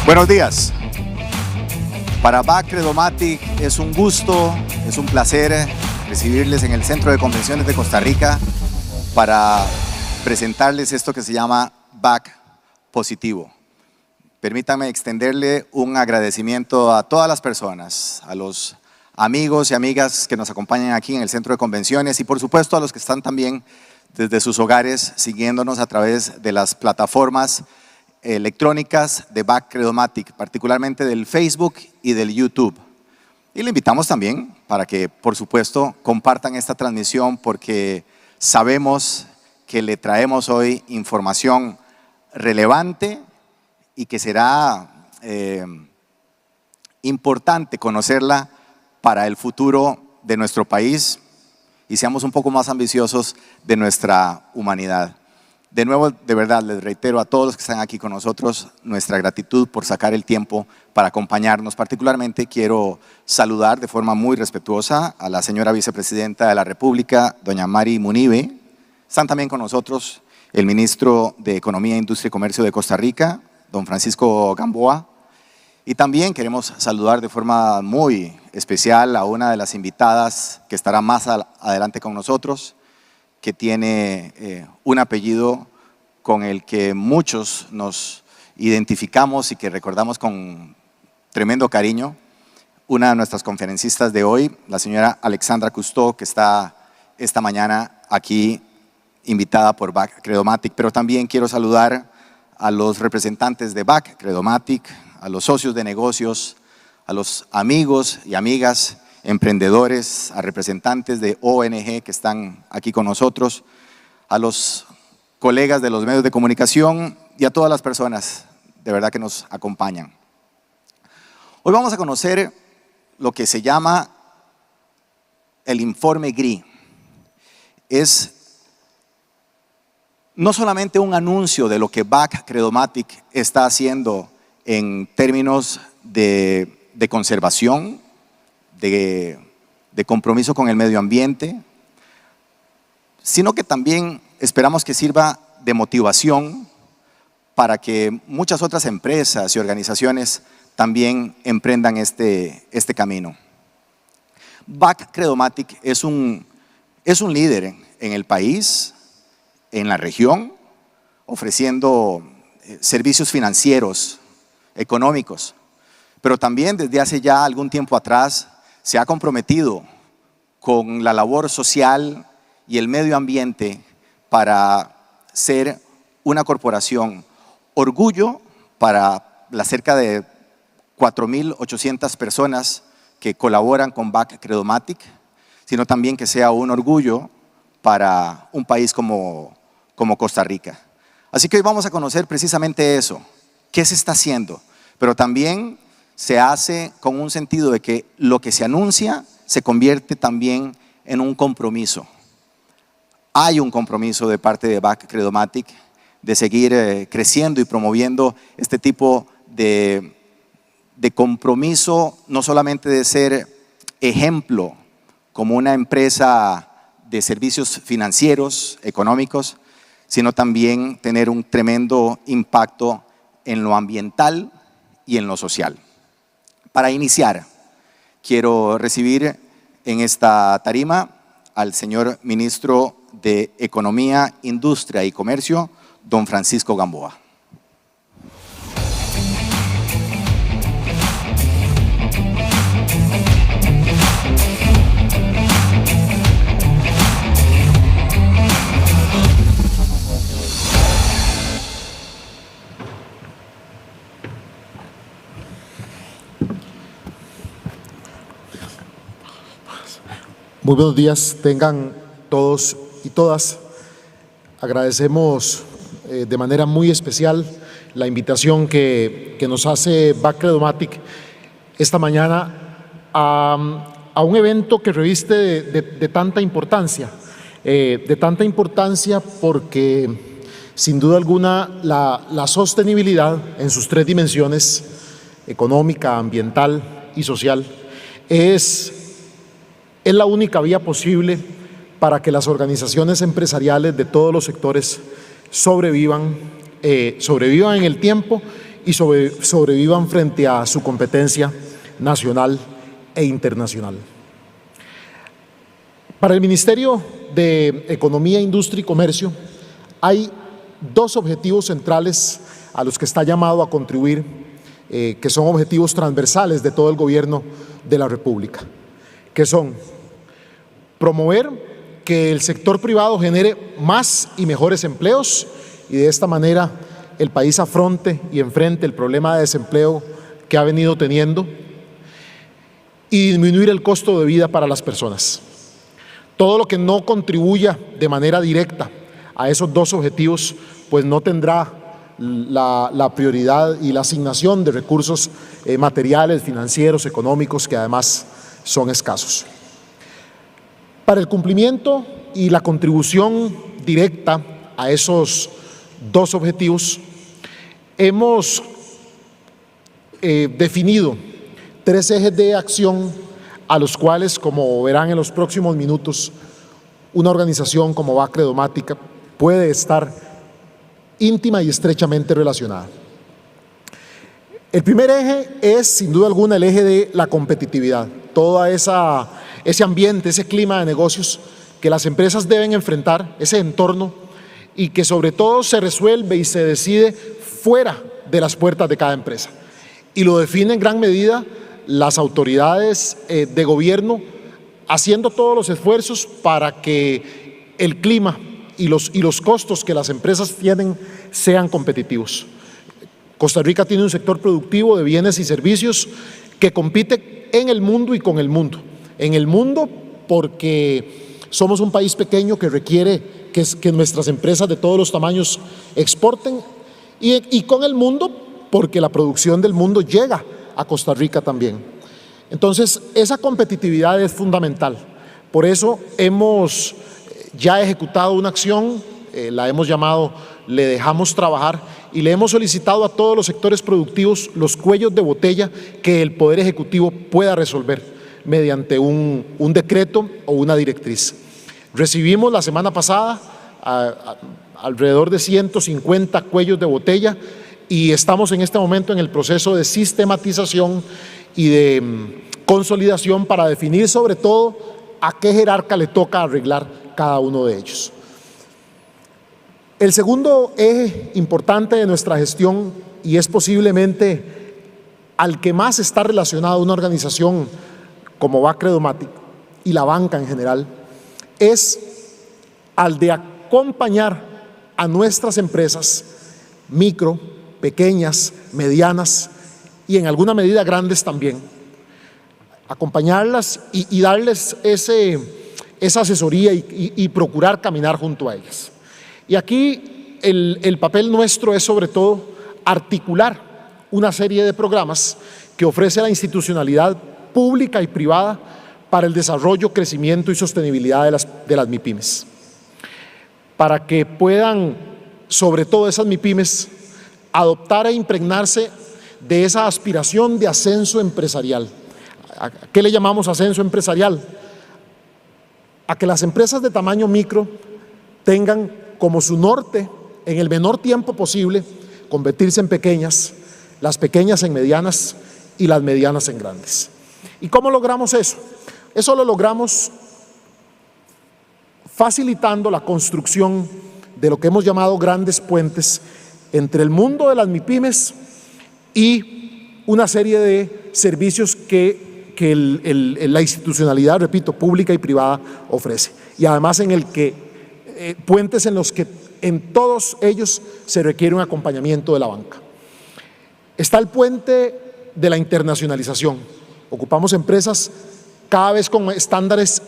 Buenos días. Para BAC Credomatic es un gusto, es un placer recibirles en el Centro de Convenciones de Costa Rica para presentarles esto que se llama BAC Positivo. Permítanme extenderle un agradecimiento a todas las personas, a los amigos y amigas que nos acompañan aquí en el Centro de Convenciones y por supuesto a los que están también desde sus hogares siguiéndonos a través de las plataformas electrónicas de BAC Credomatic, particularmente del Facebook y del YouTube. Y le invitamos también para que, por supuesto, compartan esta transmisión porque sabemos que le traemos hoy información relevante y que será importante conocerla para el futuro de nuestro país y seamos un poco más ambiciosos de nuestra humanidad. De nuevo, de verdad, les reitero a todos los que están aquí con nosotros nuestra gratitud por sacar el tiempo para acompañarnos. Particularmente quiero saludar de forma muy respetuosa a la señora vicepresidenta de la República, doña Mari Munive. Están también con nosotros el ministro de Economía, Industria y Comercio de Costa Rica, don Francisco Gamboa. Y también queremos saludar de forma muy especial a una de las invitadas que estará más adelante con nosotros, que tiene un apellido con el que muchos nos identificamos y que recordamos con tremendo cariño. Una de nuestras conferencistas de hoy, la señora Alexandra Cousteau, que está esta mañana aquí invitada por BAC Credomatic, pero también quiero saludar a los representantes de BAC Credomatic, a los socios de negocios, a los amigos y amigas emprendedores, a representantes de ONG que están aquí con nosotros, a los colegas de los medios de comunicación y a todas las personas de verdad que nos acompañan. Hoy vamos a conocer lo que se llama el informe GRI. Es no solamente un anuncio de lo que BAC Credomatic está haciendo en términos de conservación, de de compromiso con el medio ambiente, sino que también esperamos que sirva de motivación para que muchas otras empresas y organizaciones también emprendan este camino. BAC Credomatic es un líder en el país, en la región, ofreciendo servicios financieros, económicos, pero también desde hace ya algún tiempo atrás se ha comprometido con la labor social y el medio ambiente para ser una corporación orgullo para las cerca de 4.800 personas que colaboran con BAC Credomatic, sino también que sea un orgullo para un país como Costa Rica. Así que hoy vamos a conocer precisamente eso, qué se está haciendo, pero también se hace con un sentido de que lo que se anuncia se convierte también en un compromiso. Hay un compromiso de parte de BAC Credomatic de seguir creciendo y promoviendo este tipo de compromiso, no solamente de ser ejemplo como una empresa de servicios financieros, económicos, sino también tener un tremendo impacto en lo ambiental y en lo social. Para iniciar, quiero recibir en esta tarima al señor Ministro de Economía, Industria y Comercio, don Francisco Gamboa. Muy buenos días, tengan todos y todas. Agradecemos de manera muy especial la invitación que nos hace BAC Credomatic esta mañana a un evento que reviste de tanta importancia. Porque sin duda alguna la sostenibilidad en sus tres dimensiones, económica, ambiental y social, es la única vía posible para que las organizaciones empresariales de todos los sectores sobrevivan en el tiempo y sobrevivan frente a su competencia nacional e internacional. Para el Ministerio de Economía, Industria y Comercio hay dos objetivos centrales a los que está llamado a contribuir, que son objetivos transversales de todo el gobierno de la República, que son promover que el sector privado genere más y mejores empleos y de esta manera el país afronte y enfrente el problema de desempleo que ha venido teniendo, y disminuir el costo de vida para las personas. Todo lo que no contribuya de manera directa a esos dos objetivos, pues no tendrá la prioridad y la asignación de recursos materiales, financieros, económicos, que además son escasos. Para el cumplimiento y la contribución directa a esos dos objetivos, hemos definido tres ejes de acción a los cuales, como verán en los próximos minutos, una organización como BAC Credomatic puede estar íntima y estrechamente relacionada. El primer eje es, sin duda alguna, el eje de la competitividad, todo ese ambiente, ese clima de negocios que las empresas deben enfrentar, ese entorno, y que sobre todo se resuelve y se decide fuera de las puertas de cada empresa. Y lo define en gran medida las autoridades de gobierno, haciendo todos los esfuerzos para que el clima y los costos que las empresas tienen sean competitivos. Costa Rica tiene un sector productivo de bienes y servicios que compite en el mundo y con el mundo. En el mundo porque somos un país pequeño que requiere que nuestras empresas de todos los tamaños exporten, y con el mundo porque la producción del mundo llega a Costa Rica también. Entonces, esa competitividad es fundamental. Por eso hemos ya ejecutado una acción, la hemos llamado Le Dejamos Trabajar, y le hemos solicitado a todos los sectores productivos los cuellos de botella que el Poder Ejecutivo pueda resolver. mediante un decreto o una directriz. Recibimos la semana pasada alrededor de 150 cuellos de botella y estamos en este momento en el proceso de sistematización y de consolidación para definir sobre todo a qué jerarca le toca arreglar cada uno de ellos. El segundo eje importante de nuestra gestión, y es posiblemente al que más está relacionado una organización como va Credomatic y la banca en general, es al de acompañar a nuestras empresas micro, pequeñas, medianas y en alguna medida grandes también, acompañarlas y darles esa asesoría y procurar caminar junto a ellas. Y aquí el papel nuestro es sobre todo articular una serie de programas que ofrece la institucionalidad pública y privada para el desarrollo, crecimiento y sostenibilidad de las MIPYMES, para que puedan, sobre todo esas MIPYMES, adoptar e impregnarse de esa aspiración de ascenso empresarial. ¿A qué le llamamos ascenso empresarial? A que las empresas de tamaño micro tengan como su norte, en el menor tiempo posible, convertirse en pequeñas, las pequeñas en medianas y las medianas en grandes. ¿Y cómo logramos eso? Eso lo logramos facilitando la construcción de lo que hemos llamado grandes puentes entre el mundo de las MIPYMES y una serie de servicios que la institucionalidad, repito, pública y privada ofrece. Y además puentes en los que en todos ellos se requiere un acompañamiento de la banca. Está el puente de la internacionalización. Ocupamos empresas cada vez con estándares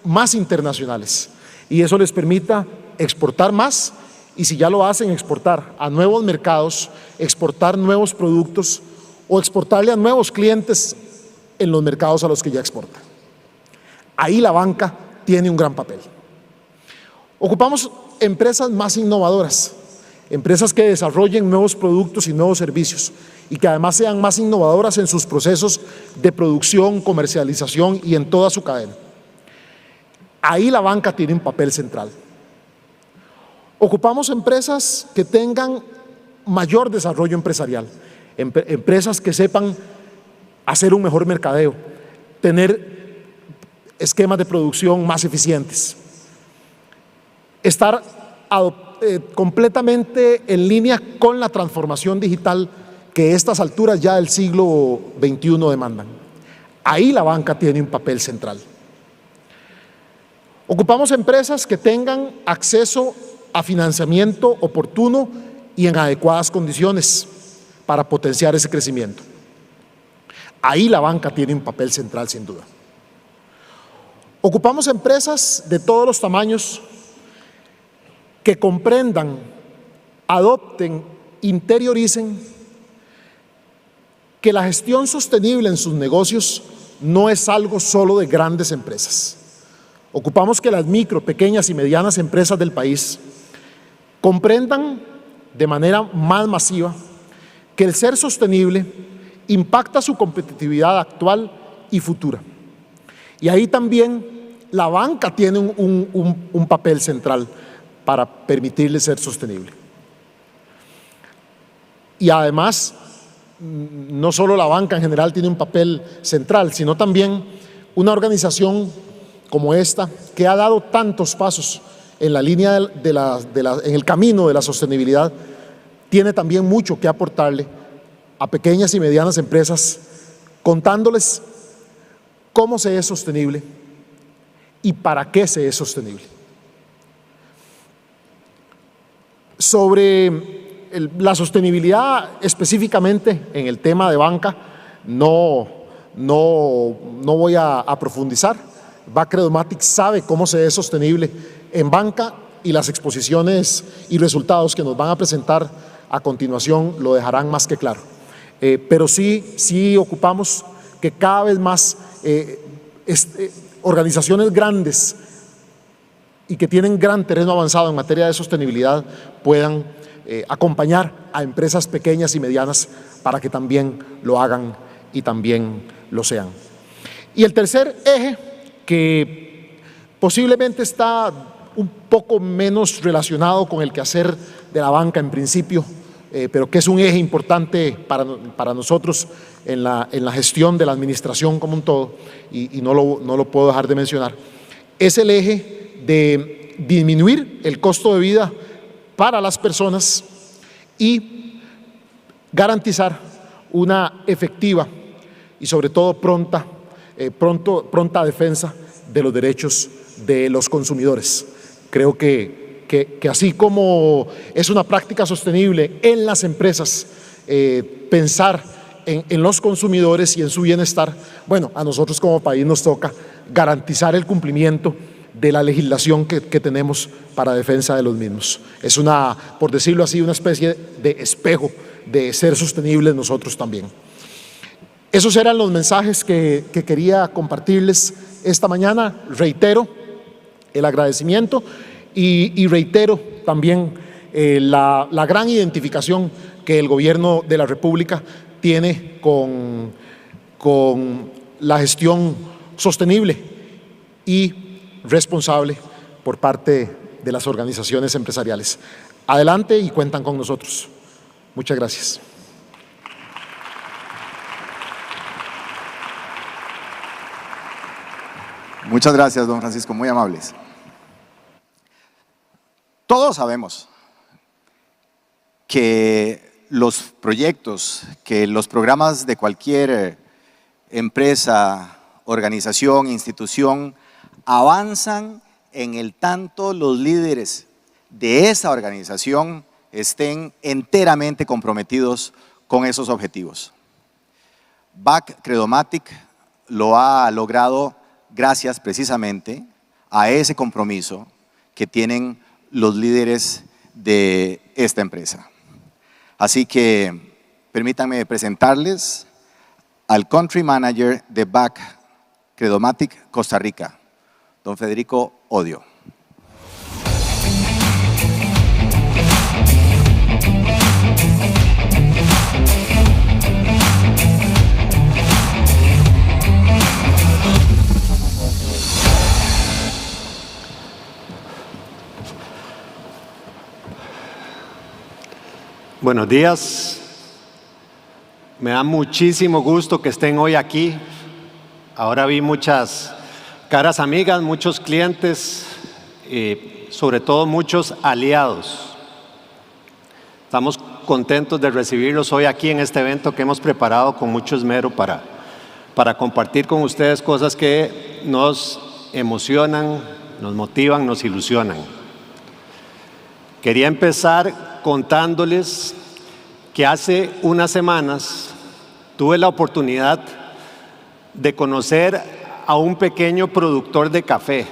más internacionales y eso les permita exportar más y, si ya lo hacen, exportar a nuevos mercados, exportar nuevos productos o exportarle a nuevos clientes en los mercados a los que ya exportan. Ahí la banca tiene un gran papel. Ocupamos empresas más innovadoras, empresas que desarrollen nuevos productos y nuevos servicios y que además sean más innovadoras en sus procesos de producción, comercialización y en toda su cadena. Ahí la banca tiene un papel central. Ocupamos empresas que tengan mayor desarrollo empresarial, empresas que sepan hacer un mejor mercadeo, tener esquemas de producción más eficientes, estar completamente en línea con la transformación digital que estas alturas ya del siglo XXI demandan. Ahí la banca tiene un papel central. Ocupamos empresas que tengan acceso a financiamiento oportuno y en adecuadas condiciones para potenciar ese crecimiento. Ahí la banca tiene un papel central, sin duda. Ocupamos empresas de todos los tamaños que comprendan, adopten, interioricen que la gestión sostenible en sus negocios no es algo solo de grandes empresas. Ocupamos que las micro, pequeñas y medianas empresas del país comprendan de manera más masiva que el ser sostenible impacta su competitividad actual y futura. Y ahí también la banca tiene un papel central para permitirle ser sostenible. Y además, no solo la banca en general tiene un papel central, sino también una organización como esta, que ha dado tantos pasos en la línea en el camino de la sostenibilidad, tiene también mucho que aportarle a pequeñas y medianas empresas, contándoles cómo se es sostenible y para qué se es sostenible. Sobre la sostenibilidad específicamente en el tema de banca, no voy a profundizar. Credomatic sabe cómo se es sostenible en banca y las exposiciones y resultados que nos van a presentar a continuación lo dejarán más que claro. Pero sí ocupamos que cada vez más organizaciones grandes y que tienen gran terreno avanzado en materia de sostenibilidad puedan acompañar a empresas pequeñas y medianas para que también lo hagan y también lo sean. Y el tercer eje, que posiblemente está un poco menos relacionado con el quehacer de la banca en principio, pero que es un eje importante para nosotros en la gestión de la administración como un todo, y no lo puedo dejar de mencionar, es el eje de disminuir el costo de vida para las personas y garantizar una efectiva y sobre todo pronta defensa de los derechos de los consumidores. Creo que así como es una práctica sostenible en las empresas, pensar en los consumidores y en su bienestar, bueno, a nosotros como país nos toca garantizar el cumplimiento de la legislación que tenemos para defensa de los mismos. Es una, por decirlo así, una especie de espejo de ser sostenibles nosotros también. Esos eran los mensajes que quería compartirles esta mañana. Reitero el agradecimiento y reitero también la gran identificación que el Gobierno de la República tiene con la gestión sostenible y responsable por parte de las organizaciones empresariales. Adelante y cuentan con nosotros. Muchas gracias. Muchas gracias, don Francisco, muy amables. Todos sabemos que los proyectos, que los programas de cualquier empresa, organización, institución, avanzan en el tanto los líderes de esa organización estén enteramente comprometidos con esos objetivos. BAC Credomatic lo ha logrado gracias precisamente a ese compromiso que tienen los líderes de esta empresa. Así que permítanme presentarles al Country Manager de BAC Credomatic Costa Rica, don Federico Odio. Buenos días, me da muchísimo gusto que estén hoy aquí. Ahora vi muchas caras amigas, muchos clientes, sobre todo muchos aliados. Estamos contentos de recibirlos hoy aquí en este evento que hemos preparado con mucho esmero para compartir con ustedes cosas que nos emocionan, nos motivan, nos ilusionan. Quería empezar contándoles que hace unas semanas tuve la oportunidad de conocer a un pequeño productor de café.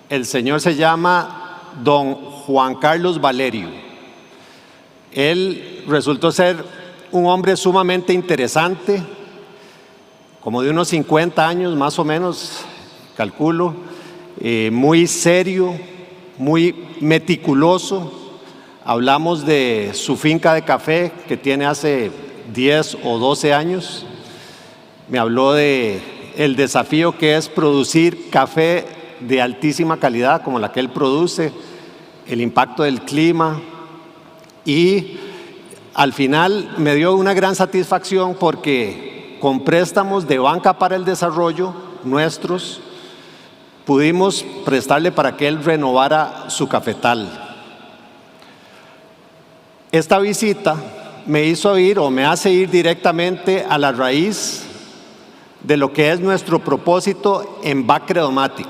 El señor se llama don Juan Carlos Valerio. Él resultó ser un hombre sumamente interesante, como de unos 50 años más o menos, calculo, muy serio, muy meticuloso. Hablamos de su finca de café que tiene hace 10 o 12 años. Me habló de el desafío que es producir café de altísima calidad como la que él produce, el impacto del clima, y al final me dio una gran satisfacción porque con préstamos de Banca para el Desarrollo, nuestros, pudimos prestarle para que él renovara su cafetal. Esta visita me hizo ir o me hace ir directamente a la raíz de lo que es nuestro propósito en BAC Credomatic.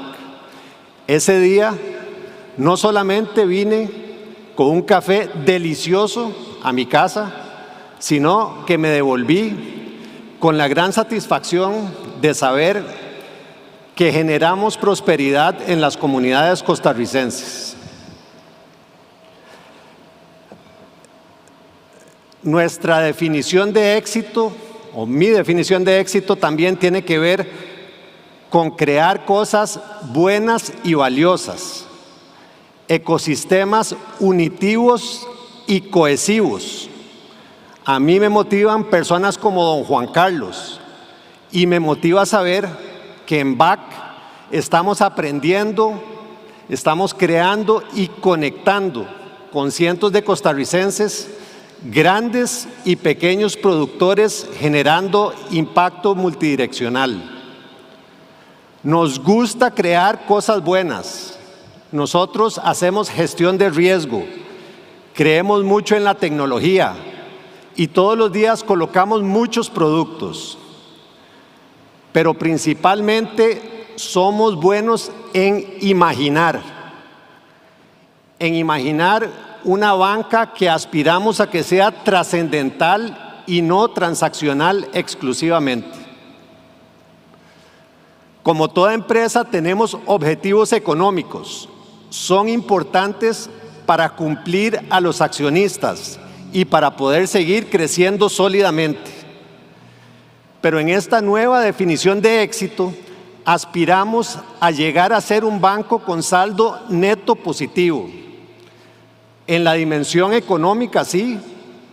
Ese día no solamente vine con un café delicioso a mi casa, sino que me devolví con la gran satisfacción de saber que generamos prosperidad en las comunidades costarricenses. Nuestra definición de éxito, o mi definición de éxito, también tiene que ver con crear cosas buenas y valiosas, ecosistemas unitivos y cohesivos. A mí me motivan personas como don Juan Carlos y me motiva saber que en BAC estamos aprendiendo, estamos creando y conectando con cientos de costarricenses, grandes y pequeños productores, generando impacto multidireccional. Nos gusta crear cosas buenas. Nosotros hacemos gestión de riesgo, creemos mucho en la tecnología y todos los días colocamos muchos productos. Pero principalmente somos buenos en imaginar una banca que aspiramos a que sea trascendental y no transaccional exclusivamente. Como toda empresa tenemos objetivos económicos, son importantes para cumplir a los accionistas y para poder seguir creciendo sólidamente. Pero en esta nueva definición de éxito, aspiramos a llegar a ser un banco con saldo neto positivo. En la dimensión económica, sí,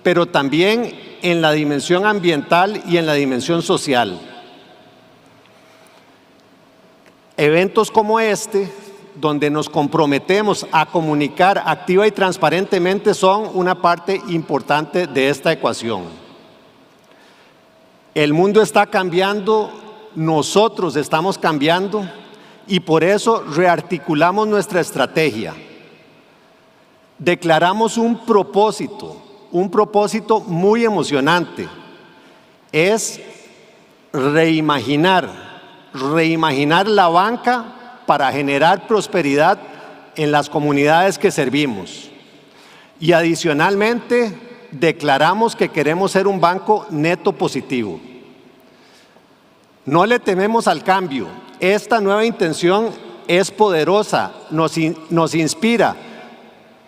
pero también en la dimensión ambiental y en la dimensión social. Eventos como este, donde nos comprometemos a comunicar activa y transparentemente, son una parte importante de esta ecuación. El mundo está cambiando, nosotros estamos cambiando y por eso rearticulamos nuestra estrategia. Declaramos un propósito muy emocionante. Es reimaginar la banca para generar prosperidad en las comunidades que servimos. Y adicionalmente, declaramos que queremos ser un banco neto positivo. No le tememos al cambio. Esta nueva intención es poderosa, nos inspira,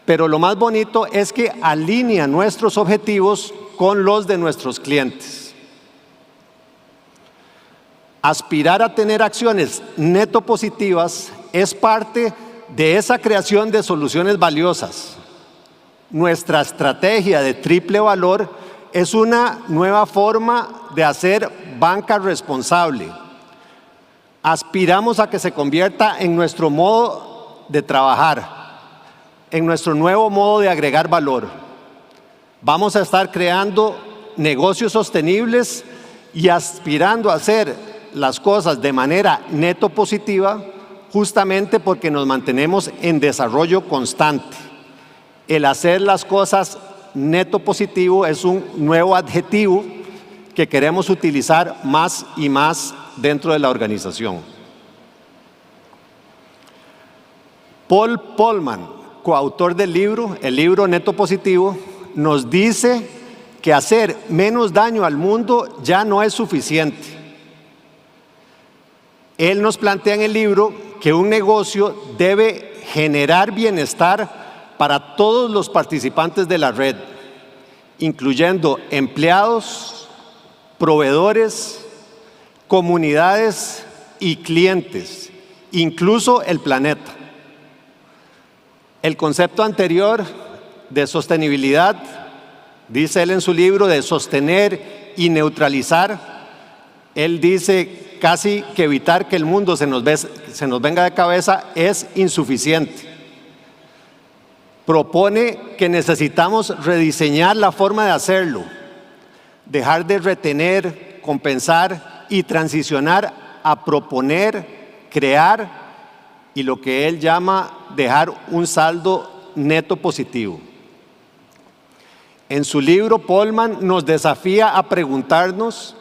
pero lo más bonito es que alinea nuestros objetivos con los de nuestros clientes. Aspirar a tener acciones neto positivas es parte de esa creación de soluciones valiosas. Nuestra estrategia de triple valor es una nueva forma de hacer banca responsable. Aspiramos a que se convierta en nuestro modo de trabajar, en nuestro nuevo modo de agregar valor. Vamos a estar creando negocios sostenibles y aspirando a hacer las cosas de manera neto positiva, justamente porque nos mantenemos en desarrollo constante. El hacer las cosas neto positivo es un nuevo adjetivo que queremos utilizar más y más dentro de la organización. Paul Polman, coautor del libro, el libro Neto Positivo, nos dice que hacer menos daño al mundo ya no es suficiente. Él nos plantea en el libro que un negocio debe generar bienestar para todos los participantes de la red, incluyendo empleados, proveedores, comunidades y clientes, incluso el planeta. El concepto anterior de sostenibilidad, dice él en su libro, de sostener y neutralizar, él dice casi que evitar que el mundo se nos venga de cabeza es insuficiente. Propone que necesitamos rediseñar la forma de hacerlo, dejar de retener, compensar y transicionar a proponer, crear y lo que él llama dejar un saldo neto positivo. En su libro, Polman nos desafía a preguntarnos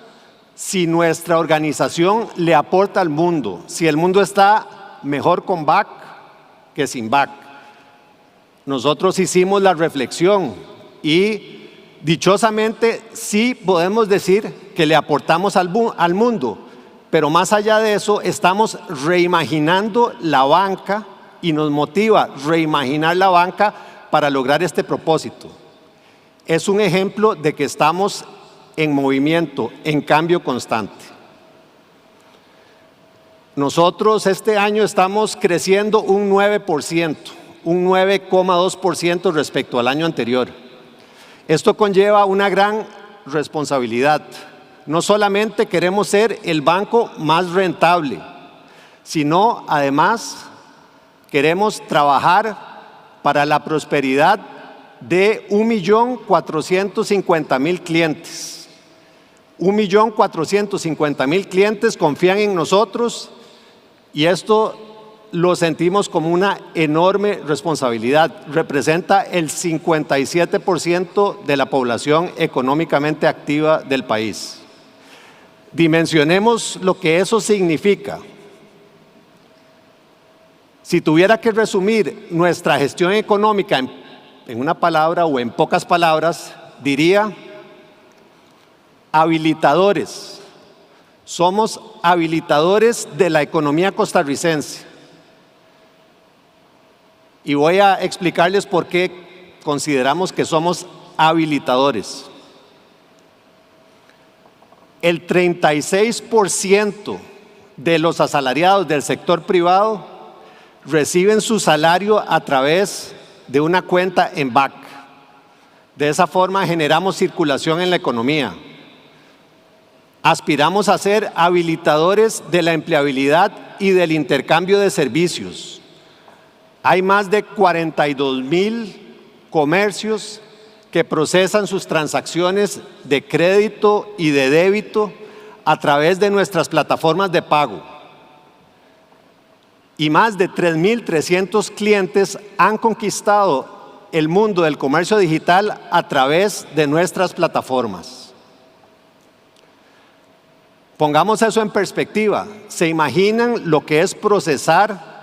si nuestra organización le aporta al mundo, si el mundo está mejor con BAC que sin BAC. Nosotros hicimos la reflexión y dichosamente sí podemos decir que le aportamos al mundo, pero más allá de eso estamos reimaginando la banca y nos motiva reimaginar la banca para lograr este propósito. Es un ejemplo de que estamos en movimiento, en cambio constante. Nosotros este año estamos creciendo un 9%, un 9,2% respecto al año anterior. Esto conlleva una gran responsabilidad, No solamente queremos ser el banco más rentable, sino además queremos trabajar para la prosperidad de 1.450.000 clientes. 1.450.000 clientes confían en nosotros y esto lo sentimos como una enorme responsabilidad. Representa el 57% de la población económicamente activa del país. Dimensionemos lo que eso significa. Si tuviera que resumir nuestra gestión económica en una palabra o en pocas palabras, diría habilitadores. Somos habilitadores de la economía costarricense. Y voy a explicarles por qué consideramos que somos habilitadores. El 36% de los asalariados del sector privado reciben su salario a través de una cuenta en BAC. De esa forma generamos circulación en la economía. Aspiramos a ser habilitadores de la empleabilidad y del intercambio de servicios. Hay más de 42.000 comercios que procesan sus transacciones de crédito y de débito a través de nuestras plataformas de pago. Y más de 3.300 clientes han conquistado el mundo del comercio digital a través de nuestras plataformas. Pongamos eso en perspectiva. ¿Se imaginan lo que es procesar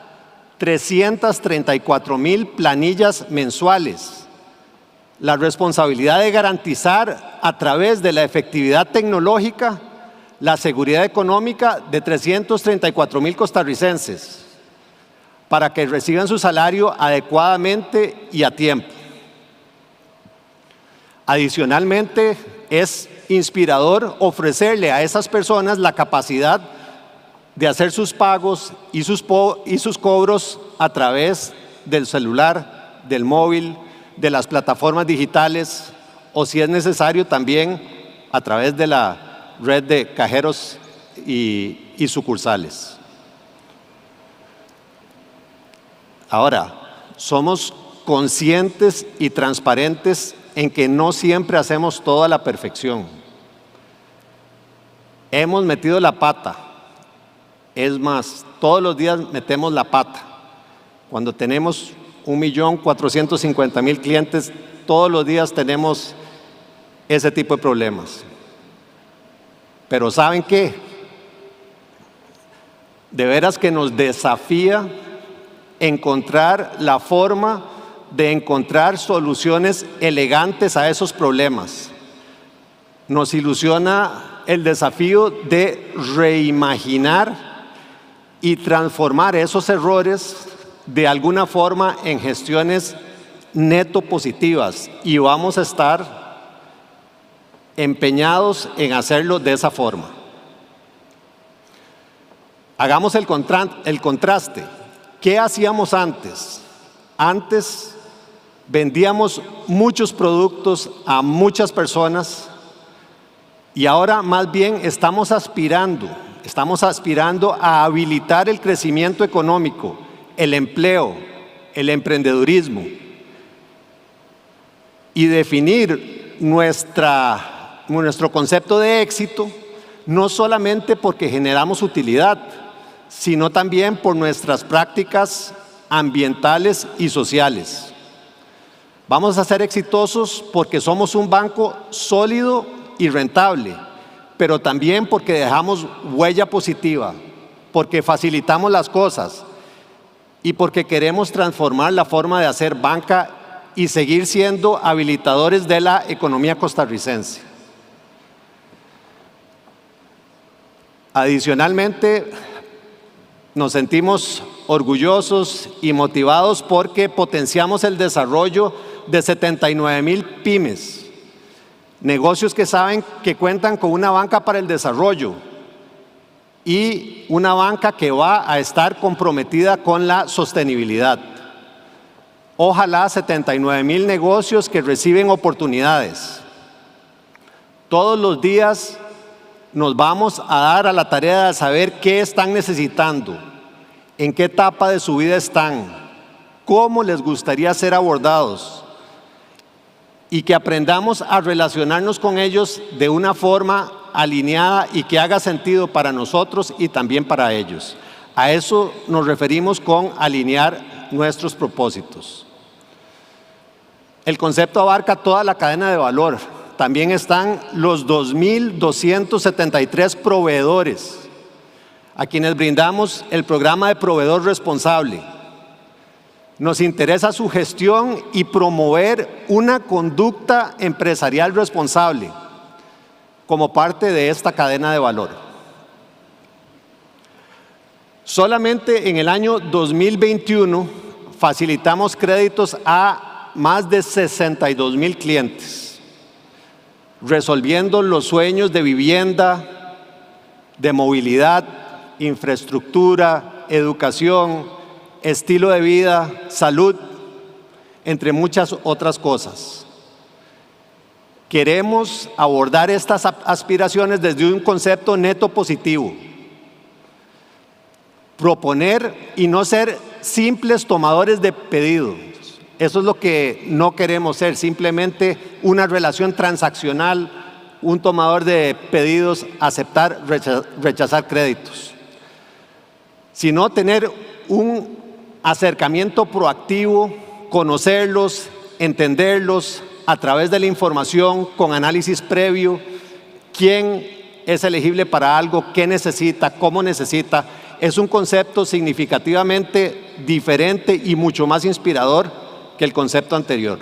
334.000 planillas mensuales? La responsabilidad de garantizar a través de la efectividad tecnológica la seguridad económica de 334.000 costarricenses para que reciban su salario adecuadamente y a tiempo. Adicionalmente, es inspirador ofrecerle a esas personas la capacidad de hacer sus pagos y sus cobros a través del celular, del móvil, de las plataformas digitales o, si es necesario, también a través de la red de cajeros y sucursales. Ahora, somos conscientes y transparentes en que no siempre hacemos todo a la perfección. Hemos metido la pata. Es más, todos los días metemos la pata. Cuando tenemos 1.450.000 clientes, todos los días tenemos ese tipo de problemas. Pero ¿saben qué? De veras que nos desafía encontrar la forma de encontrar soluciones elegantes a esos problemas. Nos ilusiona el desafío de reimaginar y transformar esos errores de alguna forma en gestiones neto positivas, y vamos a estar empeñados en hacerlo de esa forma. Hagamos el contraste. ¿Qué hacíamos antes? Antes vendíamos muchos productos a muchas personas y ahora más bien estamos aspirando a habilitar el crecimiento económico, el empleo, el emprendedurismo y definir nuestro concepto de éxito no solamente porque generamos utilidad, sino también por nuestras prácticas ambientales y sociales. Vamos a ser exitosos porque somos un banco sólido y rentable, pero también porque dejamos huella positiva, porque facilitamos las cosas y porque queremos transformar la forma de hacer banca y seguir siendo habilitadores de la economía costarricense. Adicionalmente, nos sentimos orgullosos y motivados porque potenciamos el desarrollo de 79.000 pymes, negocios que saben que cuentan con una banca para el desarrollo y una banca que va a estar comprometida con la sostenibilidad. Ojalá 79.000 negocios que reciben oportunidades. Todos los días nos vamos a dar a la tarea de saber qué están necesitando, en qué etapa de su vida están, cómo les gustaría ser abordados y que aprendamos a relacionarnos con ellos de una forma alineada y que haga sentido para nosotros y también para ellos. A eso nos referimos con alinear nuestros propósitos. El concepto abarca toda la cadena de valor. También están los 2.273 proveedores a quienes brindamos el programa de proveedor responsable. Nos interesa su gestión y promover una conducta empresarial responsable como parte de esta cadena de valor. Solamente en el año 2021 facilitamos créditos a más de 62,000 clientes, resolviendo los sueños de vivienda, de movilidad, infraestructura, educación, estilo de vida, salud, entre muchas otras cosas. Queremos abordar estas aspiraciones desde un concepto neto positivo. Proponer y no ser simples tomadores de pedidos. Eso es lo que no queremos ser, simplemente una relación transaccional, un tomador de pedidos, aceptar, rechazar créditos. Sino tener un acercamiento proactivo, conocerlos, entenderlos a través de la información, con análisis previo, quién es elegible para algo, qué necesita, cómo necesita. Es un concepto significativamente diferente y mucho más inspirador que el concepto anterior.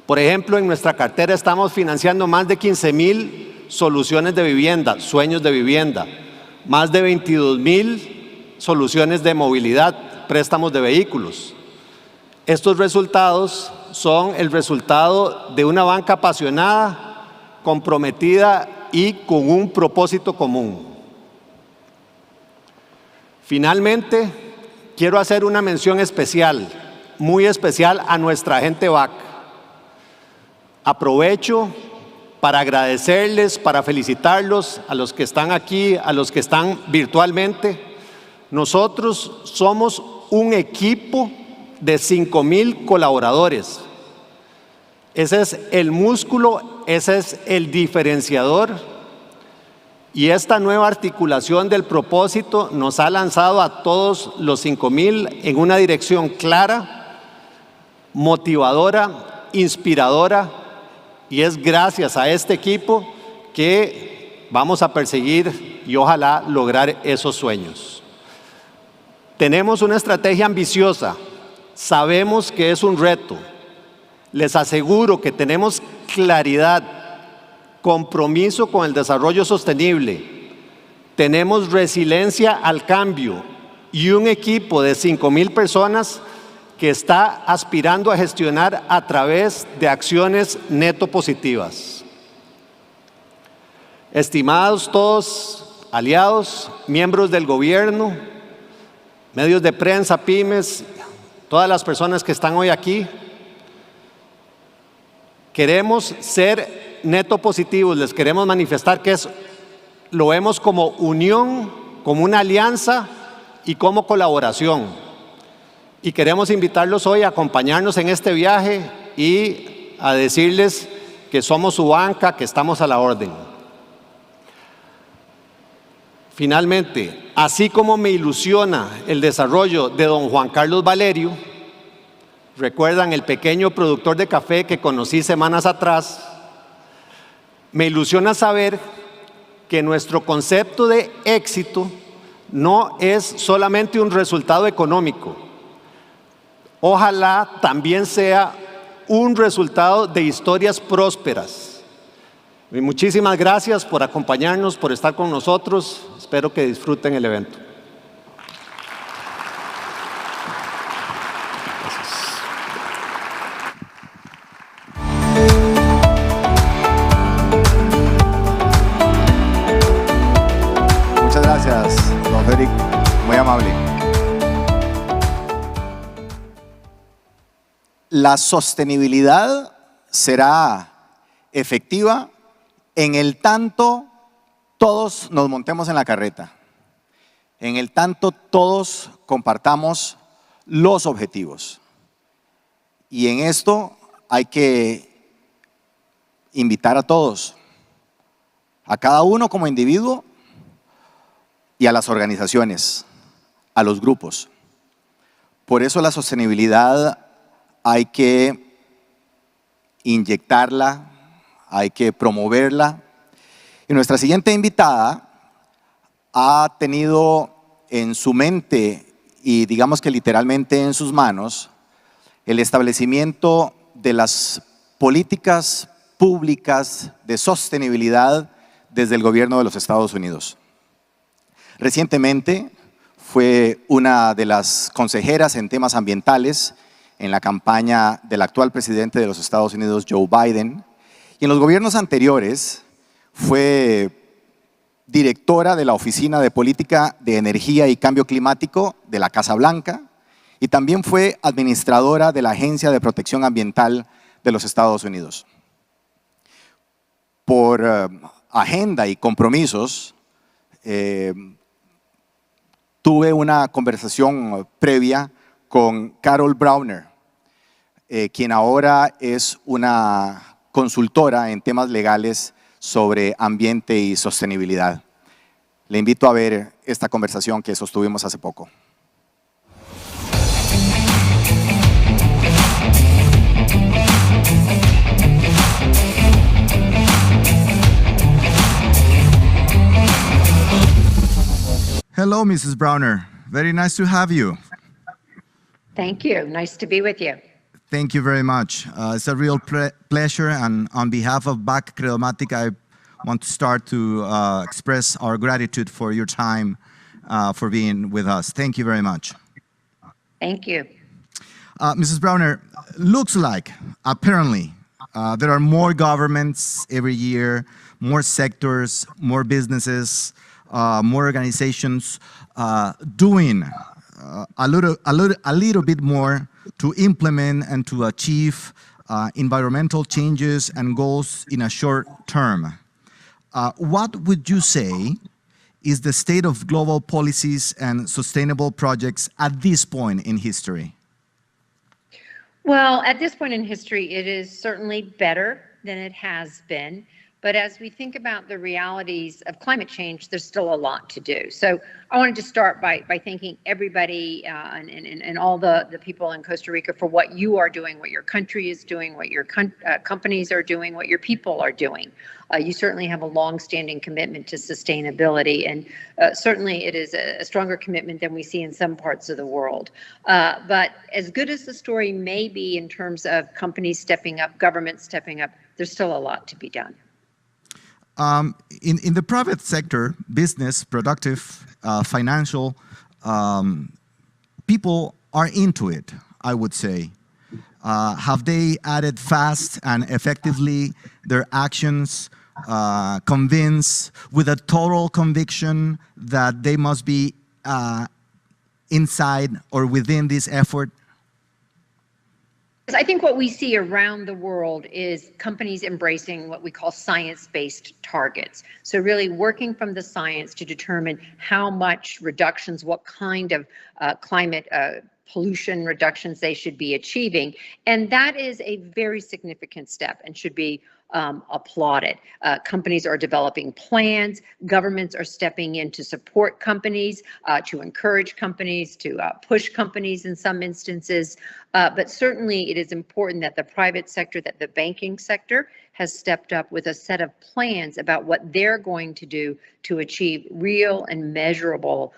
Por ejemplo, en nuestra cartera estamos financiando más de 15,000 soluciones de vivienda, sueños de vivienda, más de 22,000 soluciones de movilidad, préstamos de vehículos. Estos resultados son el resultado de una banca apasionada, comprometida y con un propósito común. Finalmente, quiero hacer una mención especial, muy especial a nuestra gente BAC. Aprovecho para agradecerles, para felicitarlos a los que están aquí, a los que están virtualmente. Nosotros somos un equipo de 5,000 colaboradores. Ese es el músculo, ese es el diferenciador. Y esta nueva articulación del propósito nos ha lanzado a todos los 5,000 en una dirección clara, motivadora, inspiradora, y es gracias a este equipo que vamos a perseguir y ojalá lograr esos sueños. Tenemos una estrategia ambiciosa, sabemos que es un reto, les aseguro que tenemos claridad, compromiso con el desarrollo sostenible, tenemos resiliencia al cambio y un equipo de 5,000 personas que está aspirando a gestionar a través de acciones neto positivas. Estimados todos, aliados, miembros del gobierno, medios de prensa, pymes, todas las personas que están hoy aquí, queremos ser neto positivos, les queremos manifestar que lo vemos como unión, como una alianza y como colaboración. Y queremos invitarlos hoy a acompañarnos en este viaje y a decirles que somos su banca, que estamos a la orden. Finalmente, así como me ilusiona el desarrollo de don Juan Carlos Valerio, recuerdan el pequeño productor de café que conocí semanas atrás, me ilusiona saber que nuestro concepto de éxito no es solamente un resultado económico. Ojalá también sea un resultado de historias prósperas. Y muchísimas gracias por acompañarnos, por estar con nosotros. Espero que disfruten el evento. Muchas gracias, don Federico. Muy amable. La sostenibilidad será efectiva en el tanto todos nos montemos en la carreta, en el tanto todos compartamos los objetivos. Y en esto hay que invitar a todos, a cada uno como individuo y a las organizaciones, a los grupos. Por eso la sostenibilidad hay que inyectarla, hay que promoverla. Y nuestra siguiente invitada ha tenido en su mente y digamos que literalmente en sus manos el establecimiento de las políticas públicas de sostenibilidad desde el gobierno de los Estados Unidos. Recientemente fue una de las consejeras en temas ambientales en la campaña del actual presidente de los Estados Unidos, Joe Biden, y en los gobiernos anteriores fue directora de la Oficina de Política de Energía y Cambio Climático de la Casa Blanca y también fue administradora de la Agencia de Protección Ambiental de los Estados Unidos. Por agenda y compromisos, tuve una conversación previa con Carol Browner, quien ahora es una consultora en temas legales sobre ambiente y sostenibilidad. Le invito a ver esta conversación que sostuvimos hace poco. Hello, Mrs. Browner. Very nice to have you. Thank you. Nice to be with you. Thank you very much. It's a real pleasure, and on behalf of BAC Climático, I want to start to express our gratitude for your time, for being with us. Thank you very much. Thank you. Mrs. Browner, looks like, apparently, there are more governments every year, more sectors, more businesses, more organizations doing a little bit more to implement and to achieve environmental changes and goals in a short term. What would you say is the state of global policies and sustainable projects at this point in history? Well, at this point in history, it is certainly better than it has been. But as we think about the realities of climate change, there's still a lot to do. So I wanted to start by thanking everybody and all the people in Costa Rica for what you are doing, what your country is doing, what your companies are doing, what your people are doing. You certainly have a long-standing commitment to sustainability, and certainly it is a stronger commitment than we see in some parts of the world. But as good as the story may be in terms of companies stepping up, governments stepping up, there's still a lot to be done. In the private sector, business, productive, financial, people are into it, I would say. Have they added fast and effectively their actions, convinced with a total conviction that they must be inside or within this effort? I think what we see around the world is companies embracing what we call science-based targets. So really working from the science to determine how much reductions, what kind of climate pollution reductions they should be achieving. And that is a very significant step and should be applauded. Companies are developing plans. Governments are stepping in to support companies, to encourage companies, to push companies in some instances. But certainly it is important that the private sector, that the banking sector has stepped up with a set of plans about what they're going to do to achieve real and measurable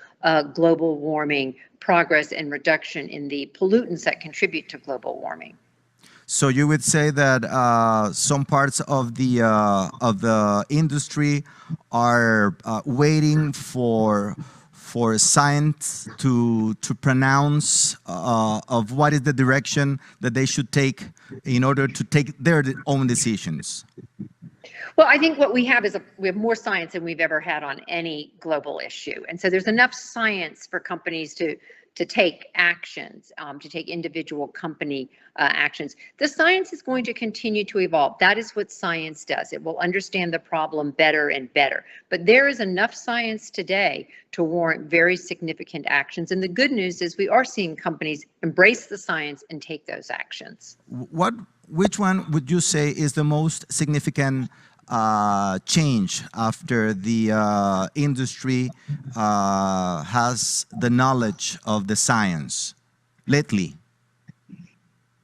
global warming progress and reduction in the pollutants that contribute to global warming. So you would say that some parts of the industry are waiting for science to pronounce of what is the direction that they should take in order to take their own decisions. Well, I think what we have is we have more science than we've ever had on any global issue. And so there's enough science for companies to to take actions, to take individual company actions. The science is going to continue to evolve. That is what science does. It will understand the problem better and better. But there is enough science today to warrant very significant actions. And the good news is we are seeing companies embrace the science and take those actions. Which one would you say is the most significant change after the industry has the knowledge of the science lately?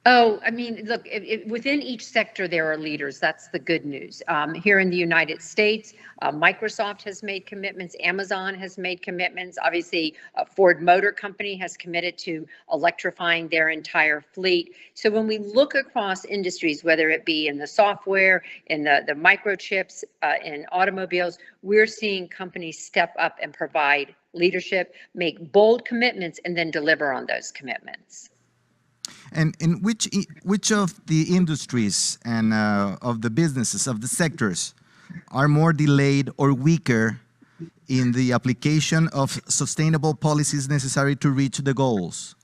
Oh, I mean, look, within each sector, there are leaders. That's the good news. Here in the United States, Microsoft has made commitments. Amazon has made commitments. Obviously, Ford Motor Company has committed to electrifying their entire fleet. So when we look across industries, whether it be in the software, in the microchips, in automobiles, we're seeing companies step up and provide leadership, make bold commitments, and then deliver on those commitments. And in which of the industries and of the businesses, of the sectors, are more delayed or weaker in the application of sustainable policies necessary to reach the goals?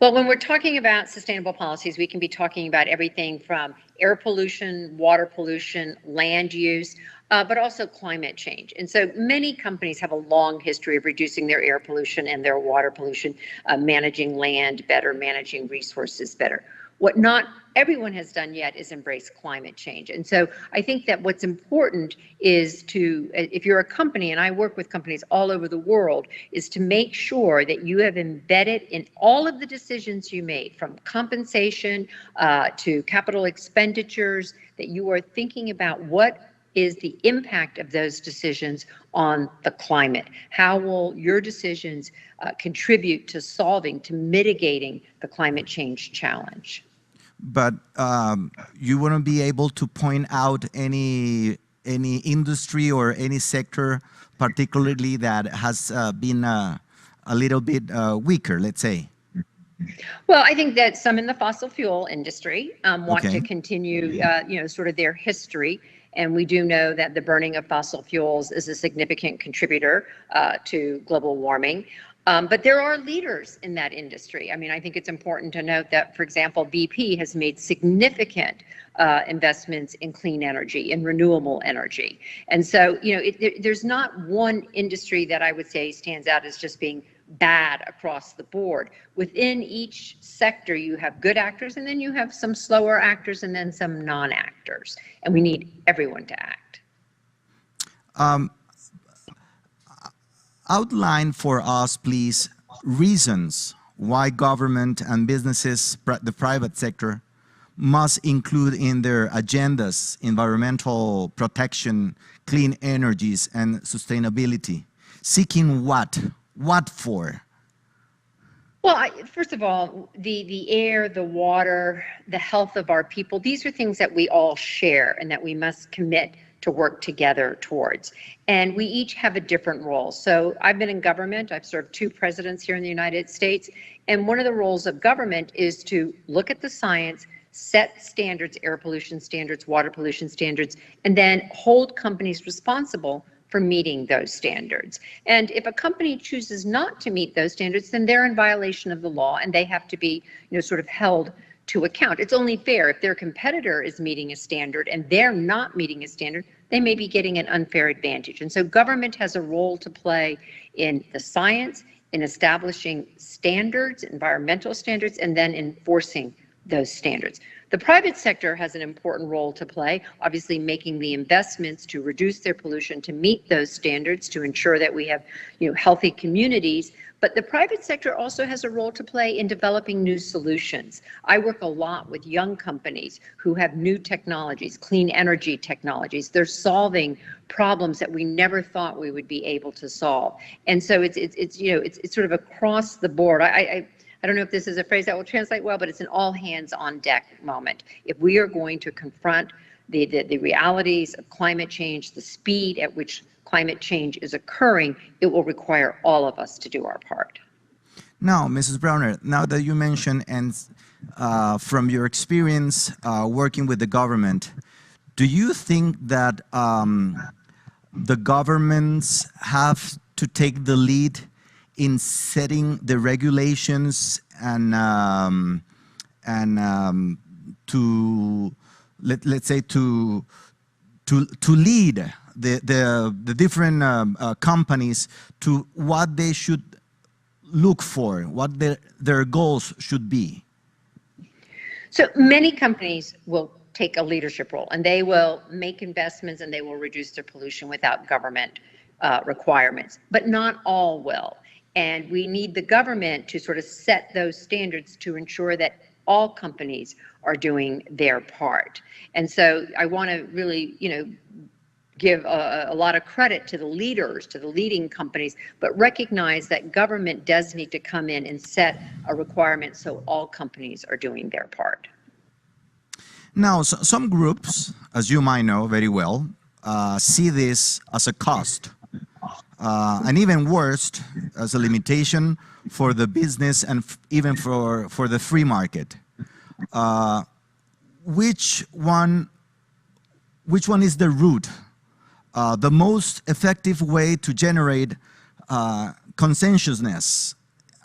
Well, when we're talking about sustainable policies, we can be talking about everything from air pollution, water pollution, land use, but also climate change. And so many companies have a long history of reducing their air pollution and their water pollution, managing land better, managing resources better. What not everyone has done yet is embrace climate change. And so I think that what's important is to, if you're a company, and I work with companies all over the world, is to make sure that you have embedded in all of the decisions you made, from compensation to capital expenditures, that you are thinking about what is the impact of those decisions on the climate. How will your decisions contribute to solving, to mitigating the climate change challenge? But you wouldn't be able to point out any industry or any sector particularly that has been a little bit weaker, let's say? Well, I think that some in the fossil fuel industry want to continue, sort of their history. And we do know that the burning of fossil fuels is a significant contributor to global warming. But there are leaders in that industry. I mean, I think it's important to note that, for example, BP has made significant investments in clean energy, in renewable energy. And so, there's not one industry that I would say stands out as just being bad across the board. Within each sector, you have good actors, and then you have some slower actors, and then some non-actors. And we need everyone to act. Outline for us, please, reasons why government and businesses, the private sector, must include in their agendas environmental protection, clean energies, and sustainability. Seeking what? What for? Well, first of all, the air, the water, the health of our people, these are things that we all share and that we must commit to work together towards. And we each have a different role. So I've been in government. I've served 2 presidents here in the United States. And one of the roles of government is to look at the science, set standards, air pollution standards, water pollution standards, and then hold companies responsible for meeting those standards. And if a company chooses not to meet those standards, then they're in violation of the law and they have to be, sort of held to account. It's only fair if their competitor is meeting a standard and they're not meeting a standard, they may be getting an unfair advantage. And so government has a role to play in the science, in establishing standards, environmental standards, and then enforcing those standards. The private sector has an important role to play, obviously making the investments to reduce their pollution, to meet those standards, to ensure that we have, healthy communities. But the private sector also has a role to play in developing new solutions. I work a lot with young companies who have new technologies, clean energy technologies. They're solving problems that we never thought we would be able to solve. And so it's sort of across the board. I don't know if this is a phrase that will translate well, but it's an all hands on deck moment. If we are going to confront the realities of climate change, the speed at which climate change is occurring, it will require all of us to do our part. Now, Mrs. Browner, now that you mentioned, and from your experience working with the government, do you think that the governments have to take the lead in setting the regulations and let's say to lead the different companies to what they should look for, what their goals should be? So many companies will take a leadership role, and they will make investments and they will reduce their pollution without government requirements, but not all will. And we need the government to sort of set those standards to ensure that all companies are doing their part. And so I want to really, give a lot of credit to the leaders, to the leading companies, but recognize that government does need to come in and set a requirement so all companies are doing their part. Now, some groups, as you might know very well, see this as a cost, and even worse, as a limitation for the business and even for the free market. Which one is the route? The most effective way to generate consensuousness,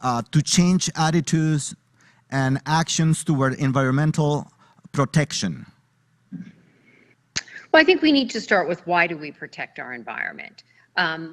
to change attitudes and actions toward environmental protection? Well, I think we need to start with, why do we protect our environment?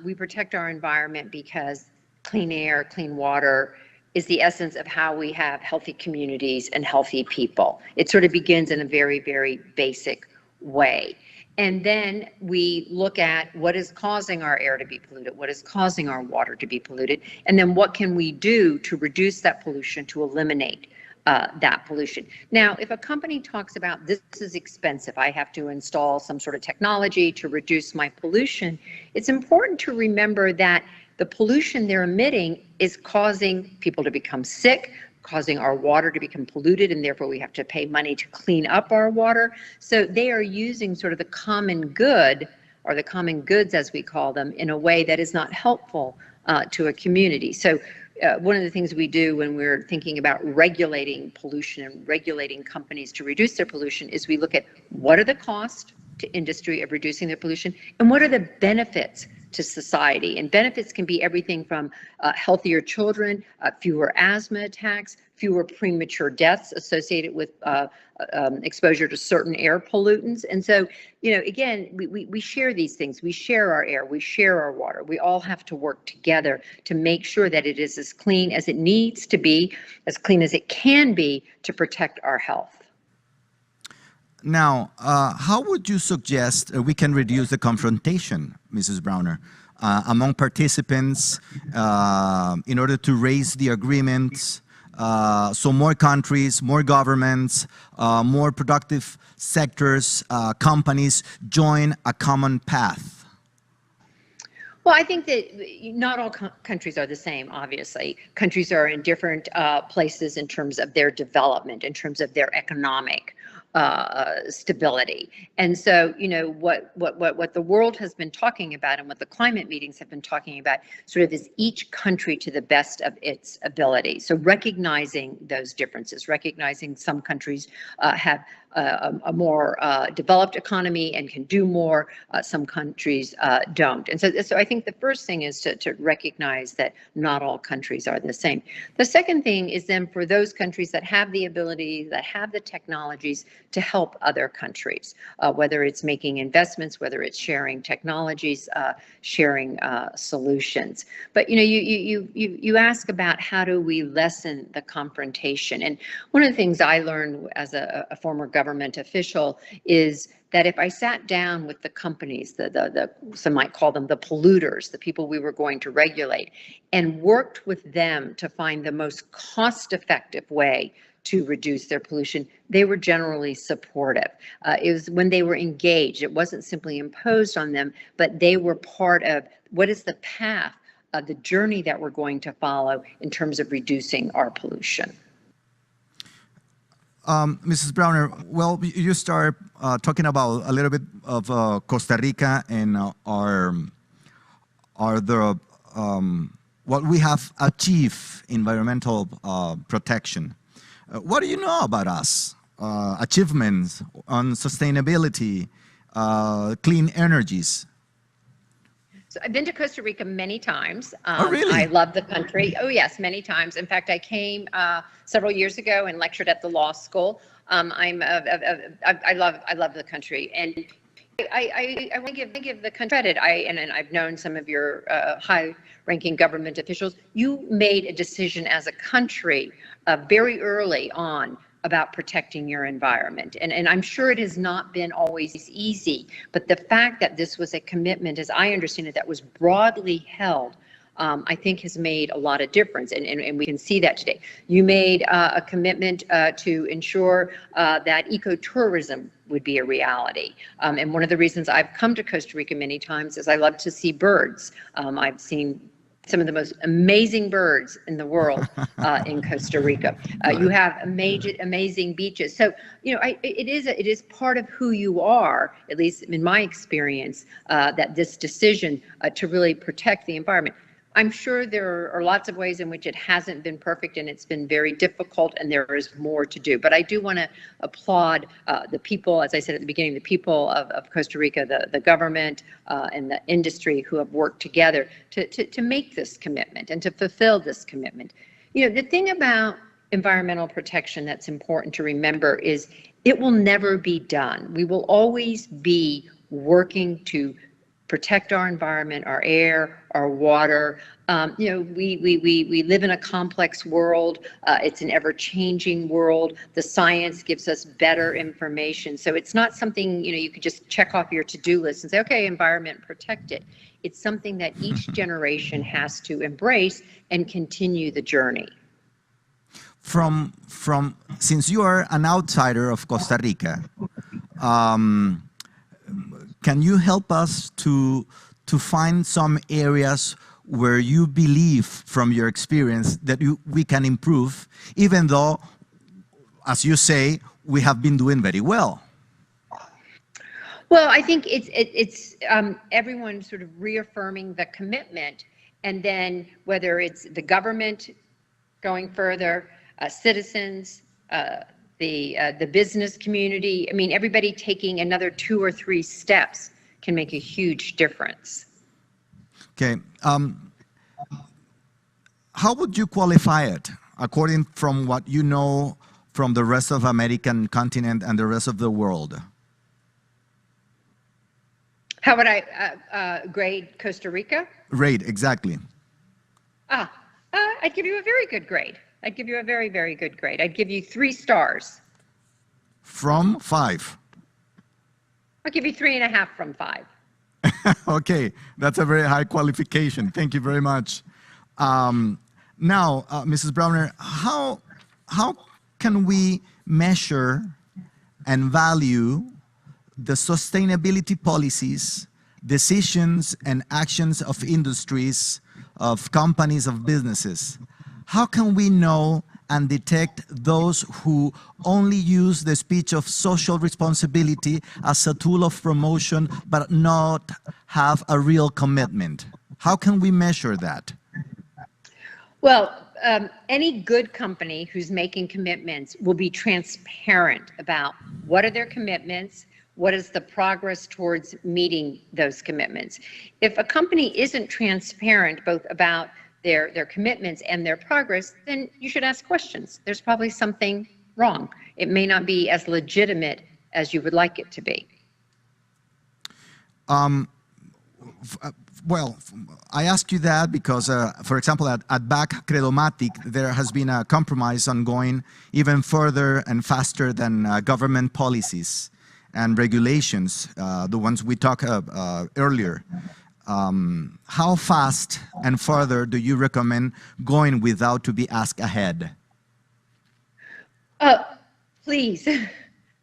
We protect our environment because clean air, clean water is the essence of how we have healthy communities and healthy people. It sort of begins in a very, very basic way. And then we look at what is causing our air to be polluted, what is causing our water to be polluted, and then what can we do to reduce that pollution, to eliminate that pollution. Now, if a company talks about, this is expensive, I have to install some sort of technology to reduce my pollution, it's important to remember that the pollution they're emitting is causing people to become sick, causing our water to become polluted, and therefore we have to pay money to clean up our water. So they are using sort of the common good, or the common goods as we call them, in a way that is not helpful to a community. So one of the things we do when we're thinking about regulating pollution and regulating companies to reduce their pollution is we look at, what are the costs to industry of reducing their pollution, and what are the benefits to society. And benefits can be everything from healthier children, fewer asthma attacks, fewer premature deaths associated with exposure to certain air pollutants. And so, again, we share these things. We share our air, we share our water. We all have to work together to make sure that it is as clean as it needs to be, as clean as it can be, to protect our health. Now, how would you suggest we can reduce the confrontation, Mrs. Browner, among participants in order to raise the agreements, so more countries, more governments, more productive sectors, companies join a common path? Well, I think that not all countries are the same, obviously. Countries are in different places in terms of their development, in terms of their economic stability. And so, what the world has been talking about, and what the climate meetings have been talking about, sort of is each country to the best of its ability. So recognizing those differences, recognizing some countries have a more developed economy and can do more, some countries don't. And so I think the first thing is to recognize that not all countries are the same. The second thing is then, for those countries that have the ability, that have the technologies to help other countries, whether it's making investments, whether it's sharing technologies, sharing solutions. But you ask about, how do we lessen the confrontation? And one of the things I learned as a former government official is that if I sat down with the companies, some might call them the polluters, the people we were going to regulate, and worked with them to find the most cost-effective way to reduce their pollution, they were generally supportive. It was when they were engaged. It wasn't simply imposed on them, but they were part of what is the path of the journey that we're going to follow in terms of reducing our pollution. Mrs. Browner, well, you start talking about a little bit of Costa Rica and what we have achieved environmental protection. What do you know about us? Achievements on sustainability, clean energies? So I've been to Costa Rica many times. Oh, really? I love the country. Oh, yes, many times. In fact, I came several years ago and lectured at the law school. I love the country, and I want to give the country credit. And I've known some of your high-ranking government officials. You made a decision as a country very early on about protecting your environment. And I'm sure it has not been always easy, but the fact that this was a commitment, as I understand it, that was broadly held, I think has made a lot of difference, and we can see that today. You made a commitment to ensure that ecotourism would be a reality. And one of the reasons I've come to Costa Rica many times is I love to see birds. I've seen some of the most amazing birds in the world in Costa Rica. You have amazing beaches. So, you know, it is part of who you are, at least in my experience, that this decision to really protect the environment. I'm sure there are lots of ways in which it hasn't been perfect, and it's been very difficult, and there is more to do. But I do want to applaud the people, as I said at the beginning, the people of Costa Rica, the government and the industry who have worked together to make this commitment and to fulfill this commitment. You know, the thing about environmental protection that's important to remember is it will never be done. We will always be working to protect our environment, our air, our water. You know, we live in a complex world. It's an ever-changing world. The science gives us better information. So it's not something, you know, you could just check off your to-do list and say, okay, environment, protect it. It's something that each generation has to embrace and continue the journey. Since you are an outsider of Costa Rica, can you help us to find some areas where you believe, from your experience, that we can improve, even though, as you say, we have been doing very well? Well, I think it's everyone sort of reaffirming the commitment, and then whether it's the government going further, citizens, the business community. I mean, everybody taking another 2 or 3 steps can make a huge difference. Okay. How would you qualify it, according from what you know from the rest of American continent and the rest of the world? How would I grade Costa Rica? Rate, exactly. I'd give you a very good grade. I'd give you a very, very good grade. I'd give you 3 stars. From 5? I'll give you 3.5 from 5. Okay, that's a very high qualification. Thank you very much. Now, Mrs. Browner, how can we measure and value the sustainability policies, decisions, and actions of industries, of companies, of businesses? How can we know and detect those who only use the speech of social responsibility as a tool of promotion, but not have a real commitment? How can we measure that? Well, any good company who's making commitments will be transparent about what are their commitments, what is the progress towards meeting those commitments. If a company isn't transparent both about their commitments and their progress, then you should ask questions. There's probably something wrong. It may not be as legitimate as you would like it to be. Well, I ask you that because, for example, at BAC Credomatic, there has been a compromise on going even further and faster than government policies and regulations, the ones we talked earlier. How fast and further do you recommend going without to be asked ahead? Please, you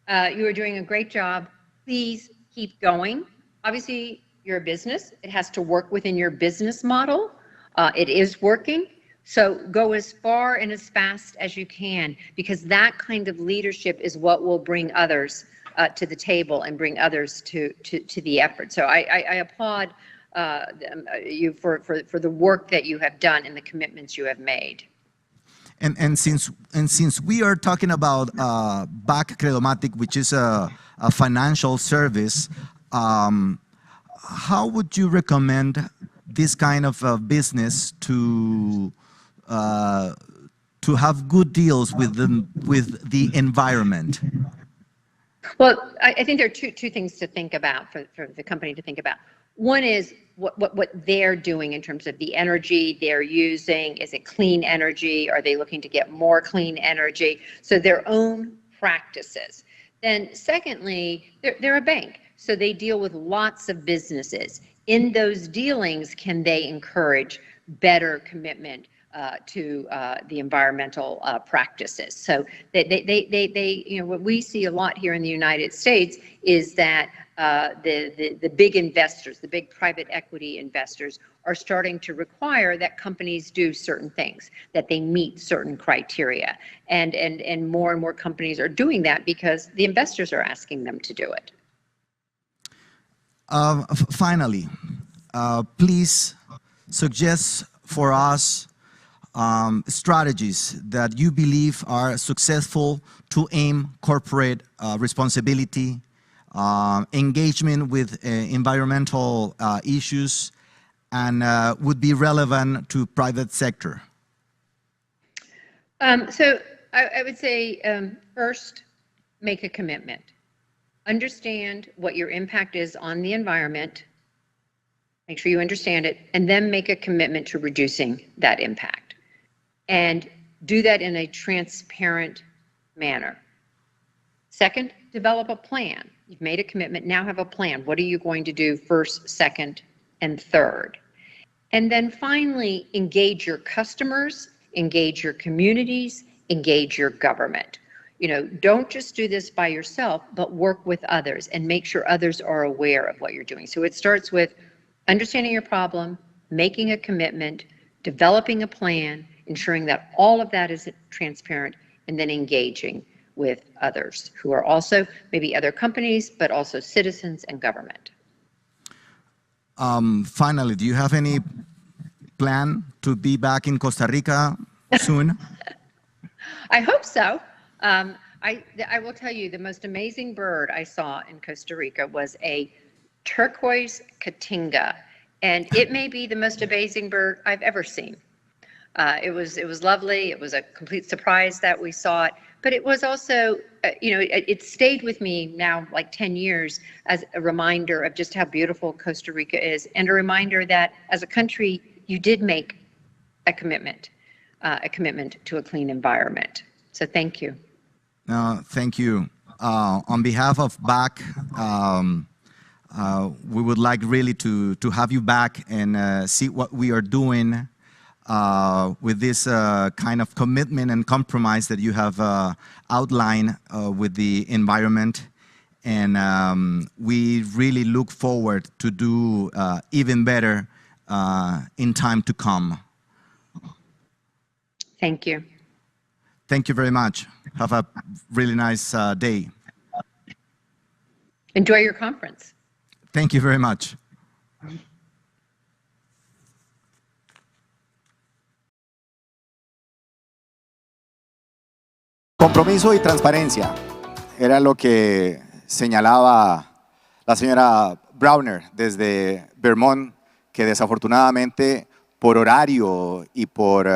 are doing a great job. Please keep going. Obviously, you're a business. It has to work within your business model. It is working. So go as far and as fast as you can, because that kind of leadership is what will bring others to the table and bring others to the effort. So I applaud you for the work that you have done and the commitments you have made. And since we are talking about BAC Credomatic, which is a financial service, how would you recommend this kind of business to have good deals with the environment? Well, I think there are two things to think about for the company to think about. One is what they're doing in terms of the energy they're using. Is it clean energy? Are they looking to get more clean energy? So their own practices. Then secondly, they're a bank, so they deal with lots of businesses. In those dealings, can they encourage better commitment to the environmental practices? So they what we see a lot here in the United States is that the big investors, the big private equity investors, are starting to require that companies do certain things, that they meet certain criteria, and more companies are doing that because the investors are asking them to do it. Finally, please suggest for us strategies that you believe are successful to aim corporate responsibility, engagement with environmental issues, and would be relevant to private sector. So I would say first, make a commitment. Understand what your impact is on the environment. Make sure you understand it, and then make a commitment to reducing that impact. And do that in a transparent manner. Second, develop a plan. You've made a commitment, now have a plan. What are you going to do first, second, and third? And then finally, engage your customers, engage your communities, engage your government. You know, don't just do this by yourself, but work with others and make sure others are aware of what you're doing. So it starts with understanding your problem, making a commitment, developing a plan, ensuring that all of that is transparent, and then engaging with others who are also maybe other companies, but also citizens and government. Finally, do you have any plan to be back in Costa Rica soon? I hope so. I will tell you, the most amazing bird I saw in Costa Rica was a turquoise cotinga, and it may be the most amazing bird I've ever seen. It was lovely. It was a complete surprise that we saw it, but it was also, it stayed with me now like 10 years as a reminder of just how beautiful Costa Rica is, and a reminder that as a country, you did make a commitment to a clean environment. So thank you. Thank you. On behalf of BAC, we would like really to have you back and see what we are doing with this kind of commitment and compromise that you have outlined with the environment. And we really look forward to do even better in time to come. Thank you. Thank you very much. Have a really nice day. Enjoy your conference. Thank you very much. Compromiso y transparencia era lo que señalaba la señora Browner desde Vermont, que desafortunadamente por horario y por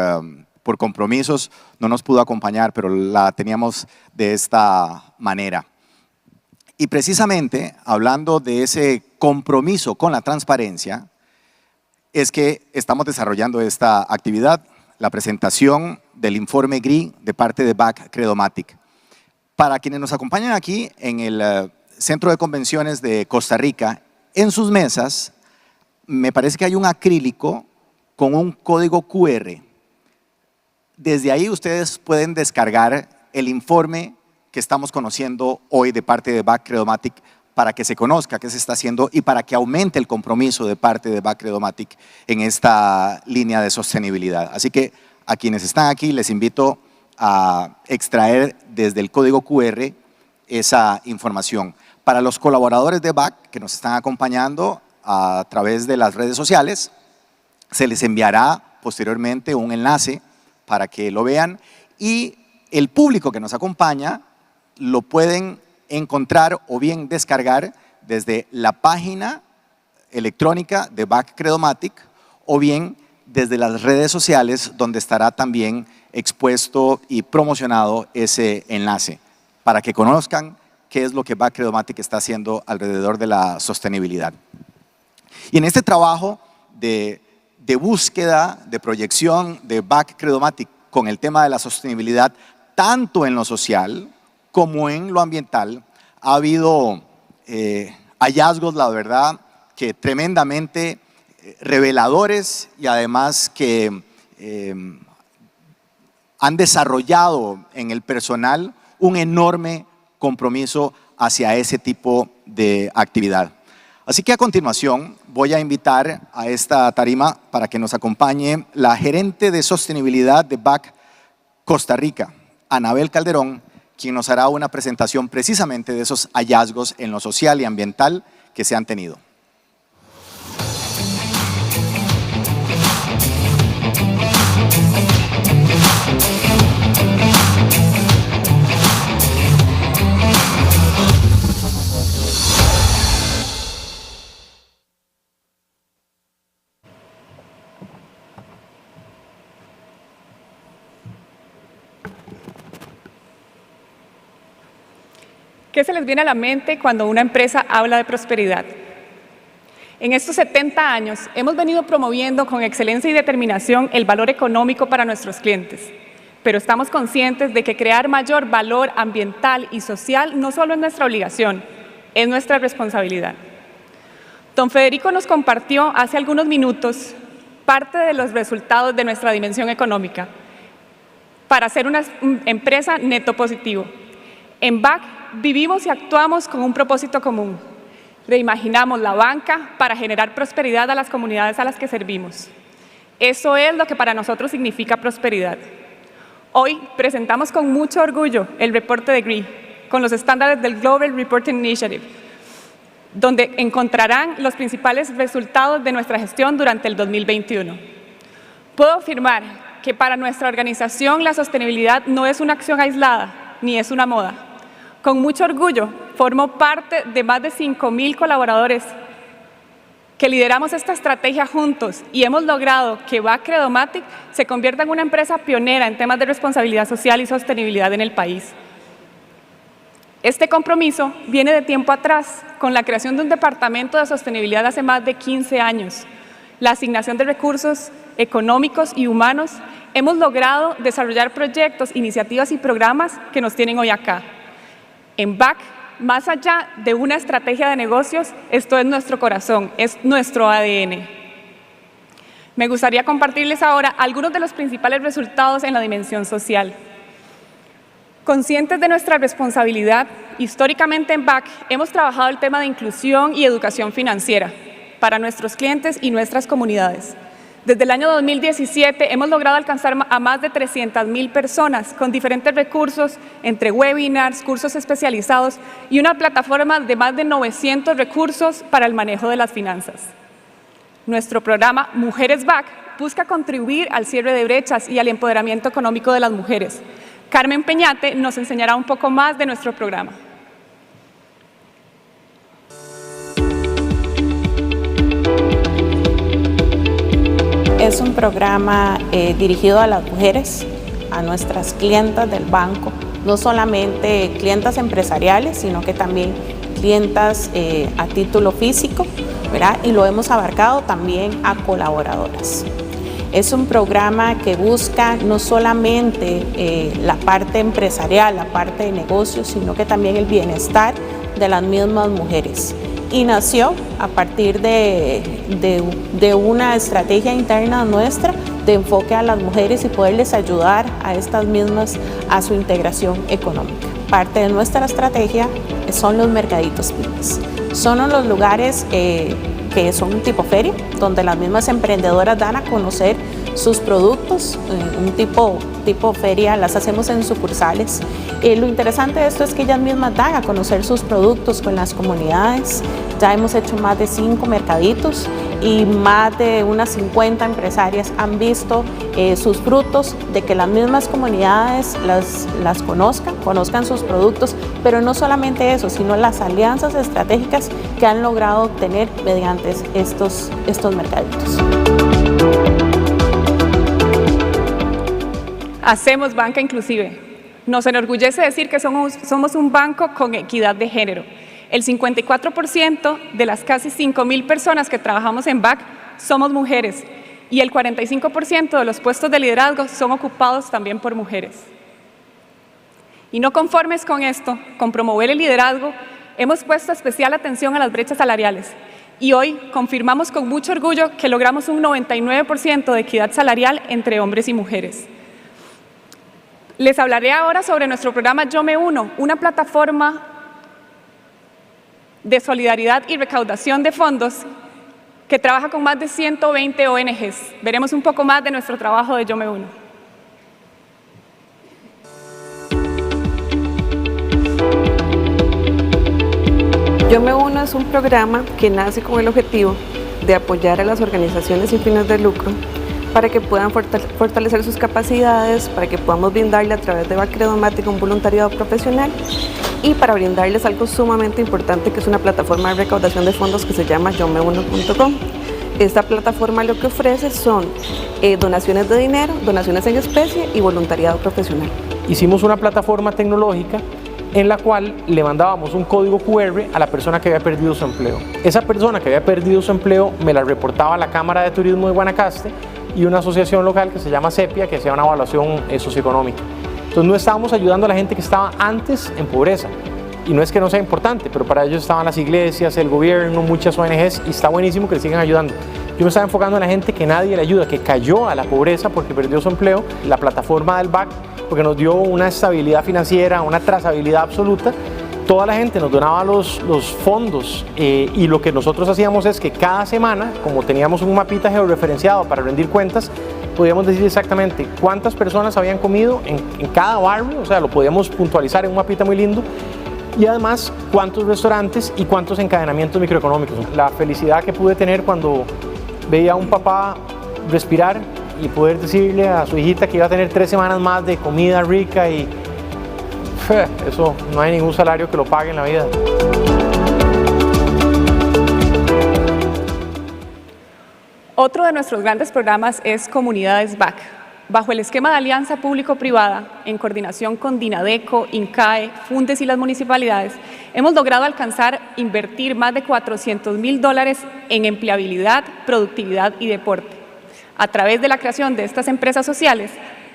compromisos no nos pudo acompañar, pero la teníamos de esta manera. Y precisamente hablando de ese compromiso con la transparencia, es que estamos desarrollando esta actividad, la presentación del informe GRI de parte de BAC Credomatic. Para quienes nos acompañan aquí en el Centro de Convenciones de Costa Rica, en sus mesas me parece que hay un acrílico con un código QR. Desde ahí ustedes pueden descargar el informe que estamos conociendo hoy de parte de BAC Credomatic para que se conozca qué se está haciendo y para que aumente el compromiso de parte de BAC Credomatic en esta línea de sostenibilidad. Así que a quienes están aquí les invito a extraer desde el código QR esa información. Para los colaboradores de BAC que nos están acompañando a través de las redes sociales, se les enviará posteriormente un enlace para que lo vean, y el público que nos acompaña lo pueden encontrar o bien descargar desde la página electrónica de BAC Credomatic o bien desde las redes sociales, donde estará también expuesto y promocionado ese enlace, para que conozcan qué es lo que BAC Credomatic está haciendo alrededor de la sostenibilidad. Y en este trabajo de búsqueda, de proyección de BAC Credomatic con el tema de la sostenibilidad, tanto en lo social como en lo ambiental, ha habido hallazgos, la verdad, que tremendamente reveladores y además que han desarrollado en el personal un enorme compromiso hacia ese tipo de actividad. Así que a continuación voy a invitar a esta tarima para que nos acompañe la gerente de sostenibilidad de BAC Costa Rica, Anabel Calderón, quien nos hará una presentación precisamente de esos hallazgos en lo social y ambiental que se han tenido. ¿Qué se les viene a la mente cuando una empresa habla de prosperidad? En estos 70 años hemos venido promoviendo con excelencia y determinación el valor económico para nuestros clientes, pero estamos conscientes de que crear mayor valor ambiental y social no solo es nuestra obligación, es nuestra responsabilidad. Don Federico nos compartió hace algunos minutos parte de los resultados de nuestra dimensión económica para ser una empresa neto positivo. En BAC vivimos y actuamos con un propósito común. Reimaginamos la banca para generar prosperidad a las comunidades a las que servimos. Eso es lo que para nosotros significa prosperidad. Hoy presentamos con mucho orgullo el reporte de GRI, con los estándares del Global Reporting Initiative, donde encontrarán los principales resultados de nuestra gestión durante el 2021. Puedo afirmar que para nuestra organización la sostenibilidad no es una acción aislada, ni es una moda. Con mucho orgullo, formo parte de más de 5,000 colaboradores que lideramos esta estrategia juntos y hemos logrado que BAC Credomatic se convierta en una empresa pionera en temas de responsabilidad social y sostenibilidad en el país. Este compromiso viene de tiempo atrás, con la creación de un departamento de sostenibilidad hace más de 15 años, la asignación de recursos económicos y humanos. Hemos logrado desarrollar proyectos, iniciativas y programas que nos tienen hoy acá. En BAC, más allá de una estrategia de negocios, esto es nuestro corazón, es nuestro ADN. Me gustaría compartirles ahora algunos de los principales resultados en la dimensión social. Conscientes de nuestra responsabilidad, históricamente en BAC hemos trabajado el tema de inclusión y educación financiera para nuestros clientes y nuestras comunidades. Desde el año 2017 hemos logrado alcanzar a más de 300,000 personas con diferentes recursos entre webinars, cursos especializados y una plataforma de más de 900 recursos para el manejo de las finanzas. Nuestro programa Mujeres BAC busca contribuir al cierre de brechas y al empoderamiento económico de las mujeres. Carmen Peñate nos enseñará un poco más de nuestro programa. Es un programa dirigido a las mujeres, a nuestras clientas del banco, no solamente clientas empresariales, sino que también clientas a título físico, ¿verdad? Y lo hemos abarcado también a colaboradoras. Es un programa que busca no solamente la parte empresarial, la parte de negocios, sino que también el bienestar de las mismas mujeres. Y nació a partir de una estrategia interna nuestra de enfoque a las mujeres y poderles ayudar a estas mismas a su integración económica. Parte de nuestra estrategia son los mercaditos pymes. Son los lugares que son un tipo feria, donde las mismas emprendedoras dan a conocer sus productos, un tipo feria, las hacemos en sucursales. Lo interesante de esto es que ellas mismas dan a conocer sus productos con las comunidades. Ya hemos hecho más de 5 mercaditos y más de unas 50 empresarias han visto sus frutos de que las mismas comunidades las conozcan sus productos, pero no solamente eso, sino las alianzas estratégicas que han logrado obtener mediante estos mercaditos. hacemos banca inclusive. Nos enorgullece decir que somos un banco con equidad de género. El 54% de las casi 5.000 personas que trabajamos en BAC somos mujeres y el 45% de los puestos de liderazgo son ocupados también por mujeres. Y no conformes con esto, con promover el liderazgo, hemos puesto especial atención a las brechas salariales y hoy confirmamos con mucho orgullo que logramos un 99% de equidad salarial entre hombres y mujeres. Les hablaré ahora sobre nuestro programa Yo Me Uno, una plataforma de solidaridad y recaudación de fondos que trabaja con más de 120 ONGs. Veremos un poco más de nuestro trabajo de Yo Me Uno. Yo Me Uno es un programa que nace con el objetivo de apoyar a las organizaciones sin fines de lucro para que puedan fortalecer sus capacidades, para que podamos brindarle a través de BAC Credomática un voluntariado profesional y para brindarles algo sumamente importante que es una plataforma de recaudación de fondos que se llama yomeuno.com. Esta plataforma lo que ofrece son donaciones de dinero, donaciones en especie y voluntariado profesional. Hicimos una plataforma tecnológica en la cual le mandábamos un código QR a la persona que había perdido su empleo. Esa persona que había perdido su empleo me la reportaba a la Cámara de Turismo de Guanacaste y una asociación local que se llama CEPIA, que hacía una evaluación socioeconómica. Entonces no estábamos ayudando a la gente que estaba antes en pobreza, y no es que no sea importante, pero para ellos estaban las iglesias, el gobierno, muchas ONGs, y está buenísimo que le sigan ayudando. Yo me estaba enfocando en la gente que nadie le ayuda, que cayó a la pobreza porque perdió su empleo, la plataforma del BAC, porque nos dio una estabilidad financiera, una trazabilidad absoluta. Toda la gente nos donaba los fondos y lo que nosotros hacíamos es que cada semana, como teníamos un mapita georreferenciado para rendir cuentas, podíamos decir exactamente cuántas personas habían comido en cada barrio, o sea, lo podíamos puntualizar en un mapita muy lindo, y además cuántos restaurantes y cuántos encadenamientos microeconómicos. La felicidad que pude tener cuando veía a un papá respirar y poder decirle a su hijita que iba a tener 3 semanas más de comida rica y eso no hay ningún salario que lo pague en la vida. Otro de nuestros grandes programas es Comunidades BAC. Bajo el esquema de alianza público-privada, en coordinación con DINADECO, INCAE, Fundes y las municipalidades, hemos logrado invertir más de $400.000 en empleabilidad, productividad y deporte. A través de la creación de estas empresas sociales,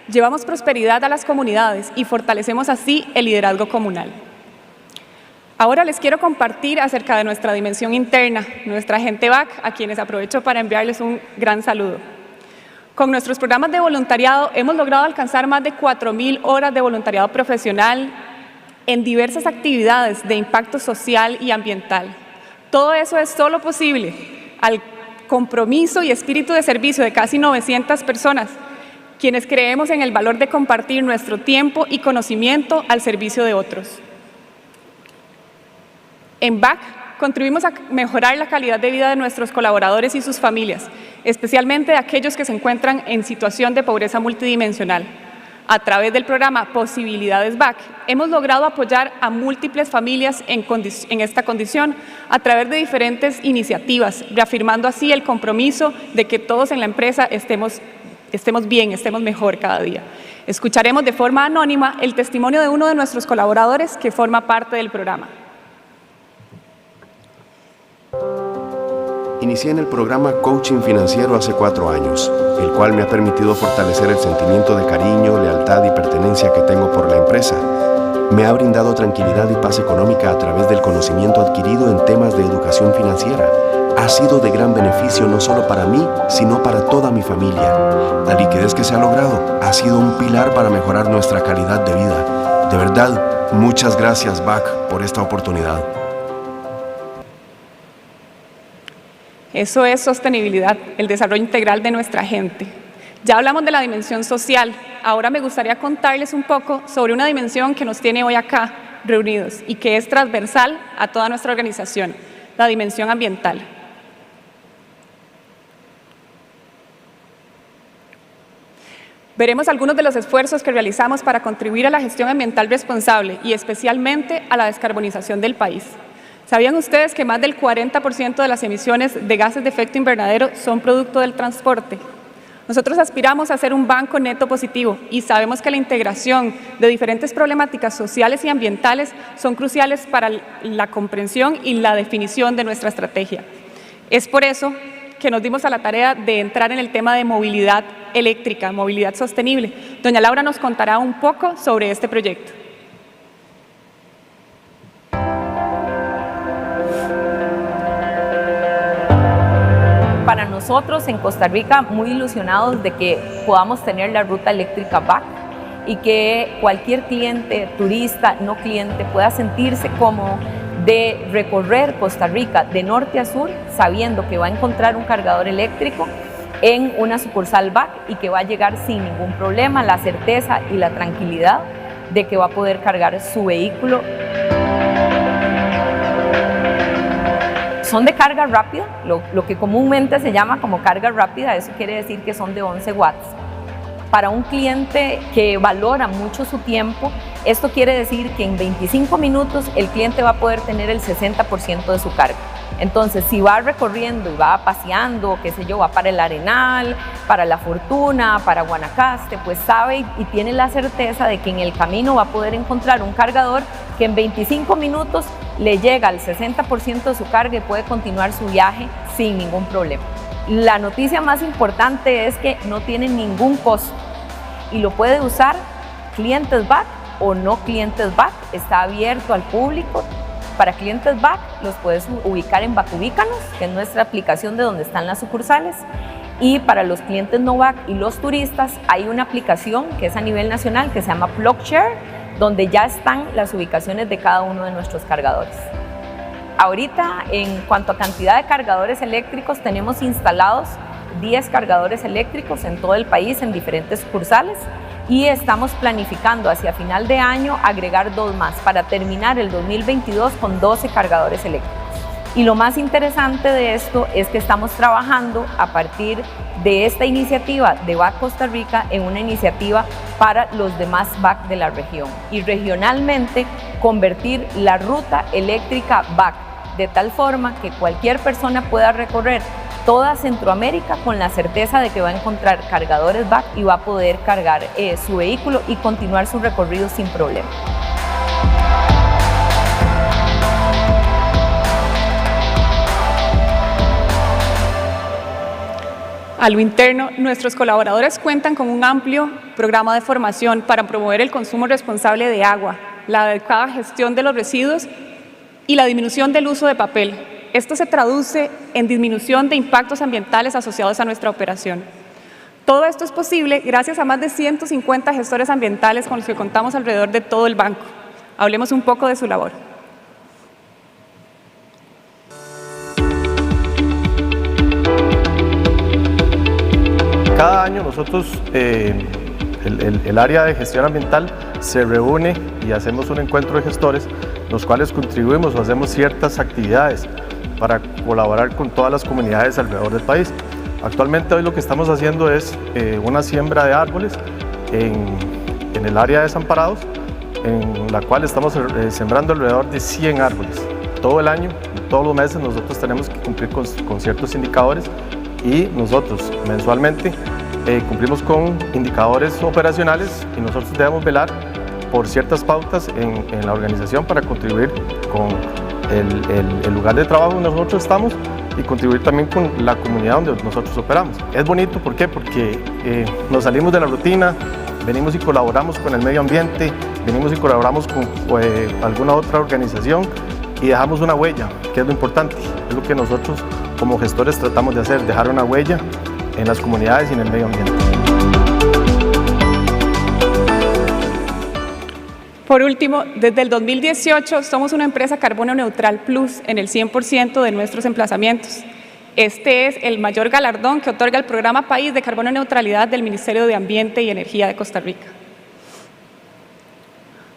llevamos prosperidad a las comunidades y fortalecemos así el liderazgo comunal. Ahora les quiero compartir acerca de nuestra dimensión interna, nuestra gente BAC, a quienes aprovecho para enviarles un gran saludo. Con nuestros programas de voluntariado hemos logrado alcanzar más de 4.000 horas de voluntariado profesional en diversas actividades de impacto social y ambiental. Todo eso es solo posible al compromiso y espíritu de servicio de casi 900 personas, quienes creemos en el valor de compartir nuestro tiempo y conocimiento al servicio de otros. En BAC contribuimos a mejorar la calidad de vida de nuestros colaboradores y sus familias, especialmente de aquellos que se encuentran en situación de pobreza multidimensional. A través del programa Posibilidades BAC, hemos logrado apoyar a múltiples familias en esta condición a través de diferentes iniciativas, reafirmando así el compromiso de que todos en la empresa estemos bien, estemos mejor cada día. Escucharemos de forma anónima el testimonio de uno de nuestros colaboradores que forma parte del programa. Inicié en el programa Coaching Financiero hace 4 años, el cual me ha permitido fortalecer el sentimiento de cariño, lealtad y pertenencia que tengo por la empresa. Me ha brindado tranquilidad y paz económica a través del conocimiento adquirido en temas de educación financiera. Ha sido de gran beneficio no solo para mí, sino para toda mi familia. La liquidez que se ha logrado ha sido un pilar para mejorar nuestra calidad de vida. De verdad, muchas gracias, BAC, por esta oportunidad. Eso es sostenibilidad, el desarrollo integral de nuestra gente. Ya hablamos de la dimensión social, ahora me gustaría contarles un poco sobre una dimensión que nos tiene hoy acá reunidos y que es transversal a toda nuestra organización, la dimensión ambiental. Veremos algunos de los esfuerzos que realizamos para contribuir a la gestión ambiental responsable y especialmente a la descarbonización del país. ¿Sabían ustedes que más del 40% de las emisiones de gases de efecto invernadero son producto del transporte? Nosotros aspiramos a ser un banco neto positivo y sabemos que la integración de diferentes problemáticas sociales y ambientales son cruciales para la comprensión y la definición de nuestra estrategia. Es por eso que nos dimos a la tarea de entrar en el tema de movilidad eléctrica, movilidad sostenible. Doña Laura nos contará un poco sobre este proyecto. Para nosotros en Costa Rica, muy ilusionados de que podamos tener la ruta eléctrica BAC y que cualquier cliente, turista, no cliente, pueda sentirse cómodo de recorrer Costa Rica de norte a sur sabiendo que va a encontrar un cargador eléctrico en una sucursal BAC y que va a llegar sin ningún problema, la certeza y la tranquilidad de que va a poder cargar su vehículo. Son de carga rápida, lo que comúnmente se llama como carga rápida, eso quiere decir que son de 11 watts. Para un cliente que valora mucho su tiempo, esto quiere decir que en 25 minutos el cliente va a poder tener el 60% de su carga. Entonces, si va recorriendo y va paseando, qué sé yo, va para el Arenal, para La Fortuna, para Guanacaste, pues sabe y tiene la certeza de que en el camino va a poder encontrar un cargador que en 25 minutos le llega al 60% de su carga y puede continuar su viaje sin ningún problema. La noticia más importante es que no tiene ningún costo y lo puede usar clientes BAC o no clientes BAC, está abierto al público. Para clientes BAC los puedes ubicar en BAC Ubícanos, que es nuestra aplicación de donde están las sucursales, y para los clientes no BAC y los turistas hay una aplicación que es a nivel nacional que se llama PlugShare, donde ya están las ubicaciones de cada uno de nuestros cargadores. Ahorita, en cuanto a cantidad de cargadores eléctricos, tenemos instalados 10 cargadores eléctricos en todo el país, en diferentes sucursales, y estamos planificando hacia final de año agregar 2 más para terminar el 2022 con 12 cargadores eléctricos. Y lo más interesante de esto es que estamos trabajando a partir de esta iniciativa de BAC Costa Rica en una iniciativa para los demás BAC de la región y regionalmente convertir la ruta eléctrica BAC de tal forma que cualquier persona pueda recorrer toda Centroamérica con la certeza de que va a encontrar cargadores BAC y va a poder cargar su vehículo y continuar su recorrido sin problema. A lo interno, nuestros colaboradores cuentan con un amplio programa de formación para promover el consumo responsable de agua, la adecuada gestión de los residuos y la disminución del uso de papel. Esto se traduce en disminución de impactos ambientales asociados a nuestra operación. Todo esto es posible gracias a más de 150 gestores ambientales con los que contamos alrededor de todo el banco. Hablemos un poco de su labor. Cada año nosotros, el área de gestión ambiental se reúne y hacemos un encuentro de gestores, los cuales contribuimos o hacemos ciertas actividades para colaborar con todas las comunidades alrededor del país. Actualmente hoy lo que estamos haciendo es una siembra de árboles en el área de Desamparados, en la cual estamos sembrando alrededor de 100 árboles. Todo el año, todos los meses nosotros tenemos que cumplir con ciertos indicadores y nosotros mensualmente cumplimos con indicadores operacionales y nosotros debemos velar por ciertas pautas en la organización para contribuir con el lugar de trabajo donde nosotros estamos y contribuir también con la comunidad donde nosotros operamos. Es bonito, ¿por qué? Porque nos salimos de la rutina, venimos y colaboramos con el medio ambiente, venimos y colaboramos con alguna otra organización y dejamos una huella, que es lo importante, es lo que nosotros como gestores tratamos de hacer, dejar una huella en las comunidades y en el medio ambiente. Por último, desde el 2018 somos una empresa carbono neutral plus en el 100% de nuestros emplazamientos. Este es el mayor galardón que otorga el Programa País de Carbono Neutralidad del Ministerio de Ambiente y Energía de Costa Rica.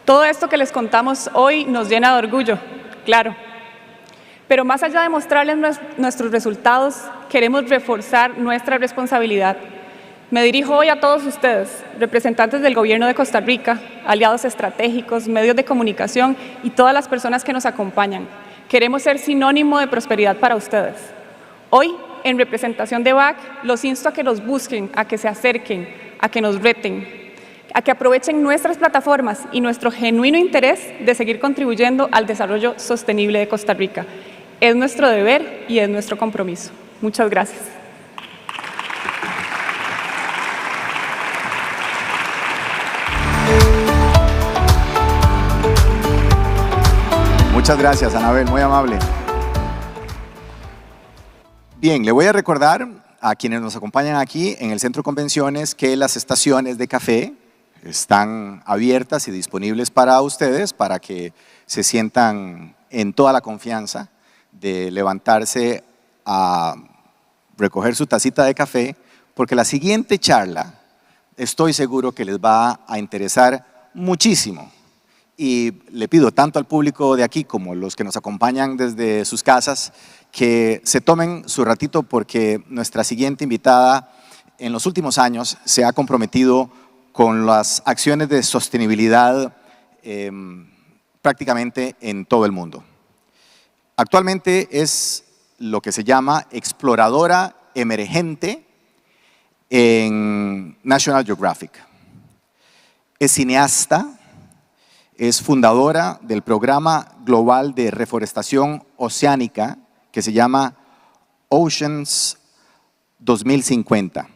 Todo esto que les contamos hoy nos llena de orgullo, claro. Pero más allá de mostrarles nuestros resultados, queremos reforzar nuestra responsabilidad. Me dirijo hoy a todos ustedes, representantes del Gobierno de Costa Rica, aliados estratégicos, medios de comunicación y todas las personas que nos acompañan. Queremos ser sinónimo de prosperidad para ustedes. Hoy en representación de BAC, los insto a que nos busquen, a que se acerquen, a que nos reten, a que aprovechen nuestras plataformas y nuestro genuino interés de seguir contribuyendo al desarrollo sostenible de Costa Rica. Es nuestro deber y es nuestro compromiso. Muchas gracias. Muchas gracias, Anabel, muy amable. Bien, le voy a recordar a quienes nos acompañan aquí en el Centro de Convenciones que las estaciones de café están abiertas y disponibles para ustedes, para que se sientan en toda la confianza de levantarse a recoger su tacita de café, porque la siguiente charla estoy seguro que les va a interesar muchísimo. Y le pido tanto al público de aquí como los que nos acompañan desde sus casas que se tomen su ratito, porque nuestra siguiente invitada en los últimos años se ha comprometido con las acciones de sostenibilidad prácticamente en todo el mundo. Actualmente es lo que se llama exploradora emergente en National Geographic. Es cineasta, es fundadora del programa global de reforestación oceánica que se llama Oceans 2050.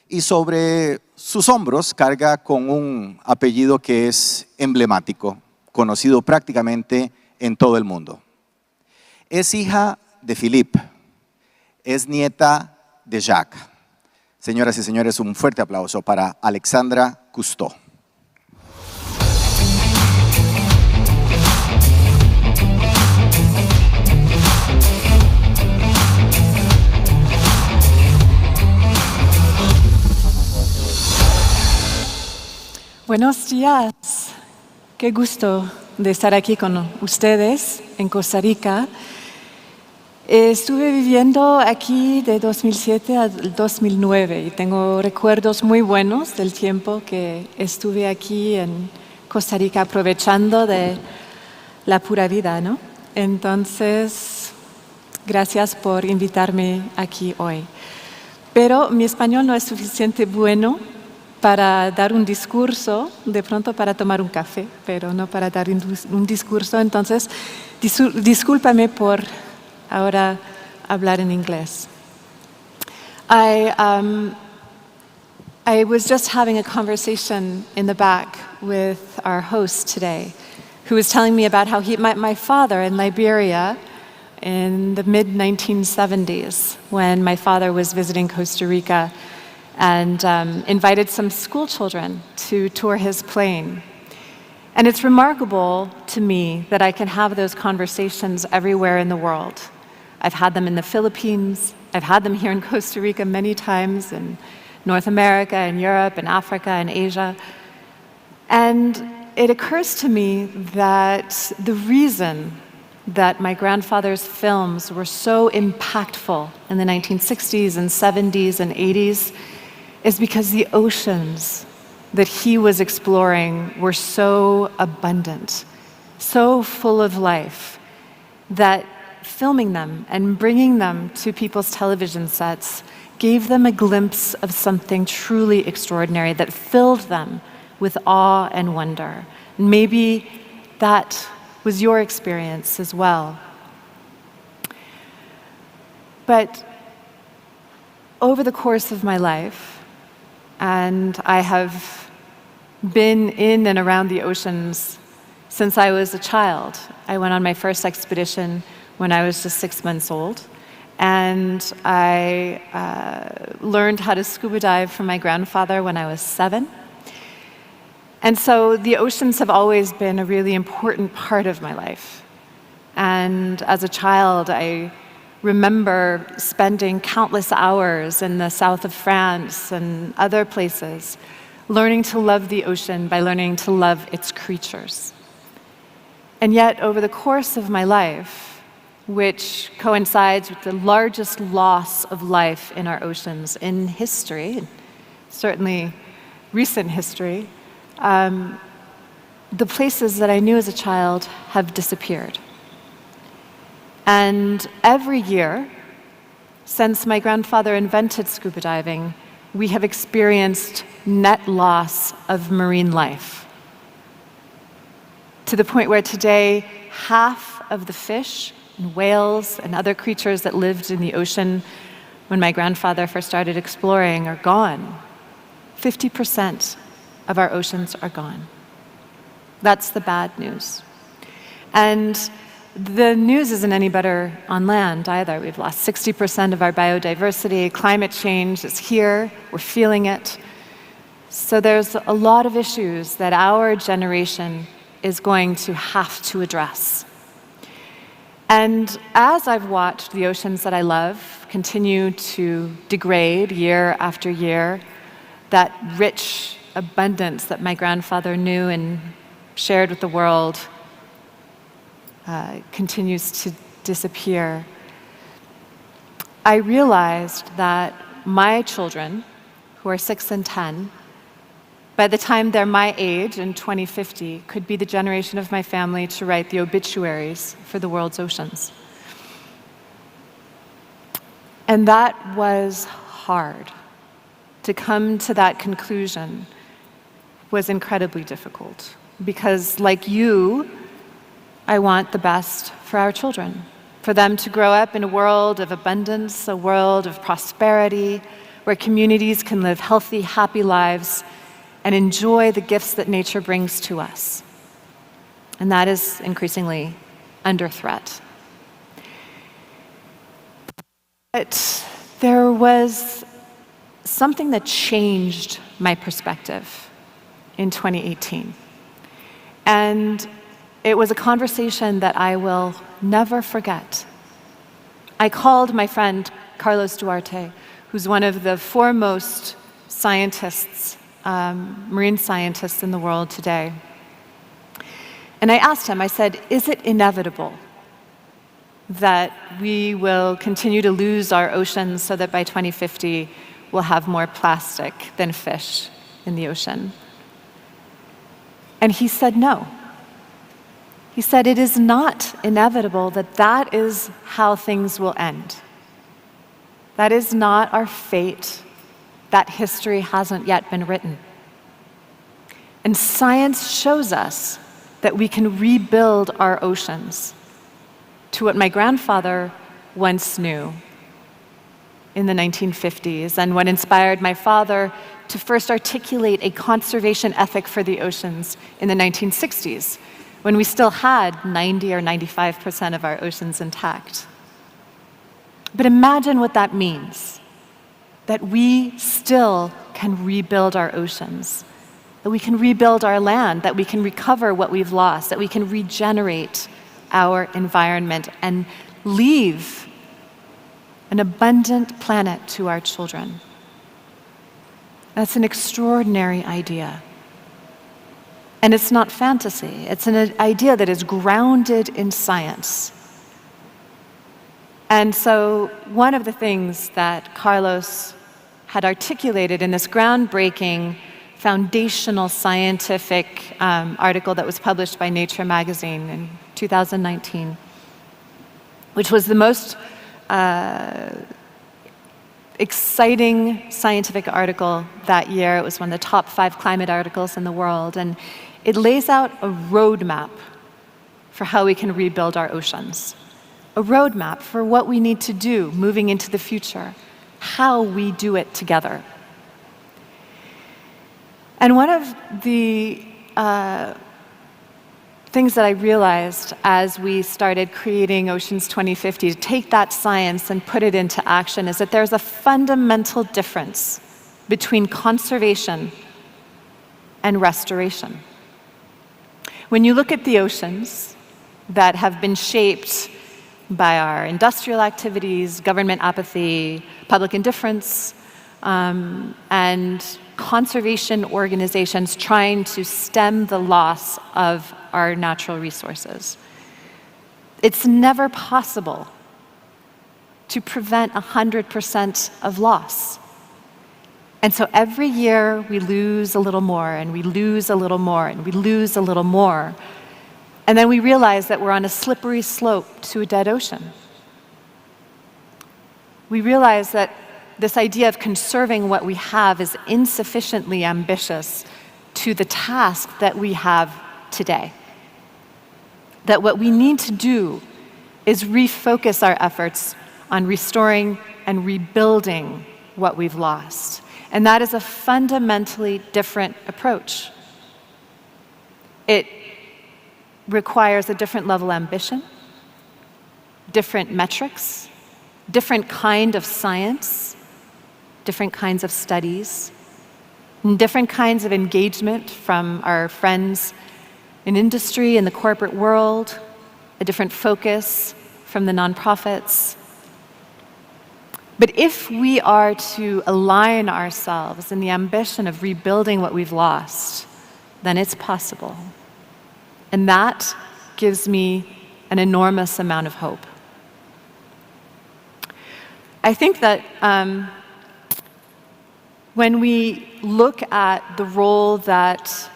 Y sobre sus hombros carga con un apellido que es emblemático, conocido prácticamente en todo el mundo. Es hija de Philippe, es nieta de Jacques. Señoras y señores, un fuerte aplauso para Alexandra Cousteau. Buenos días, qué gusto de estar aquí con ustedes en Costa Rica. Estuve viviendo aquí de 2007 al 2009 y tengo recuerdos muy buenos del tiempo que estuve aquí en Costa Rica aprovechando de la pura vida, ¿no? Entonces, gracias por invitarme aquí hoy. Pero mi español no es suficiente bueno para dar un discurso, de pronto para tomar un café, pero no para dar un discurso. Entonces, discúlpame por ahora hablar en inglés. I was just having a conversation in the back with our host today, who was telling me about how my father in Liberia in the mid-1970s, when my father was visiting Costa Rica, and invited some school children to tour his plane. And it's remarkable to me that I can have those conversations everywhere in the world. I've had them in the Philippines, I've had them here in Costa Rica many times, in North America, in Europe, in Africa, in Asia. And it occurs to me that the reason that my grandfather's films were so impactful in the 1960s and 70s and 80s is because the oceans that he was exploring were so abundant, so full of life, that filming them and bringing them to people's television sets gave them a glimpse of something truly extraordinary that filled them with awe and wonder. Maybe that was your experience as well. But over the course of my life, and I have been in and around the oceans since I was a child. I went on my first expedition when I was just 6 months old, and I learned how to scuba dive from my grandfather when I was 7. And so the oceans have always been a really important part of my life. And as a child, I remember spending countless hours in the south of France and other places, learning to love the ocean by learning to love its creatures. And yet, over the course of my life, which coincides with the largest loss of life in our oceans in history, certainly recent history, the places that I knew as a child have disappeared. And every year, Since my grandfather invented scuba diving, we have experienced net loss of marine life, to the point where today half of the fish and whales and other creatures that lived in the ocean when my grandfather first started exploring are gone. 50% of our oceans are gone. That's the bad news. And the news isn't any better on land either. We've lost 60% of our biodiversity. Climate change is here. We're feeling it. So there's a lot of issues that our generation is going to have to address. And as I've watched the oceans that I love continue to degrade year after year, that rich abundance that my grandfather knew and shared with the world continues to disappear, I realized that my children, who are 6 and 10, by the time they're my age in 2050, could be the generation of my family to write the obituaries for the world's oceans. And that was hard. To come to that conclusion was incredibly difficult, because like you, I want the best for our children, for them to grow up in a world of abundance, a world of prosperity, where communities can live healthy, happy lives and enjoy the gifts that nature brings to us. And that is increasingly under threat. But there was something that changed my perspective in 2018. And it was a conversation that I will never forget. I called my friend Carlos Duarte, who's one of the foremost scientists, marine scientists in the world today. And I asked him, I said, is it inevitable that we will continue to lose our oceans so that by 2050 we'll have more plastic than fish in the ocean? And he said no. He said it is not inevitable that that is how things will end. That is not our fate. That history hasn't yet been written. And science shows us that we can rebuild our oceans to what my grandfather once knew in the 1950s, and what inspired my father to first articulate a conservation ethic for the oceans in the 1960s, when we still had 90 or 95% of our oceans intact. But imagine what that means, that we still can rebuild our oceans, that we can rebuild our land, that we can recover what we've lost, that we can regenerate our environment and leave an abundant planet to our children. That's an extraordinary idea. And it's not fantasy. It's an idea that is grounded in science. And so one of the things that Carlos had articulated in this groundbreaking, foundational scientific article that was published by Nature magazine in 2019, which was the most exciting scientific article that year. It was one of the top 5 climate articles in the world, and it lays out a roadmap for how we can rebuild our oceans, a roadmap for what we need to do moving into the future, how we do it together. And one of the things that I realized as we started creating Oceans 2050, to take that science and put it into action, is that there's a fundamental difference between conservation and restoration. When you look at the oceans that have been shaped by our industrial activities, government apathy, public indifference, and conservation organizations trying to stem the loss of our natural resources, it's never possible to prevent 100% of loss. And so every year we lose a little more, and we lose a little more, and we lose a little more. And then we realize that we're on a slippery slope to a dead ocean. we realize that this idea of conserving what we have is insufficiently ambitious to the task that we have today. That what we need to do is refocus our efforts on restoring and rebuilding what we've lost. And that is a fundamentally different approach. It requires a different level of ambition, different metrics, different kind of science, different kinds of studies, and different kinds of engagement from our friends in industry, in the corporate world, a different focus from the nonprofits. But if we are to align ourselves in the ambition of rebuilding what we've lost, then it's possible. And that gives me an enormous amount of hope. I think that when we look at the role that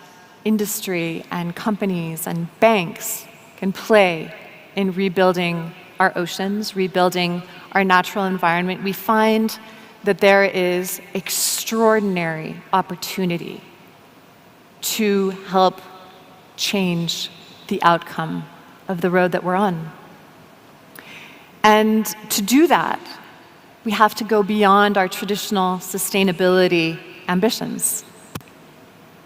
industry and companies and banks can play in rebuilding our oceans, rebuilding our natural environment, we find that there is extraordinary opportunity to help change the outcome of the road that we're on. And to do that, we have to go beyond our traditional sustainability ambitions.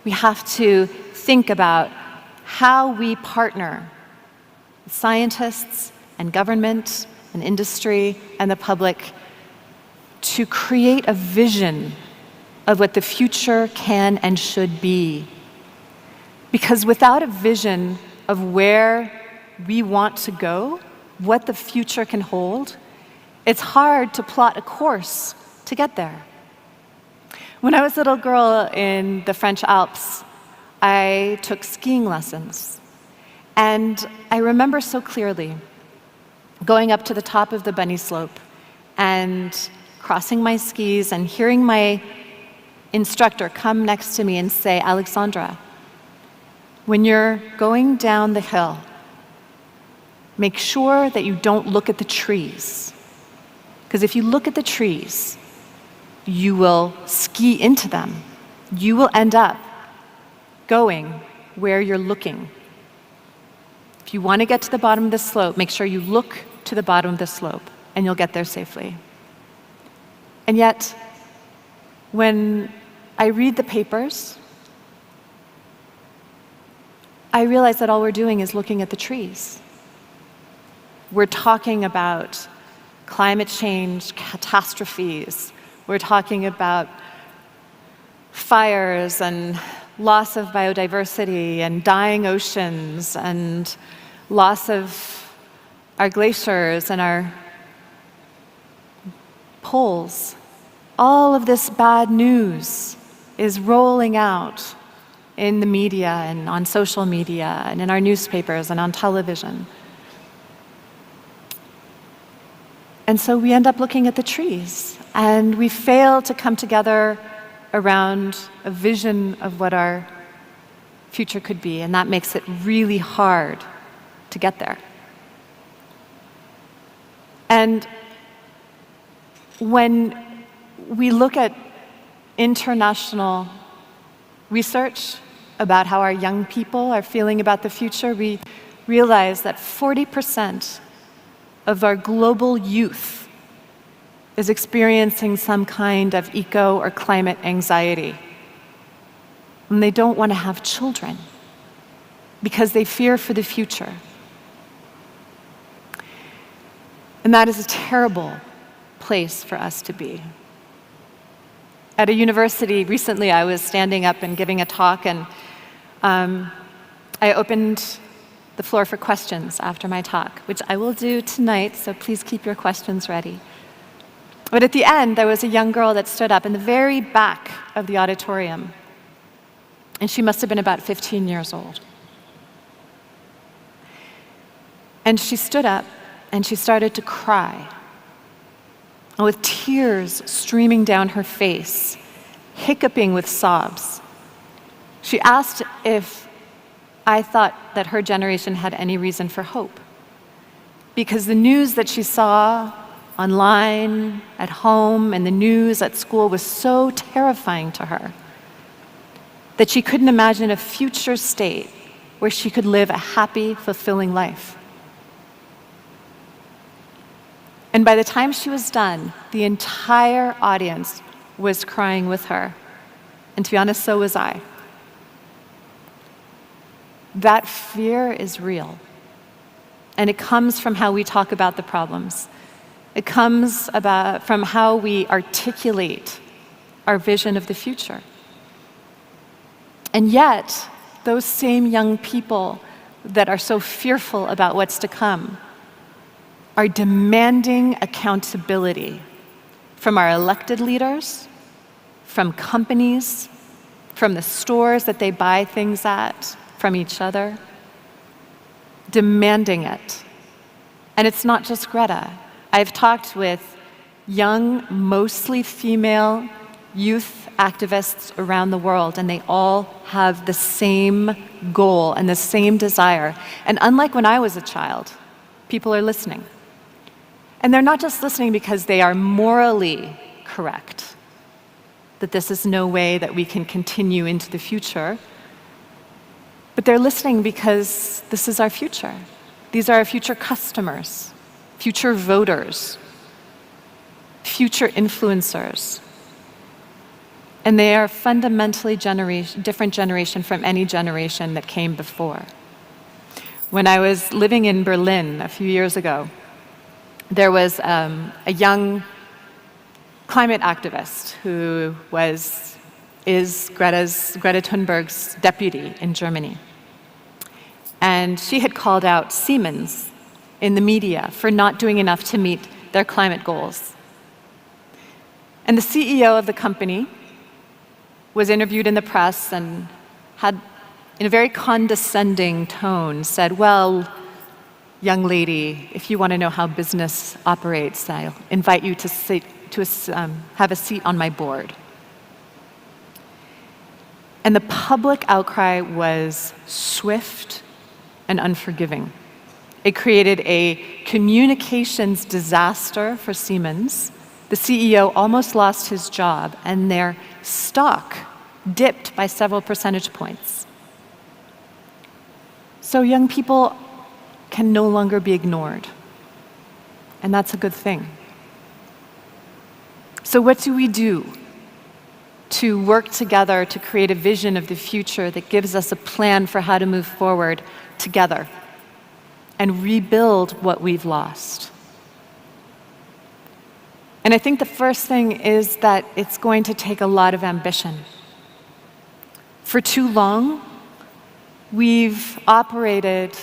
We have to think about how we partner with scientists and government and industry and the public to create a vision of what the future can and should be. Because without a vision of where we want to go, what the future can hold, it's hard to plot a course to get there. When I was a little girl in the French Alps, I took skiing lessons. And I remember so clearly going up to the top of the bunny slope and crossing my skis and hearing my instructor come next to me and say, "Alexandra, when you're going down the hill, make sure that you don't look at the trees. Because if you look at the trees, you will ski into them. You will end up going where you're looking. If you want to get to the bottom of the slope, make sure you look to the bottom of the slope, and you'll get there safely." And yet, when I read the papers, I realize that all we're doing is looking at the trees. We're talking about climate change, catastrophes. We're talking about fires and loss of biodiversity and dying oceans and loss of our glaciers and our poles. All of this bad news is rolling out in the media and on social media and in our newspapers and on television. And so we end up looking at the trees, and we fail to come together around a vision of what our future could be, and that makes it really hard to get there. And when we look at international research about how our young people are feeling about the future, we realize that 40% of our global youth is experiencing some kind of eco or climate anxiety. And they don't want to have children because they fear for the future. And that is a terrible place for us to be. At a university recently, I was standing up and giving a talk, and I opened the floor for questions after my talk, which I will do tonight, so please keep your questions ready. But at the end, there was a young girl that stood up in the very back of the auditorium, and she must have been about 15 years old. And she stood up, and she started to cry, with tears streaming down her face, hiccuping with sobs. She asked if I thought that her generation had any reason for hope, because the news that she saw online, at home, and the news at school was so terrifying to her that she couldn't imagine a future state where she could live a happy, fulfilling life. And by the time she was done, the entire audience was crying with her. And to be honest, so was I. That fear is real. And it comes from how we talk about the problems. It comes from how we articulate our vision of the future. And yet, those same young people that are so fearful about what's to come are demanding accountability from our elected leaders, from companies, from the stores that they buy things at, from each other, demanding it. And it's not just Greta. I've talked with young, mostly female youth activists around the world, and they all have the same goal and the same desire. And unlike when I was a child, people are listening. And they're not just listening because they are morally correct, that this is no way that we can continue into the future, but they're listening because this is our future. These are our future customers, future voters, future influencers. And they are fundamentally different generation from any generation that came before. When I was living in Berlin a few years ago, there was a young climate activist who is Greta Thunberg's deputy in Germany. And she had called out Siemens in the media for not doing enough to meet their climate goals. And the CEO of the company was interviewed in the press and had, in a very condescending tone, said, "Well, young lady, if you want to know how business operates, I'll invite you to have a seat on my board." And the public outcry was swift and unforgiving. It created a communications disaster for Siemens. The CEO almost lost his job, and their stock dipped by several percentage points. So young people can no longer be ignored, and that's a good thing. So what do we do to work together to create a vision of the future that gives us a plan for how to move forward together and rebuild what we've lost? And I think the first thing is that it's going to take a lot of ambition. For too long, we've operated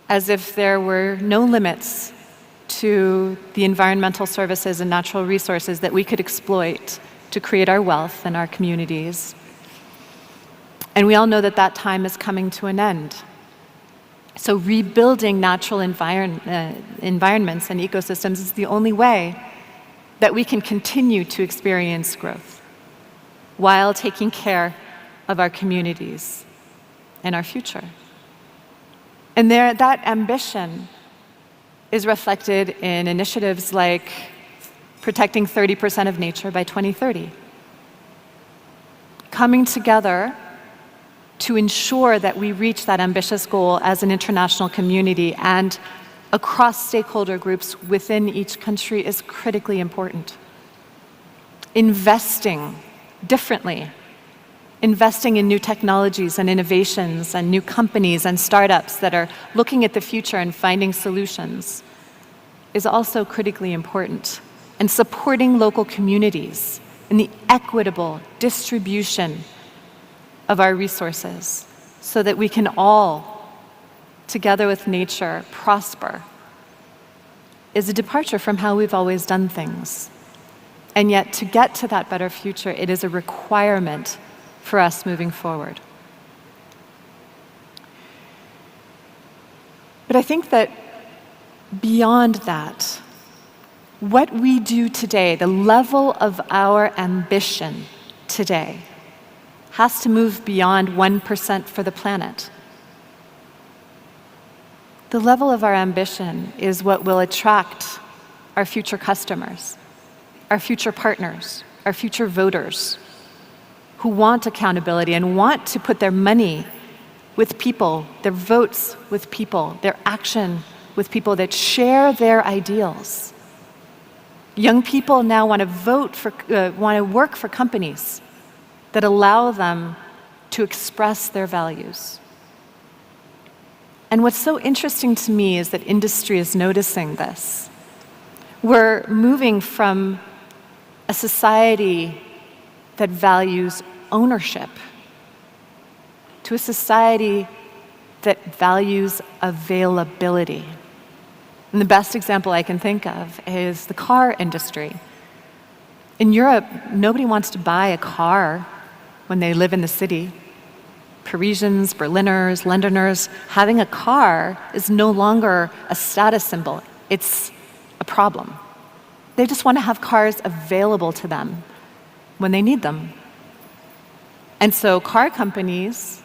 as if there were no limits to the environmental services and natural resources that we could exploit to create our wealth and our communities. And we all know that that time is coming to an end. So rebuilding natural environments and ecosystems is the only way that we can continue to experience growth while taking care of our communities and our future. And that ambition is reflected in initiatives like protecting 30% of nature by 2030. Coming together to ensure that we reach that ambitious goal as an international community and across stakeholder groups within each country is critically important. Investing differently, investing in new technologies and innovations and new companies and startups that are looking at the future and finding solutions is also critically important. And supporting local communities in the equitable distribution of our resources so that we can all, together with nature, prosper, is a departure from how we've always done things. And yet, to get to that better future, it is a requirement for us moving forward. But I think that beyond that, what we do today, the level of our ambition today, has to move beyond 1% for the planet. The level of our ambition is what will attract our future customers, our future partners, our future voters who want accountability and want to put their money with people, their votes with people, their action with people that share their ideals. Young people now want to work for companies that allow them to express their values. And what's so interesting to me is that industry is noticing this. We're moving from a society that values ownership to a society that values availability. And the best example I can think of is the car industry. In Europe, nobody wants to buy a car when they live in the city. Parisians, Berliners, Londoners, having a car is no longer a status symbol. It's a problem. They just want to have cars available to them when they need them. And so car companies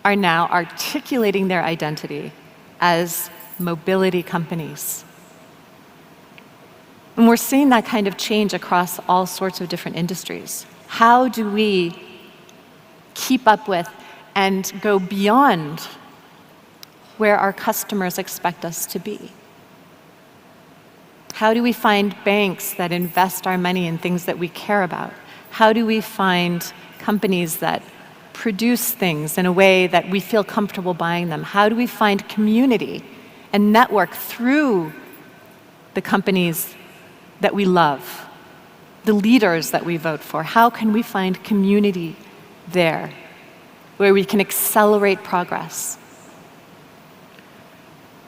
are now articulating their identity as mobility companies. And we're seeing that kind of change across all sorts of different industries. How do we keep up with and go beyond where our customers expect us to be? How do we find banks that invest our money in things that we care about? How do we find companies that produce things in a way that we feel comfortable buying them? How do we find community and network through the companies that we love, the leaders that we vote for? How can we find community there where we can accelerate progress?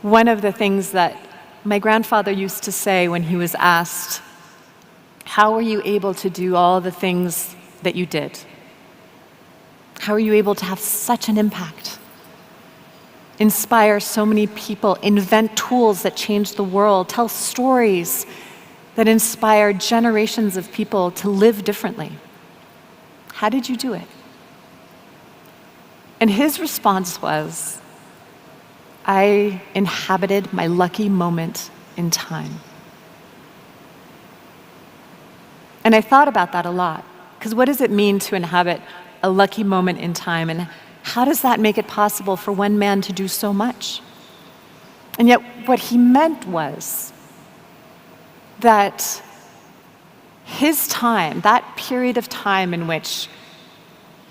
One of the things that my grandfather used to say when he was asked, how were you able to do all the things that you did? How are you able to have such an impact? Inspire so many people, invent tools that change the world, tell stories that inspire generations of people to live differently. How did you do it? And his response was, I inhabited my lucky moment in time. And I thought about that a lot, because what does it mean to inhabit a lucky moment in time, and how does that make it possible for one man to do so much? And yet what he meant was that his time, that period of time in which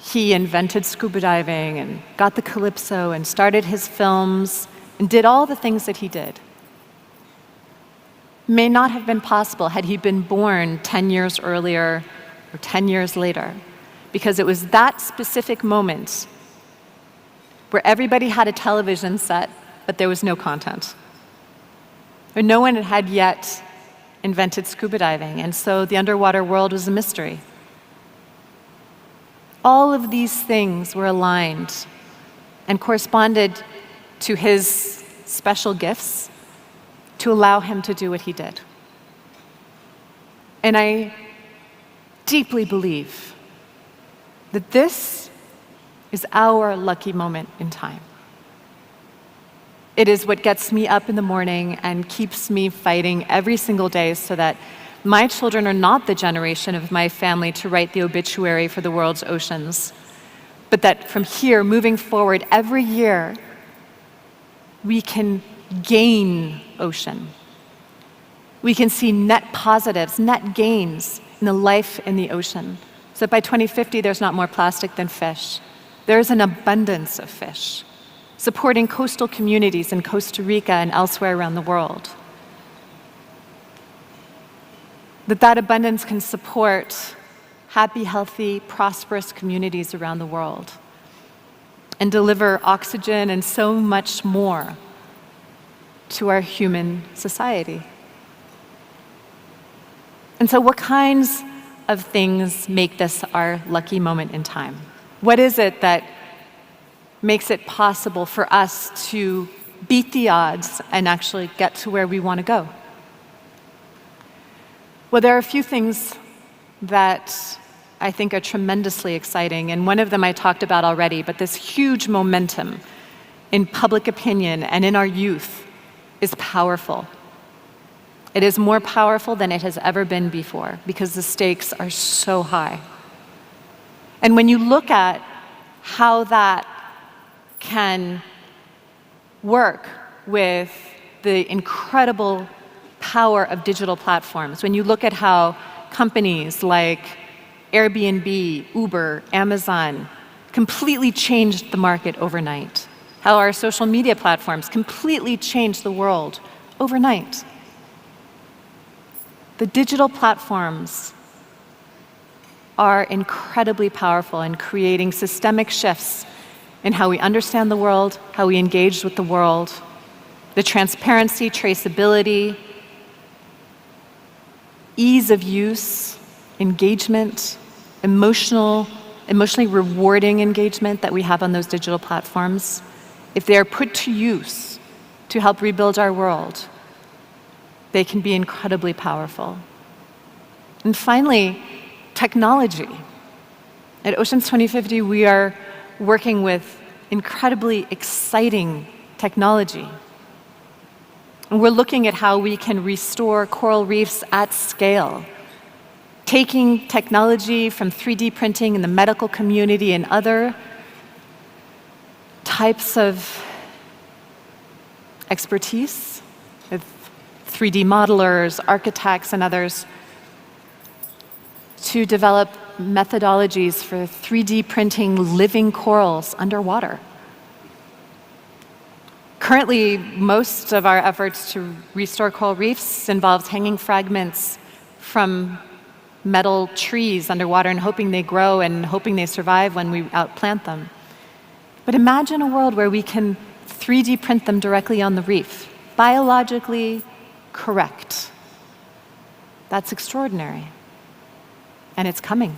he invented scuba diving and got the Calypso and started his films and did all the things that he did, may not have been possible had he been born 10 years earlier or 10 years later, because it was that specific moment where everybody had a television set, but there was no content. Or no one had yet invented scuba diving, and so the underwater world was a mystery. All of these things were aligned and corresponded to his special gifts to allow him to do what he did. And I deeply believe that this is our lucky moment in time. It is what gets me up in the morning and keeps me fighting every single day so that my children are not the generation of my family to write the obituary for the world's oceans, but that from here, moving forward, every year, we can gain ocean. We can see net positives, net gains in the life in the ocean. So that by 2050, there's not more plastic than fish. There's an abundance of fish, supporting coastal communities in Costa Rica and elsewhere around the world. That abundance can support happy, healthy, prosperous communities around the world and deliver oxygen and so much more to our human society. And so what kinds of things make this our lucky moment in time? What is it that makes it possible for us to beat the odds and actually get to where we want to go? Well, there are a few things that I think are tremendously exciting, and one of them I talked about already, but this huge momentum in public opinion and in our youth is powerful. It is more powerful than it has ever been before because the stakes are so high. And when you look at how that can work with the incredible power of digital platforms, when you look at how companies like Airbnb, Uber, Amazon completely changed the market overnight, how our social media platforms completely changed the world overnight. The digital platforms are incredibly powerful in creating systemic shifts in how we understand the world, how we engage with the world, the transparency, traceability, ease of use, engagement, emotionally rewarding engagement that we have on those digital platforms. If they are put to use to help rebuild our world, they can be incredibly powerful. And finally, technology. At Oceans 2050, we are working with incredibly exciting technology. And we're looking at how we can restore coral reefs at scale, taking technology from 3D printing in the medical community and other types of expertise with 3D modelers, architects, and others to develop methodologies for 3D printing living corals underwater. Currently, most of our efforts to restore coral reefs involves hanging fragments from metal trees underwater and hoping they grow and hoping they survive when we outplant them. But imagine a world where we can 3D print them directly on the reef, biologically correct. That's extraordinary. And it's coming.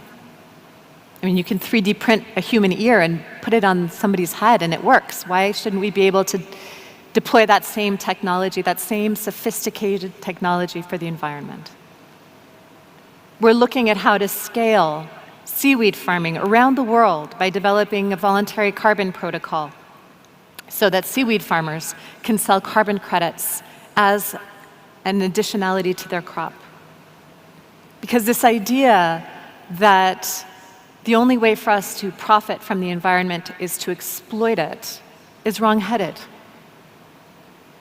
I mean, you can 3D print a human ear and put it on somebody's head and it works. Why shouldn't we be able to deploy that same technology, that same sophisticated technology for the environment? We're looking at how to scale seaweed farming around the world by developing a voluntary carbon protocol so that seaweed farmers can sell carbon credits as an additionality to their crop. Because this idea that the only way for us to profit from the environment is to exploit it is wrong-headed.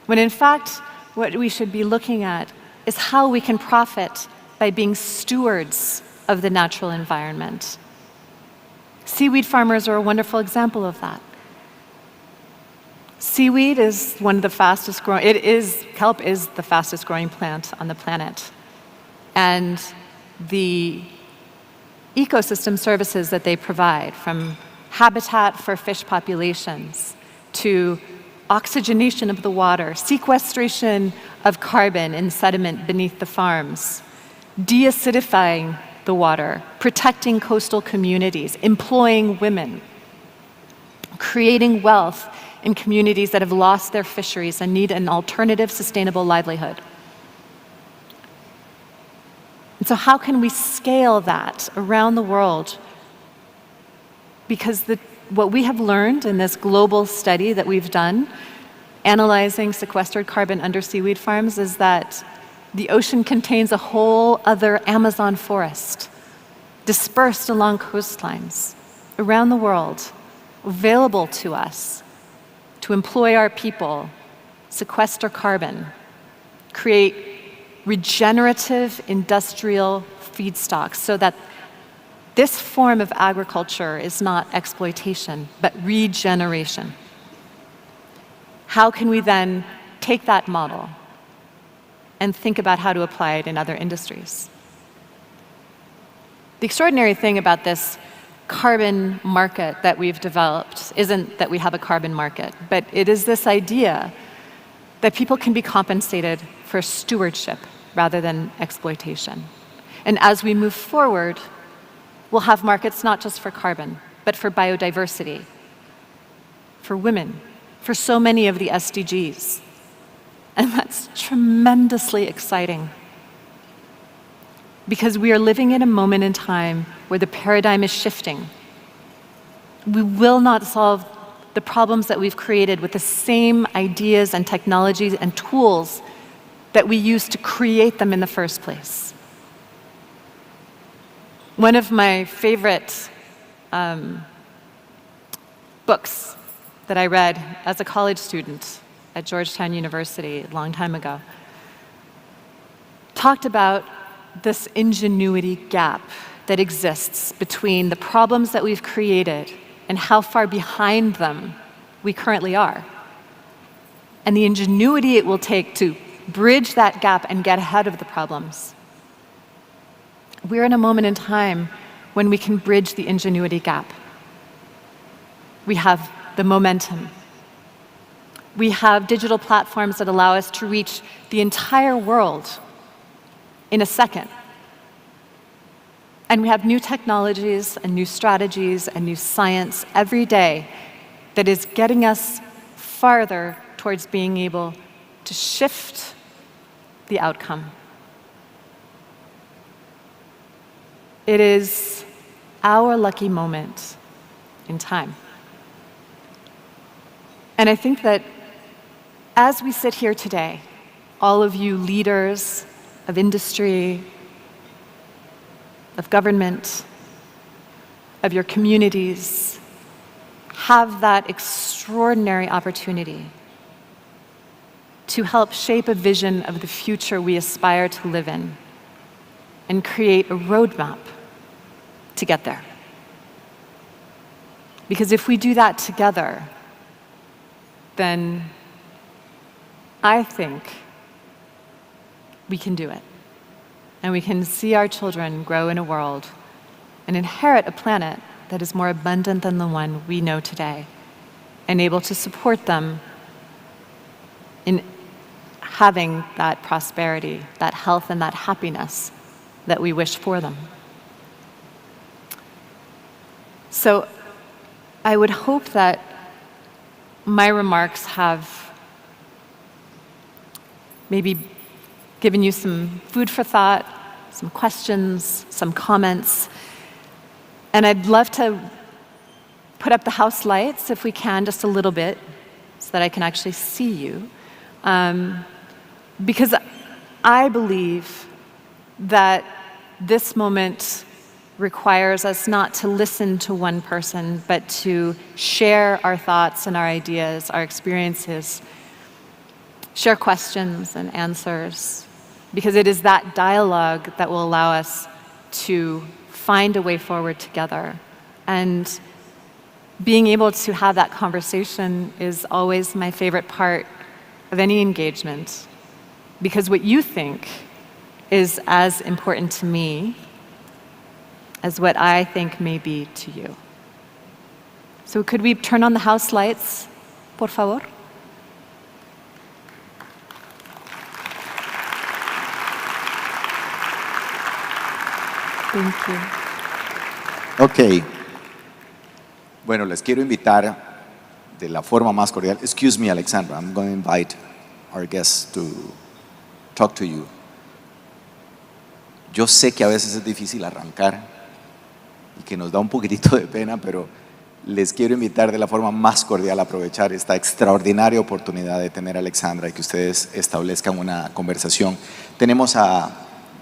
When in fact, what we should be looking at is how we can profit by being stewards of the natural environment. Seaweed farmers are a wonderful example of that. Seaweed is one of the fastest growing, kelp is the fastest growing plant on the planet. And the ecosystem services that they provide, from habitat for fish populations to oxygenation of the water, sequestration of carbon in sediment beneath the farms, deacidifying the water, protecting coastal communities, employing women, creating wealth in communities that have lost their fisheries and need an alternative sustainable livelihood. And so how can we scale that around the world? Because what we have learned in this global study that we've done, analyzing sequestered carbon under seaweed farms, is that the ocean contains a whole other Amazon forest, dispersed along coastlines, around the world, available to us to employ our people, sequester carbon, create regenerative industrial feedstocks so that this form of agriculture is not exploitation, but regeneration. How can we then take that model and think about how to apply it in other industries? The extraordinary thing about this carbon market that we've developed isn't that we have a carbon market, but it is this idea that people can be compensated for stewardship rather than exploitation. And as we move forward, we'll have markets not just for carbon, but for biodiversity, for women, for so many of the SDGs. And that's tremendously exciting. Because we are living in a moment in time where the paradigm is shifting. We will not solve the problems that we've created with the same ideas and technologies and tools that we use to create them in the first place. One of my favorite books that I read as a college student at Georgetown University a long time ago talked about this ingenuity gap that exists between the problems that we've created and how far behind them we currently are, and the ingenuity it will take to bridge that gap and get ahead of the problems. We're in a moment in time when we can bridge the ingenuity gap. We have the momentum. We have digital platforms that allow us to reach the entire world in a second. And we have new technologies and new strategies and new science every day that is getting us farther towards being able to shift the outcome. It is our lucky moment in time. And I think that as we sit here today, all of you leaders of industry, of government, of your communities, have that extraordinary opportunity to help shape a vision of the future we aspire to live in and create a roadmap to get there. Because if we do that together, then I think we can do it. And we can see our children grow in a world and inherit a planet that is more abundant than the one we know today, and able to support them in having that prosperity, that health, and that happiness that we wish for them. So I would hope that my remarks have maybe given you some food for thought, some questions, some comments. And I'd love to put up the house lights, if we can, just a little bit, so that I can actually see you. Because I believe that this moment requires us not to listen to one person, but to share our thoughts and our ideas, our experiences, share questions and answers, because it is that dialogue that will allow us to find a way forward together. And being able to have that conversation is always my favorite part of any engagement, because what you think is as important to me as what I think may be to you. So could we turn on the house lights, por favor? Thank you. Ok. Bueno, les quiero invitar de la forma más cordial. Excuse me, Alexandra, I'm going to invite our guests to talk to you. Yo sé que a veces es difícil arrancar y que nos da un poquitito de pena, pero les quiero invitar de la forma más cordial a aprovechar esta extraordinaria oportunidad de tener a Alexandra y que ustedes establezcan una conversación. Tenemos a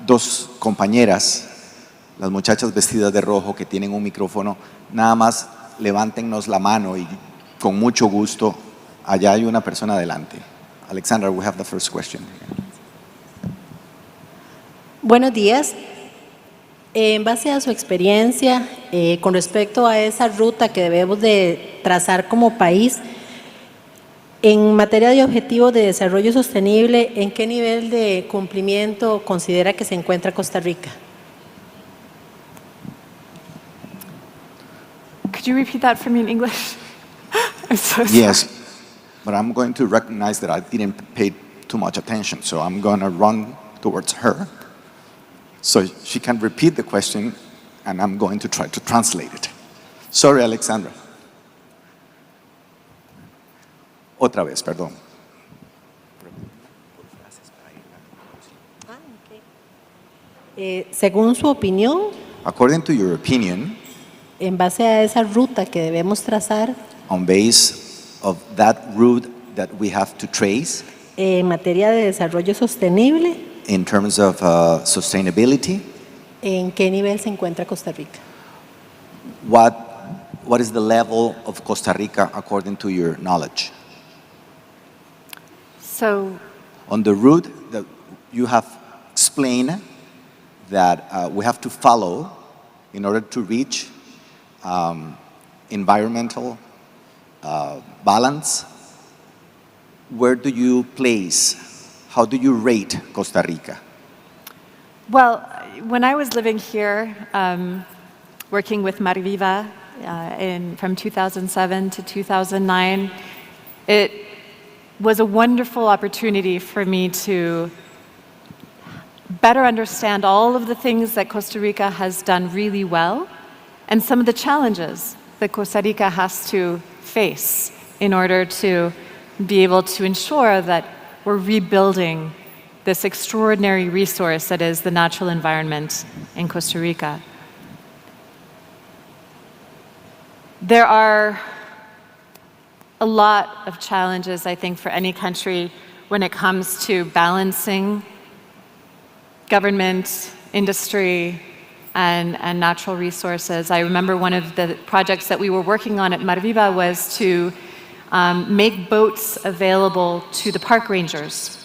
dos compañeras, las muchachas vestidas de rojo que tienen un micrófono. Nada más levántennos la mano y con mucho gusto, allá hay una persona adelante. Alexandra, we have the first question. Buenos días. En base a su experiencia, con respecto a esa ruta que debemos de trazar como país, en materia de objetivos de desarrollo sostenible, ¿en qué nivel de cumplimiento considera que se encuentra Costa Rica? Could you repeat that for me in English? I'm so sorry. Yes, but I'm going to recognize that I didn't pay too much attention, so I'm going to run towards her so she can repeat the question, and I'm going to try to translate it. Sorry, Alexandra. Otra vez, perdón. Según su opinión, According to your opinion, en base a esa ruta que debemos trazar, on base of that route that we have to trace, en materia de desarrollo sostenible, in terms of sustainability? ¿en qué nivel se encuentra Costa Rica? What is the level of Costa Rica according to your knowledge? So, On the route that you have explained that we have to follow in order to reach environmental balance, where do you place, how do you rate Costa Rica? well, when I was living here, working with Marviva from 2007 to 2009, it was a wonderful opportunity for me to better understand all of the things that Costa Rica has done really well and some of the challenges that Costa Rica has to face in order to be able to ensure that we're rebuilding this extraordinary resource that is the natural environment in Costa Rica. There are a lot of challenges, I think, for any country when it comes to balancing government, industry, and natural resources. I remember one of the projects that we were working on at Marviva was to make boats available to the park rangers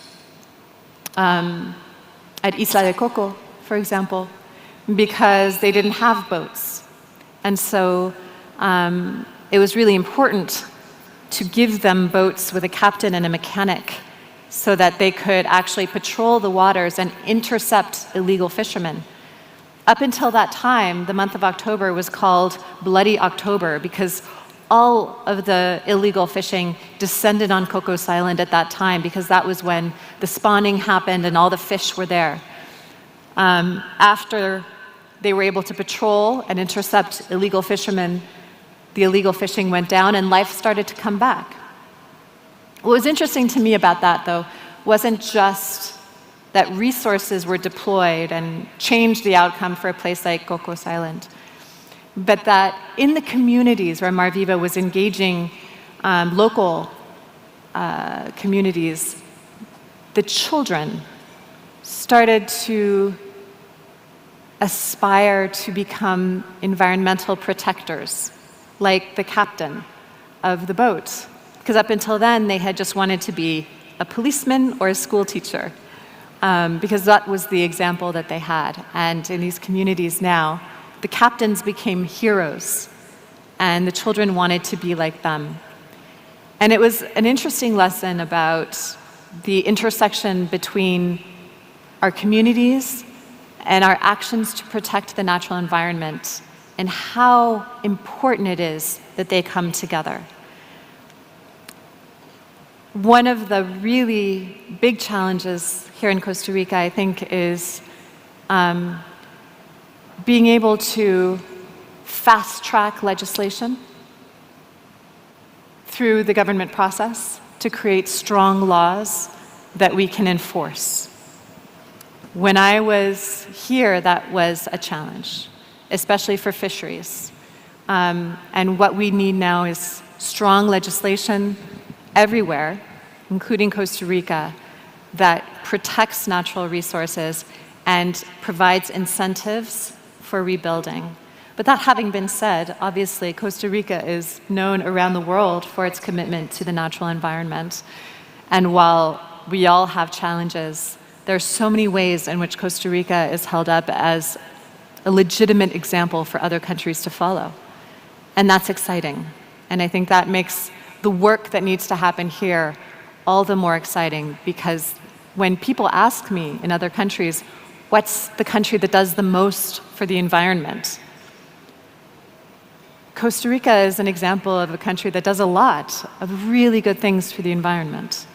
at Isla de Coco, for example, because they didn't have boats. And so it was really important to give them boats with a captain and a mechanic so that they could actually patrol the waters and intercept illegal fishermen. Up until that time, the month of October was called Bloody October because all of the illegal fishing descended on Cocos Island at that time because that was when the spawning happened and all the fish were there. After they were able to patrol and intercept illegal fishermen, the illegal fishing went down and life started to come back. What was interesting to me about that, though, wasn't just that resources were deployed and changed the outcome for a place like Cocos Island, but that in the communities where Marviva was engaging local communities, the children started to aspire to become environmental protectors, like the captain of the boat. Because up until then, they had just wanted to be a policeman or a school teacher, because that was the example that they had. And in these communities now, the captains became heroes, and the children wanted to be like them. And it was an interesting lesson about the intersection between our communities and our actions to protect the natural environment, and how important it is that they come together. One of the really big challenges here in Costa Rica, I think, is being able to fast-track legislation through the government process to create strong laws that we can enforce. When I was here, that was a challenge, especially for fisheries. And what we need now is strong legislation everywhere, including Costa Rica, that protects natural resources and provides incentives for rebuilding. But that having been said, obviously Costa Rica is known around the world for its commitment to the natural environment. And while we all have challenges, there are so many ways in which Costa Rica is held up as a legitimate example for other countries to follow. And that's exciting. And I think that makes the work that needs to happen here all the more exciting, because when people ask me in other countries, what's the country that does the most for the environment? Costa Rica is an example of a country that does a lot of really good things for the environment.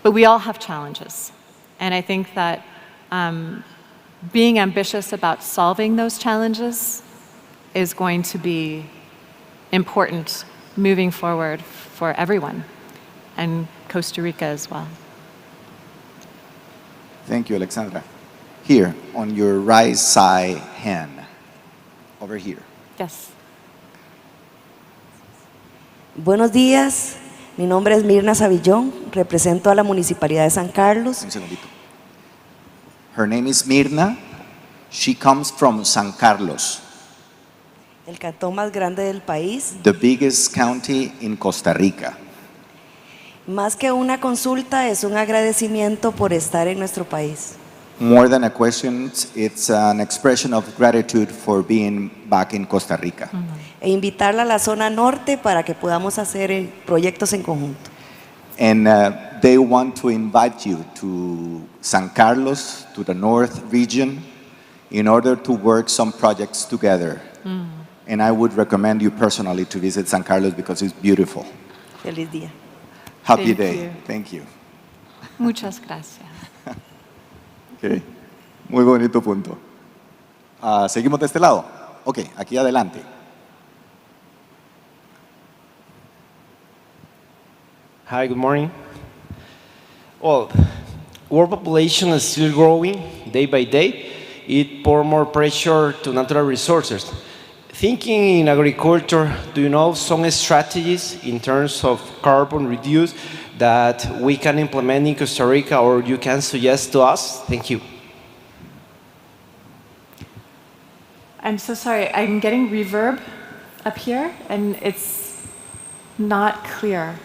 But we all have challenges. And I think that being ambitious about solving those challenges is going to be important moving forward for everyone, and Costa Rica as well. Thank you, Alexandra. Here, on your right side hand, over here. Yes. Buenos días. Mi nombre es Mirna Savillón, represento a la Municipalidad de San Carlos. Un segundito. Her name is Mirna. She comes from San Carlos, El cantón más grande del país. the biggest county in Costa Rica. Más que una consulta, es un agradecimiento por estar en nuestro país. More than a question, it's an expression of gratitude for being back in Costa Rica. E invitarla a la zona norte para que podamos hacer proyectos en conjunto. And they want to invite you to San Carlos, to the north region, in order to work some projects together. And I would recommend you personally to visit San Carlos because it's beautiful. Feliz día. Happy Thank day. you. Thank you. Muchas gracias. Okay. Muy bonito punto. Seguimos de este lado. Ok, aquí adelante. Hi, good morning. Well, world population is still growing day by day. It pour more pressure to natural resources. Thinking in agriculture, do you know some strategies in terms of carbon reduce that we can implement in Costa Rica or you can suggest to us? Thank you. I'm so sorry, I'm getting reverb up here and it's not clear.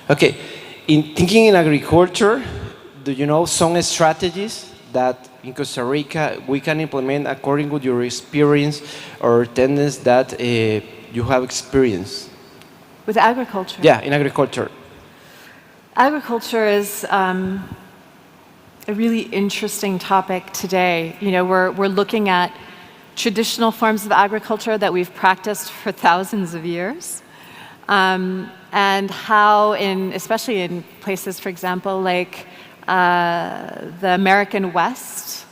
Okay, in thinking in agriculture, do you know some strategies that in Costa Rica we can implement according to your experience or tendencies that you have experienced? With agriculture? Yeah, in agriculture. Agriculture is a really interesting topic today. You know, we're looking at traditional forms of agriculture that we've practiced for thousands of years. And how, especially in places, for example, like the American West,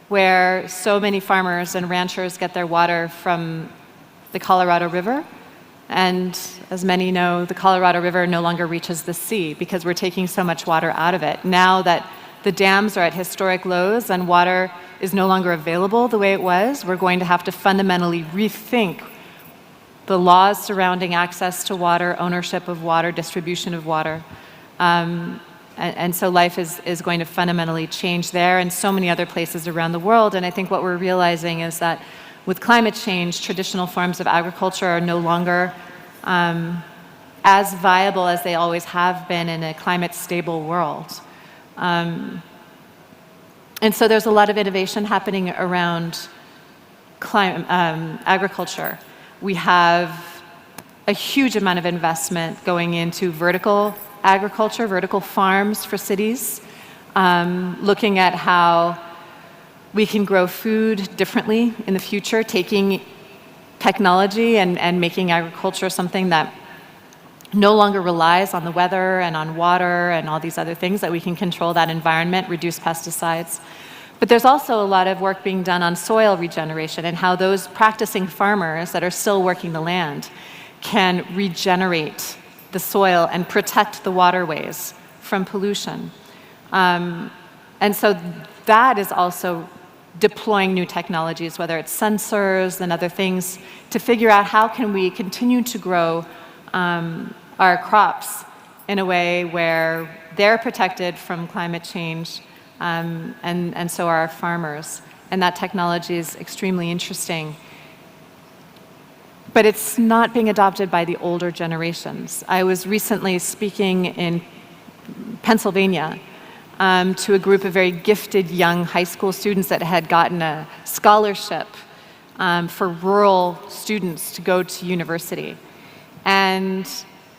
where so many farmers and ranchers get their water from the Colorado River. And as many know, the Colorado River no longer reaches the sea because we're taking so much water out of it. Now that the dams are at historic lows and water is no longer available the way it was, we're going to have to fundamentally rethink the laws surrounding access to water, ownership of water, distribution of water. And so life is going to fundamentally change there and so many other places around the world. And I think what we're realizing is that with climate change, traditional forms of agriculture are no longer as viable as they always have been in a climate-stable world. And so there's a lot of innovation happening around agriculture. We have a huge amount of investment going into vertical agriculture, vertical farms for cities, looking at how we can grow food differently in the future, taking technology and making agriculture something that no longer relies on the weather and on water and all these other things, that we can control that environment, reduce pesticides. But there's also a lot of work being done on soil regeneration and how those practicing farmers that are still working the land can regenerate the soil and protect the waterways from pollution. And so that is also deploying new technologies, whether it's sensors and other things, to figure out how can we continue to grow our crops in a way where they're protected from climate change, and so are our farmers. And that technology is extremely interesting. But it's not being adopted by the older generations. I was recently speaking in Pennsylvania to a group of very gifted young high school students that had gotten a scholarship for rural students to go to university. And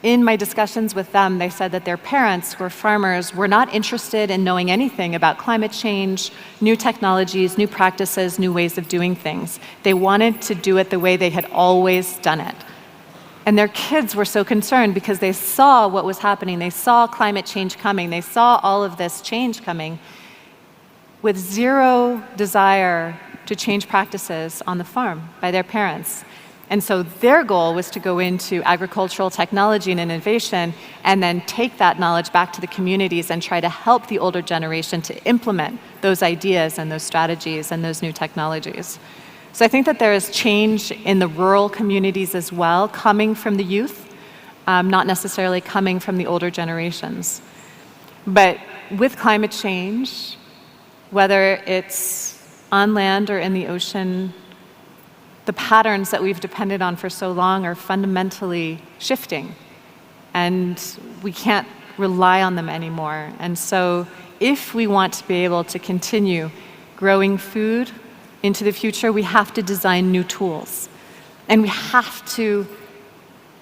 in my discussions with them, they said that their parents, who were farmers, were not interested in knowing anything about climate change, new technologies, new practices, new ways of doing things. They wanted to do it the way they had always done it. And their kids were so concerned because they saw what was happening. They saw climate change coming. They saw all of this change coming with zero desire to change practices on the farm by their parents. And so their goal was to go into agricultural technology and innovation and then take that knowledge back to the communities and try to help the older generation to implement those ideas and those strategies and those new technologies. So I think that there is change in the rural communities as well, coming from the youth. not necessarily coming from the older generations. But with climate change, whether it's on land or in the ocean, the patterns that we've depended on for so long are fundamentally shifting, and we can't rely on them anymore. And so if we want to be able to continue growing food into the future, we have to design new tools, and we have to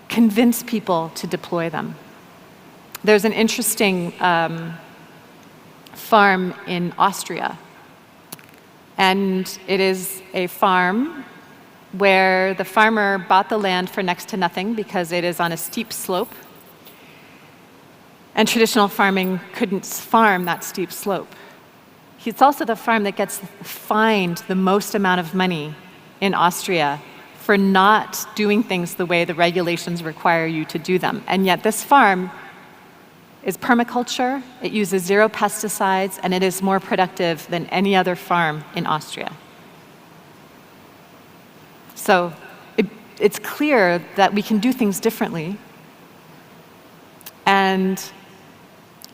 convince people to deploy them. There's an interesting farm in Austria, and it is a farm where the farmer bought the land for next to nothing because it is on a steep slope, and traditional farming couldn't farm that steep slope. It's also the farm that gets fined the most amount of money in Austria for not doing things the way the regulations require you to do them. And yet this farm is permaculture, it uses 0 pesticides, and it is more productive than any other farm in Austria. So it's clear that we can do things differently and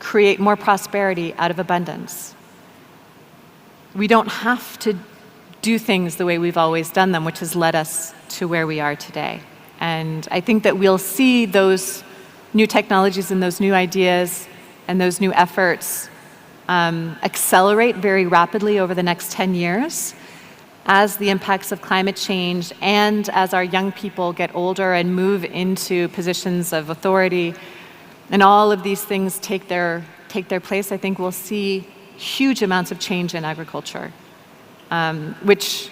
create more prosperity out of abundance. We don't have to do things the way we've always done them, which has led us to where we are today. And I think that we'll see those new technologies and those new ideas and those new efforts accelerate very rapidly over the next 10 years as the impacts of climate change and as our young people get older and move into positions of authority and all of these things take their place. I think we'll see huge amounts of change in agriculture, which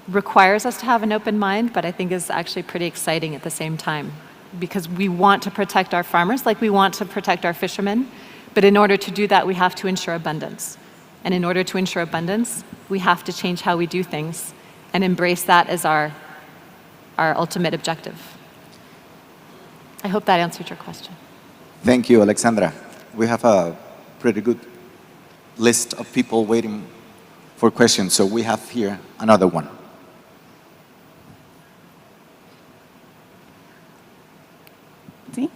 requires us to have an open mind, but I think is actually pretty exciting at the same time, because we want to protect our farmers like we want to protect our fishermen, but in order to do that, we have to ensure abundance. And in order to ensure abundance, we have to change how we do things and embrace that as our ultimate objective. I hope that answered your question. Thank you, Alexandra. We have a pretty good list of people waiting for questions, so we have here another one. See?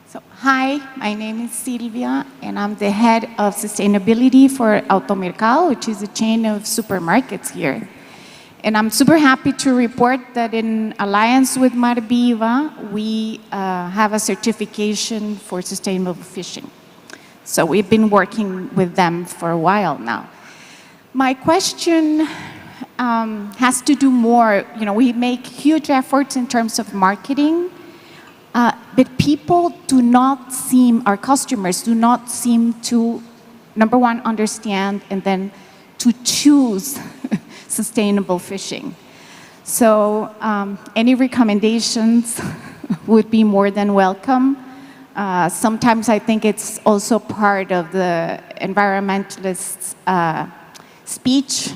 So, hi, my name is Silvia, and I'm the head of sustainability for Automercado, which is a chain of supermarkets here. And I'm super happy to report that in alliance with Mar Viva, we have a certification for sustainable fishing. So we've been working with them for a while now. My question has to do more, we make huge efforts in terms of marketing, but people do not seem, our customers do not seem to, number one, understand, and then to choose sustainable fishing. So any recommendations would be more than welcome. Sometimes I think it's also part of the environmentalists' speech,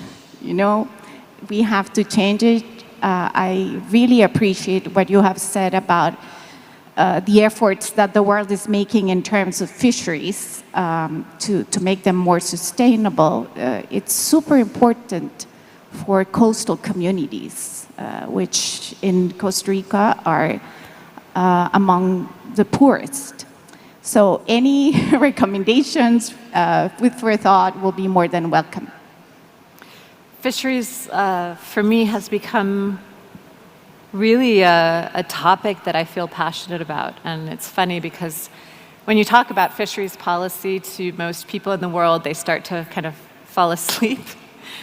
we have to change it. I really appreciate what you have said about the efforts that the world is making in terms of fisheries to make them more sustainable. It's super important for coastal communities, which in Costa Rica are among the poorest. So any recommendations with forethought will be more than welcome. Fisheries, for me, has become really a topic that I feel passionate about. And it's funny because when you talk about fisheries policy to most people in the world, they start to kind of fall asleep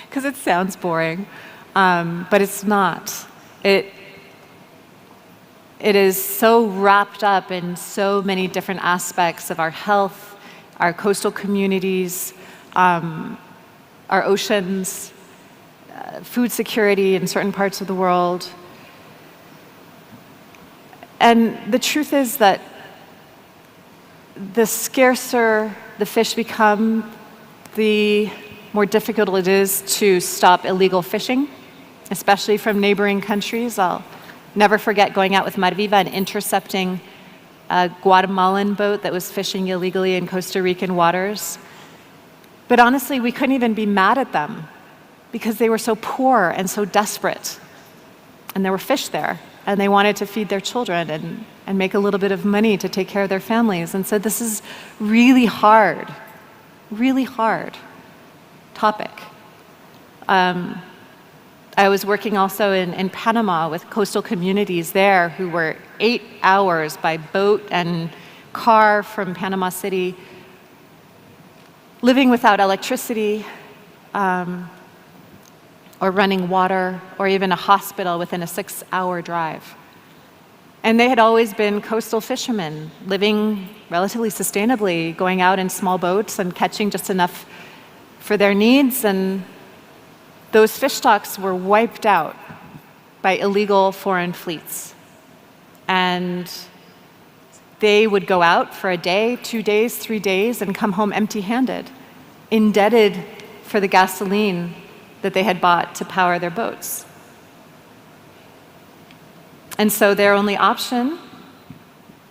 because it sounds boring, but it's not. It is so wrapped up in so many different aspects of our health, our coastal communities, our oceans, food security in certain parts of the world. And the truth is that the scarcer the fish become, the more difficult it is to stop illegal fishing, especially from neighboring countries. I'll never forget going out with Mar Viva and intercepting a Guatemalan boat that was fishing illegally in Costa Rican waters. But honestly, we couldn't even be mad at them because they were so poor and so desperate. And there were fish there. and they wanted to feed their children and make a little bit of money to take care of their families. And so this is really hard topic. I was working also in Panama with coastal communities there who were 8 hours by boat and car from Panama City, living without electricity, or running water, or even a hospital within a 6-hour drive. And they had always been coastal fishermen, living relatively sustainably, going out in small boats and catching just enough for their needs. And those fish stocks were wiped out by illegal foreign fleets. And they would go out for a day, 2 days, 3 days, and come home empty-handed, indebted for the gasoline that they had bought to power their boats. And so their only option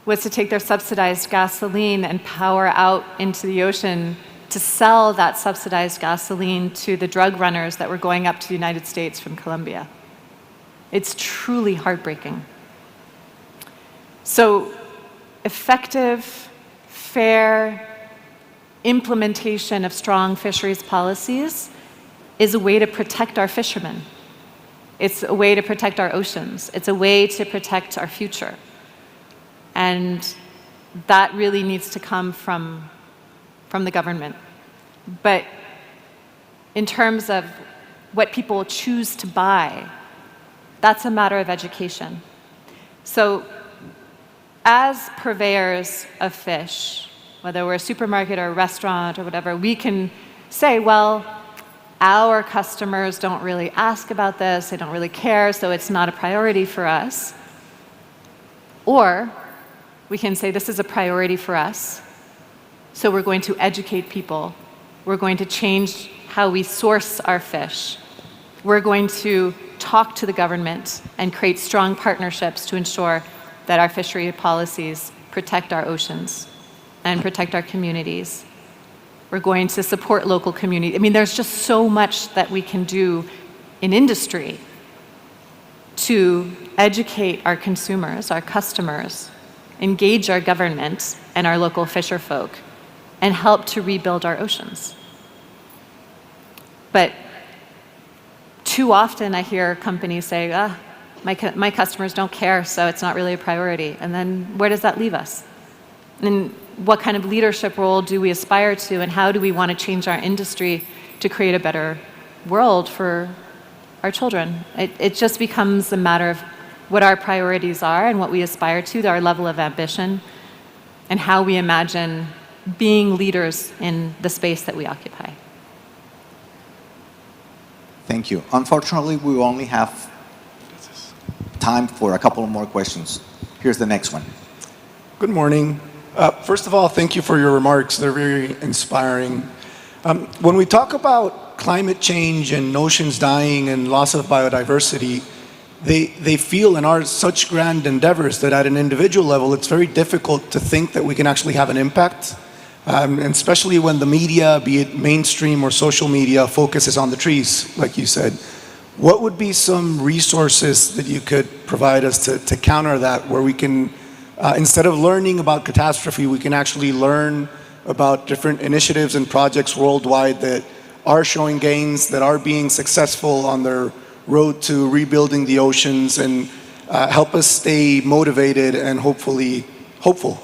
was to take their subsidized gasoline and power out into the ocean to sell that subsidized gasoline to the drug runners that were going up to the United States from Colombia. It's truly heartbreaking. So effective, fair implementation of strong fisheries policies is a way to protect our fishermen. It's a way to protect our oceans. It's a way to protect our future. And that really needs to come from the government. But in terms of what people choose to buy, that's a matter of education. So as purveyors of fish, whether we're a supermarket or a restaurant or whatever, we can say, well, our customers don't really ask about this, they don't really care, so it's not a priority for us. Or we can say this is a priority for us, so we're going to educate people. We're going to change how we source our fish. We're going to talk to the government and create strong partnerships to ensure that our fishery policies protect our oceans and protect our communities. We're going to support local communities. I mean, there's just so much that we can do in industry to educate our consumers, our customers, engage our government and our local fisher folk, and help to rebuild our oceans. But too often I hear companies say, my customers don't care, so it's not really a priority. And then where does that leave us? And what kind of leadership role do we aspire to, and how do we want to change our industry to create a better world for our children? It just becomes a matter of what our priorities are and what we aspire to, our level of ambition, and how we imagine being leaders in the space that we occupy. Thank you. Unfortunately, we only have time for a couple more questions. Here's the next one. Good morning. First of all, thank you for your remarks. They're very inspiring. When we talk about climate change and oceans dying and loss of biodiversity, they feel and are such grand endeavors that at an individual level, it's very difficult to think that we can actually have an impact. And especially when the media, be it mainstream or social media, focuses on the trees, like you said. What would be some resources that you could provide us to counter that, where we can, instead of learning about catastrophe, we can actually learn about different initiatives and projects worldwide that are showing gains, that are being successful on their road to rebuilding the oceans, and help us stay motivated and hopefully hopeful?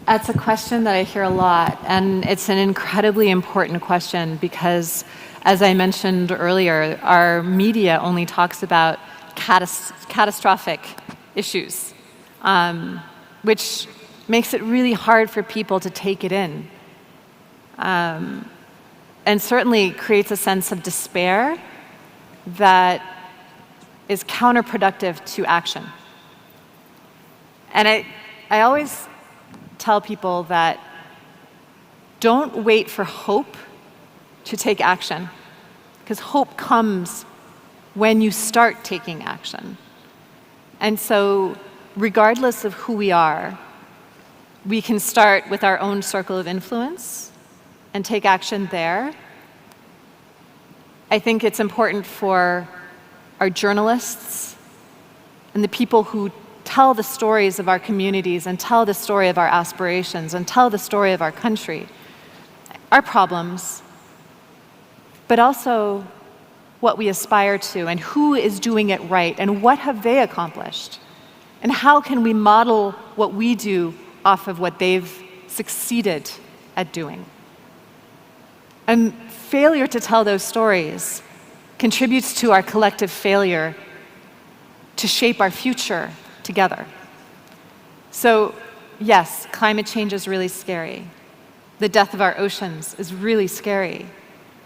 That's a question that I hear a lot, and it's an incredibly important question because, as I mentioned earlier, our media only talks about catastrophic issues, which makes it really hard for people to take it in, and certainly creates a sense of despair that is counterproductive to action. And I always tell people that don't wait for hope to take action, because hope comes when you start taking action. And so regardless of who we are, we can start with our own circle of influence and take action there. I think it's important for our journalists and the people who tell the stories of our communities and tell the story of our aspirations and tell the story of our country, our problems, but also what we aspire to and who is doing it right and what have they accomplished and how can we model what we do off of what they've succeeded at doing. And failure to tell those stories contributes to our collective failure to shape our future together. So yes, climate change is really scary. The death of our oceans is really scary.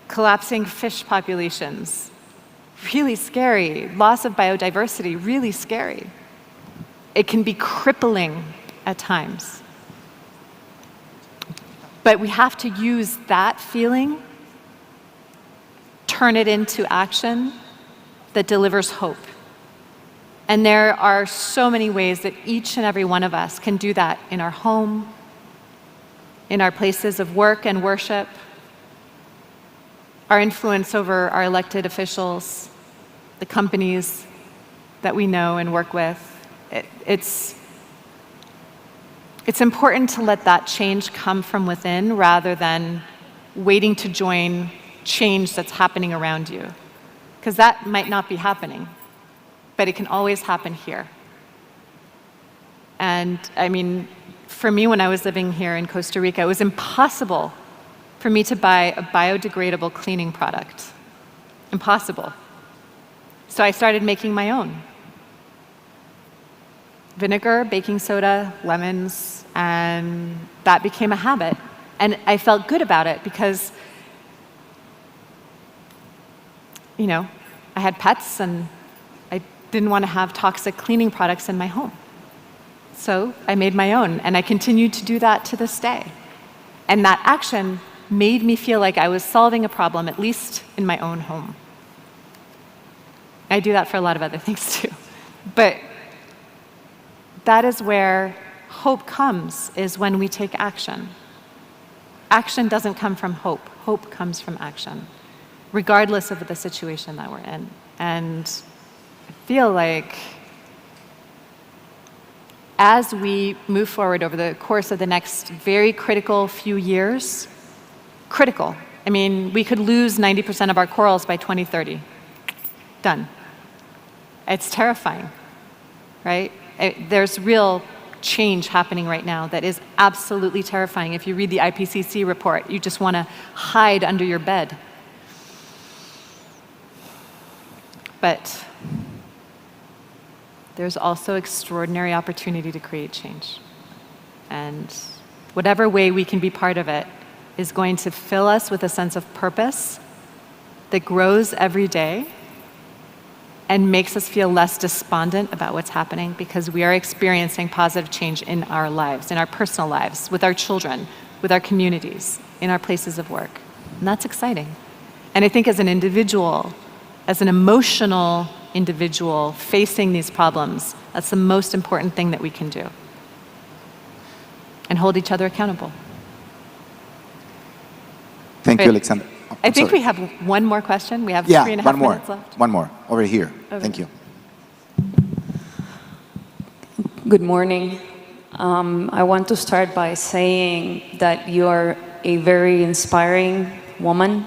Collapsing fish populations, really scary. Loss of biodiversity, really scary. It can be crippling at times. But we have to use that feeling, turn it into action that delivers hope. And there are so many ways that each and every one of us can do that in our home, in our places of work and worship, our influence over our elected officials, the companies that we know and work with. It's important to let that change come from within rather than waiting to join change that's happening around you. Because that might not be happening, but it can always happen here. And I mean, for me, when I was living here in Costa Rica, it was impossible for me to buy a biodegradable cleaning product. Impossible. So I started making my own. Vinegar, baking soda, lemons, and that became a habit. And I felt good about it because, you know, I had pets and I didn't want to have toxic cleaning products in my home. So I made my own, and I continued to do that to this day. And that action made me feel like I was solving a problem, at least in my own home. I do that for a lot of other things too. But that is where hope comes, is when we take action. Action doesn't come from hope. Hope comes from action, regardless of the situation that we're in. And I feel like as we move forward over the course of the next very critical few years, critical. I mean, we could lose 90% of our corals by 2030. Done. It's terrifying, right? There's real change happening right now that is absolutely terrifying. If you read the IPCC report, you just want to hide under your bed. But there's also extraordinary opportunity to create change. And whatever way we can be part of it is going to fill us with a sense of purpose that grows every day and makes us feel less despondent about what's happening because we are experiencing positive change in our lives, in our personal lives, with our children, with our communities, in our places of work. And that's exciting. And I think as an individual, as an emotional individual facing these problems, that's the most important thing that we can do. And hold each other accountable. Thank you, Alexandra. I think we have one more question. We have 3.5 minutes left. One more, over here. Okay. Thank you. Good morning. I want to start by saying that you are a very inspiring woman,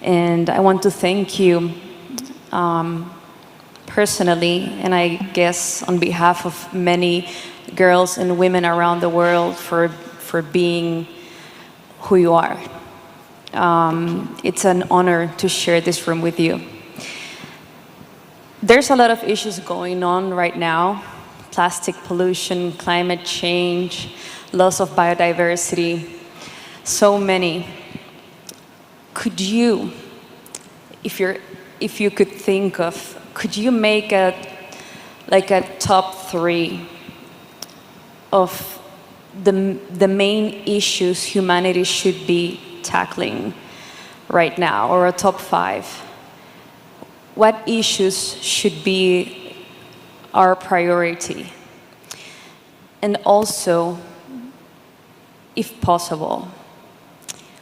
and I want to thank you personally, and I guess on behalf of many girls and women around the world for being who you are. It's an honor to share this room with you. There's a lot of issues going on right now: plastic pollution, climate change, loss of biodiversity, so many. Could you, if you could think of, could you make a top 3 of the main issues humanity should be tackling right now, or a top 5? What issues should be our priority? And also, if possible,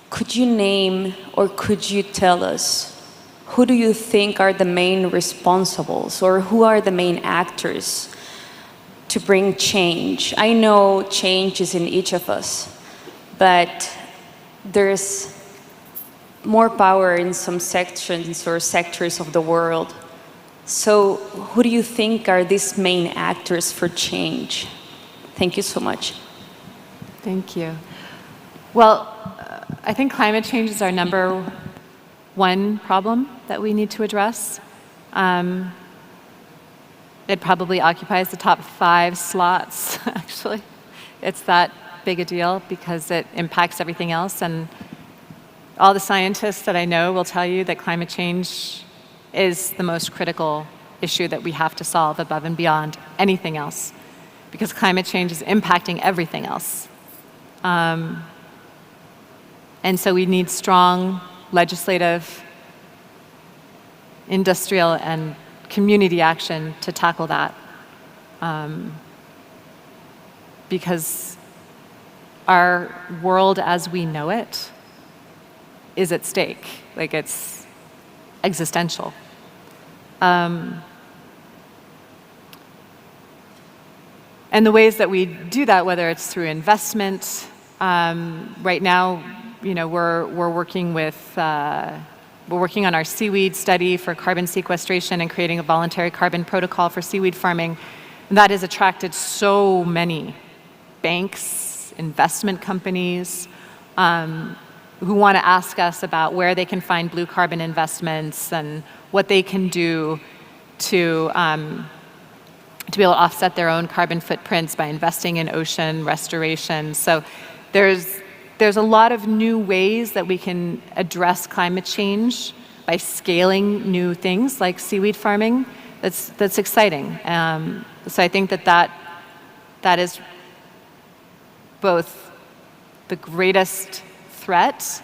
could you name or could you tell us who do you think are the main responsibles, or who are the main actors to bring change? I know change is in each of us, but there's more power in some sections or sectors of the world. So who do you think are these main actors for change? Thank you so much. Thank you. Well, I think climate change is our number one problem that we need to address. It probably occupies the top 5 slots, actually. It's that big a deal because it impacts everything else. And all the scientists that I know will tell you that climate change is the most critical issue that we have to solve above and beyond anything else, because climate change is impacting everything else. And so we need strong legislative, industrial, and community action to tackle that. Because our world as we know it is at stake. Like, it's existential. And the ways that we do that, whether it's through investment, right now, we're working on our seaweed study for carbon sequestration and creating a voluntary carbon protocol for seaweed farming. And that has attracted so many banks, investment companies, who want to ask us about where they can find blue carbon investments and what they can do to be able to offset their own carbon footprints by investing in ocean restoration. So there's a lot of new ways that we can address climate change by scaling new things like seaweed farming. That's exciting. So I think that is both the greatest threat,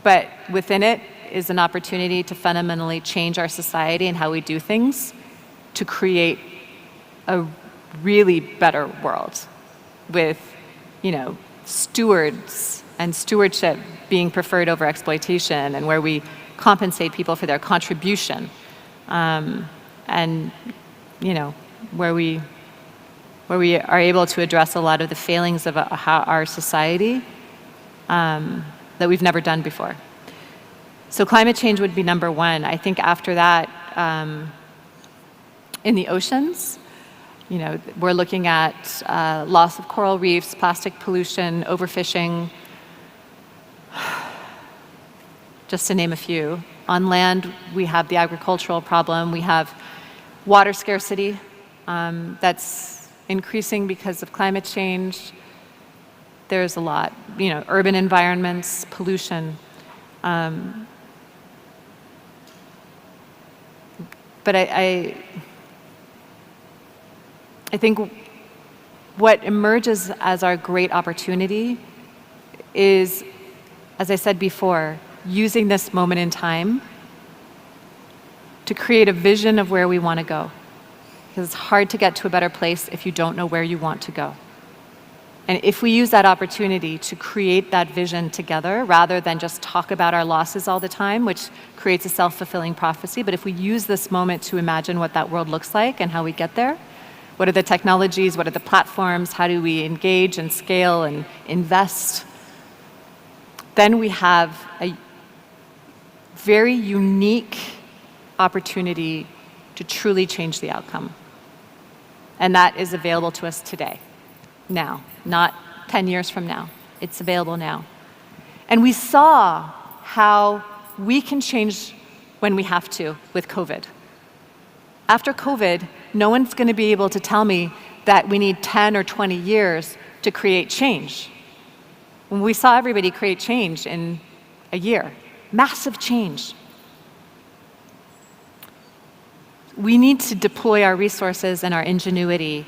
but within it is an opportunity to fundamentally change our society and how we do things to create a really better world with, stewards and stewardship being preferred over exploitation, and where we compensate people for their contribution, and where we are able to address a lot of the failings of our society that we've never done before. So climate change would be number one. I think after that, in the oceans, we're looking at loss of coral reefs, plastic pollution, overfishing, just to name a few. On land, we have the agricultural problem. We have water scarcity that's increasing because of climate change. There's a lot, urban environments, pollution. But I think what emerges as our great opportunity is, as I said before, using this moment in time to create a vision of where we want to go. Because it's hard to get to a better place if you don't know where you want to go. And if we use that opportunity to create that vision together, rather than just talk about our losses all the time, which creates a self-fulfilling prophecy, but if we use this moment to imagine what that world looks like and how we get there, what are the technologies, what are the platforms, how do we engage and scale and invest, then we have a very unique opportunity to truly change the outcome. And that is available to us today, now, not 10 years from now. It's available now. And we saw how we can change when we have to with COVID. After COVID, no one's going to be able to tell me that we need 10 or 20 years to create change. When we saw everybody create change in a year, massive change. We need to deploy our resources and our ingenuity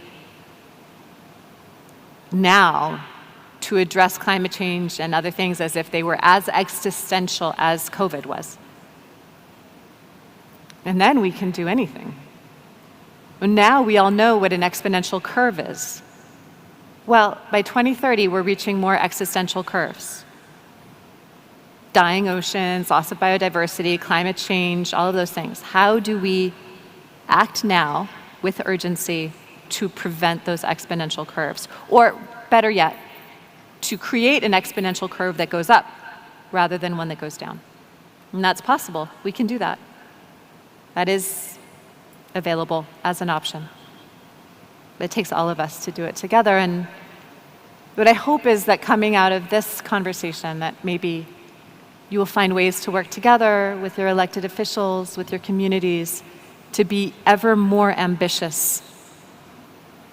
now to address climate change and other things as if they were as existential as COVID was. And then we can do anything. And now we all know what an exponential curve is. Well, by 2030, we're reaching more existential curves. dying oceans, loss of biodiversity, climate change, all of those things. How do we act now with urgency to prevent those exponential curves? Or better yet, to create an exponential curve that goes up rather than one that goes down. And that's possible. We can do that. That is available as an option. It takes all of us to do it together. And what I hope is that coming out of this conversation, that maybe you will find ways to work together with your elected officials, with your communities, to be ever more ambitious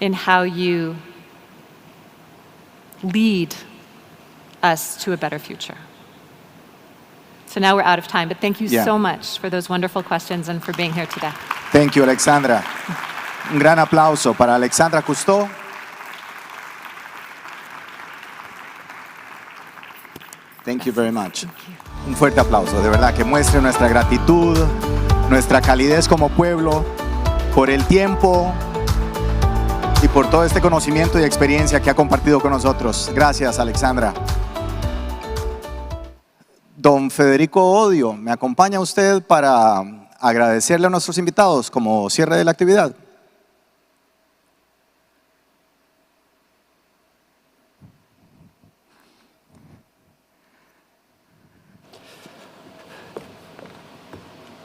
in how you lead us to a better future. So now we're out of time, but thank you so much for those wonderful questions and for being here today. Thank you, Alexandra. Un gran aplauso para Alexandra Cousteau. Thank you very much. Un fuerte aplauso, de verdad, que muestre nuestra gratitud, nuestra calidez como pueblo, por el tiempo y por todo este conocimiento y experiencia que ha compartido con nosotros. Gracias, Alexandra. Don Federico Odio, ¿me acompaña usted para agradecerle a nuestros invitados como cierre de la actividad?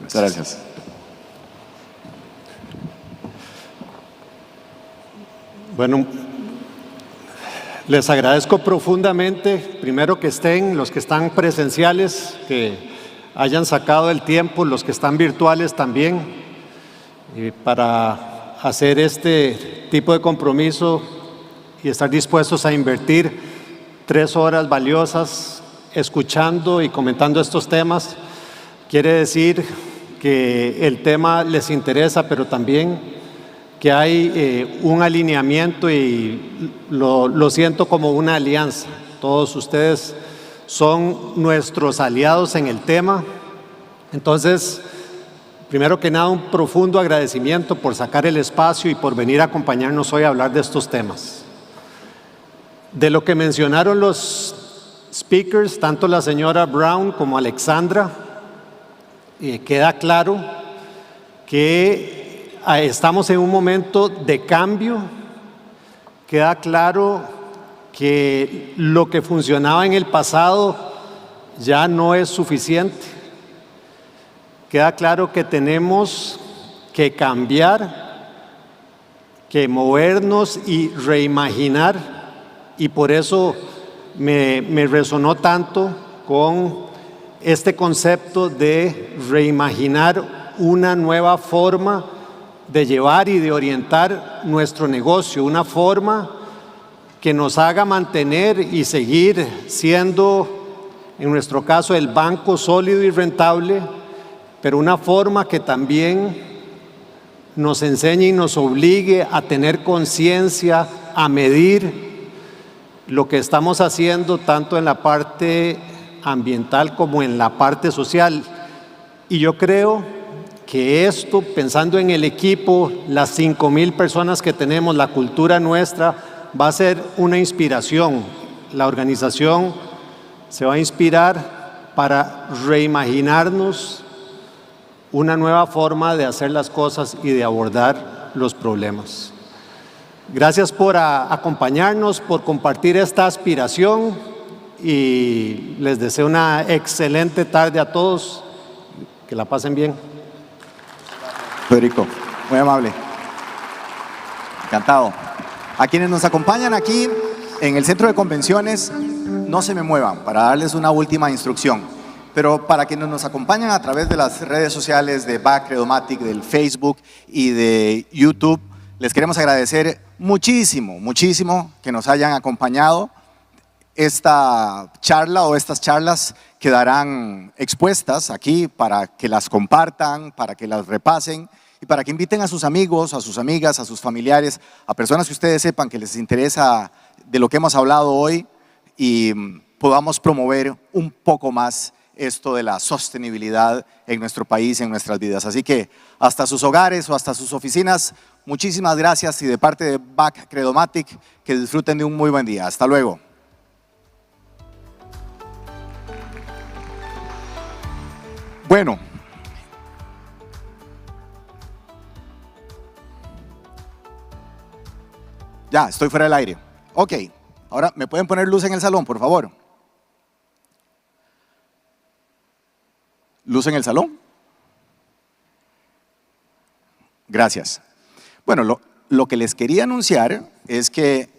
Muchas gracias. Bueno, les agradezco profundamente, primero que estén, los que están presenciales, que hayan sacado el tiempo, los que están virtuales también, para hacer este tipo de compromiso y estar dispuestos a invertir 3 horas valiosas escuchando y comentando estos temas. Quiere decir que el tema les interesa, pero también que hay un alineamiento y lo siento como una alianza. Todos ustedes son nuestros aliados en el tema. Entonces, primero que nada, un profundo agradecimiento por sacar el espacio y por venir a acompañarnos hoy a hablar de estos temas. De lo que mencionaron los speakers, tanto la señora Brown como Alexandra, queda claro que estamos en un momento de cambio. Queda claro que lo que funcionaba en el pasado ya no es suficiente. Queda claro que tenemos que cambiar, que movernos y reimaginar, y por eso me resonó tanto con este concepto de reimaginar una nueva forma de llevar y de orientar nuestro negocio, una forma que nos haga mantener y seguir siendo, en nuestro caso, el banco sólido y rentable, pero una forma que también nos enseñe y nos obligue a tener conciencia, a medir lo que estamos haciendo tanto en la parte ambiental como en la parte social. Y yo creo que esto, pensando en el equipo, las 5,000 personas que tenemos, la cultura nuestra, va a ser una inspiración. La organización se va a inspirar para reimaginarnos una nueva forma de hacer las cosas y de abordar los problemas. Gracias por acompañarnos, por compartir esta aspiración, y les deseo una excelente tarde a todos. Que la pasen bien. Federico, muy amable. Encantado. A quienes nos acompañan aquí en el centro de convenciones, no se me muevan para darles una última instrucción. Pero para quienes nos acompañan a través de las redes sociales de BAC, Credomatic, del Facebook y de YouTube, les queremos agradecer muchísimo, muchísimo que nos hayan acompañado. Esta charla o estas charlas quedarán expuestas aquí para que las compartan, para que las repasen y para que inviten a sus amigos, a sus amigas, a sus familiares, a personas que ustedes sepan que les interesa de lo que hemos hablado hoy, y podamos promover un poco más esto de la sostenibilidad en nuestro país, en nuestras vidas. Así que hasta sus hogares o hasta sus oficinas, muchísimas gracias, y de parte de BAC Credomatic, que disfruten de un muy buen día. Hasta luego. Bueno. Ya, estoy fuera del aire. Ok, ahora me pueden poner luz en el salón, por favor. ¿Luz en el salón? Gracias. Bueno, lo que les quería anunciar es que